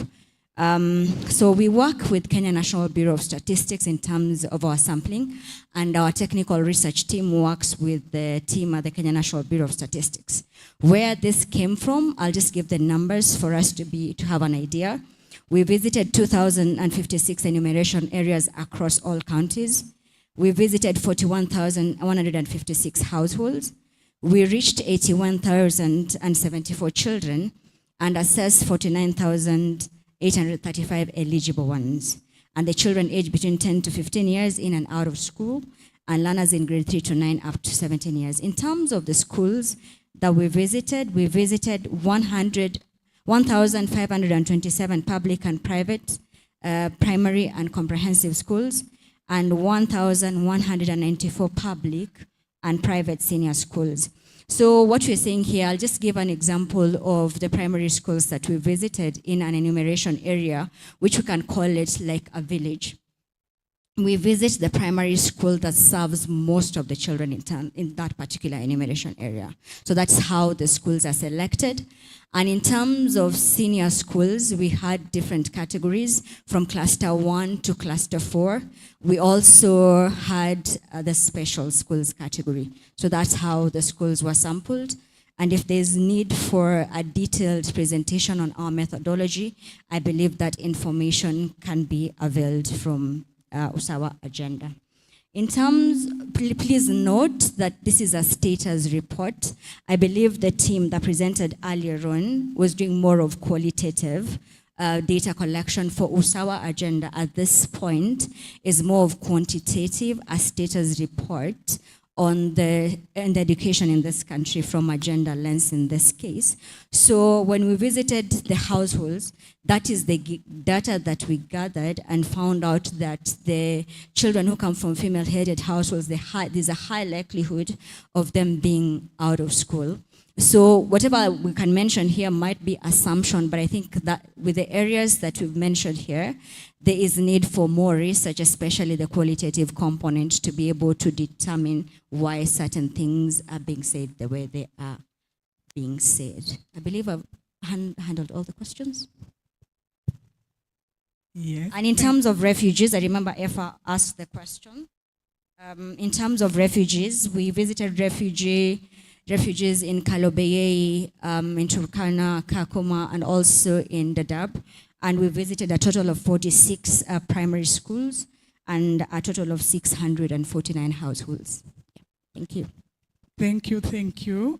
So we work with Kenya National Bureau of Statistics in terms of our sampling, and our technical research team works with the team at the Kenya National Bureau of Statistics. Where this came from, I'll just give the numbers for us to have an idea. We visited 2,056 enumeration areas across all counties. We visited 41,156 households. We reached 81,074 children and assessed 49,835 eligible ones. And the children aged between 10 to 15 years in and out of school, and learners in grade 3 to 9 up to 17 years. In terms of the schools that we visited 1,527 public and private primary and comprehensive schools, and 1,194 public and private senior schools. So what we're saying here, I'll just give an example of the primary schools that we visited in an enumeration area, which we can call it like a village. We visit the primary school that serves most of the children in that particular enumeration area. So that's how the schools are selected. And in terms of senior schools, we had different categories from cluster 1 to cluster 4. We also had the special schools category. So that's how the schools were sampled. And if there's need for a detailed presentation on our methodology, I believe that information can be availed from Usawa agenda. In terms, please note that this is a status report. I believe the team that presented earlier on was doing more of qualitative data collection. For Usawa agenda at this point is more of quantitative, a status report on the education in this country from a gender lens in this case. So when we visited the households, that is the data that we gathered and found out that the children who come from female-headed households, there's a high likelihood of them being out of school. So whatever we can mention here might be assumption, but I think that with the areas that we've mentioned here, there is need for more research, especially the qualitative component, to be able to determine why certain things are being said the way they are being said. I believe I've handled all the questions. Yes. And in terms of refugees, I remember Effa asked the question. In terms of refugees, we visited refugees in Kalobeyei, in Turkana, Kakuma, and also in Dadaab. And we visited a total of 46 primary schools and a total of 649 households. Thank you. Thank you, thank you.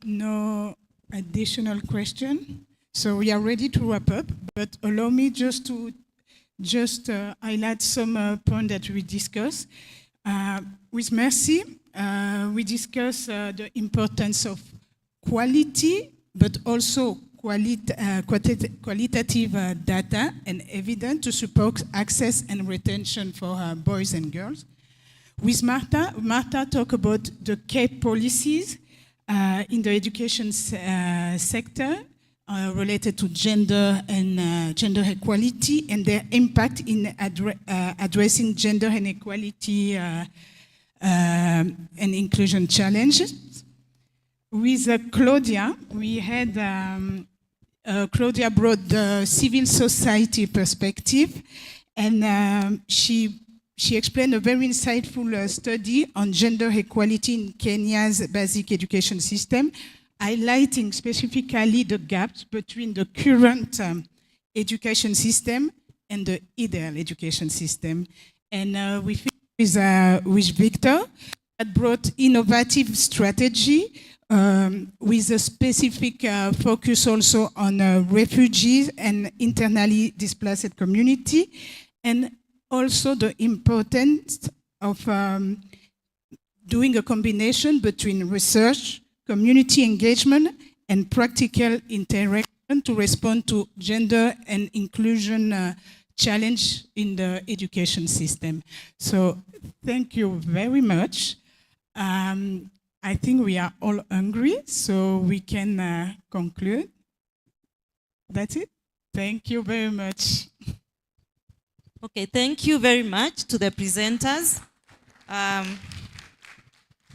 No additional question. So we are ready to wrap up, but allow me just to highlight some points that we discussed. With Mercy, we discuss the importance of quality, but also qualitative data and evidence to support access and retention for boys and girls. With Martha talked about the key policies in the education sector related to gender and gender equality and their impact in addressing gender inequality and inclusion challenges. With Claudia, we had Claudia brought the civil society perspective, and she explained a very insightful study on gender equality in Kenya's basic education system, highlighting specifically the gaps between the current education system and the ideal education system. And we finished with Victor, that brought innovative strategy with a specific focus also on refugees and internally displaced community, and also the importance of doing a combination between research, community engagement, and practical interaction to respond to gender and inclusion challenge in the education system. So thank you very much. I think we are all hungry, so we can conclude. That's it. Thank you very much. Okay, thank you very much to the presenters.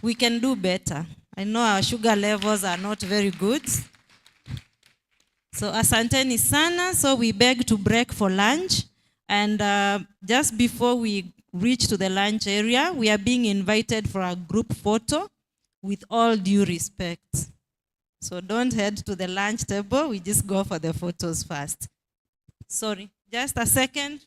We can do better. I know our sugar levels are not very good. So asanteni sana. So we beg to break for lunch. And just before we reach to the lunch area, we are being invited for a group photo with all due respect. So don't head to the lunch table. We just go for the photos first. Sorry, just a second.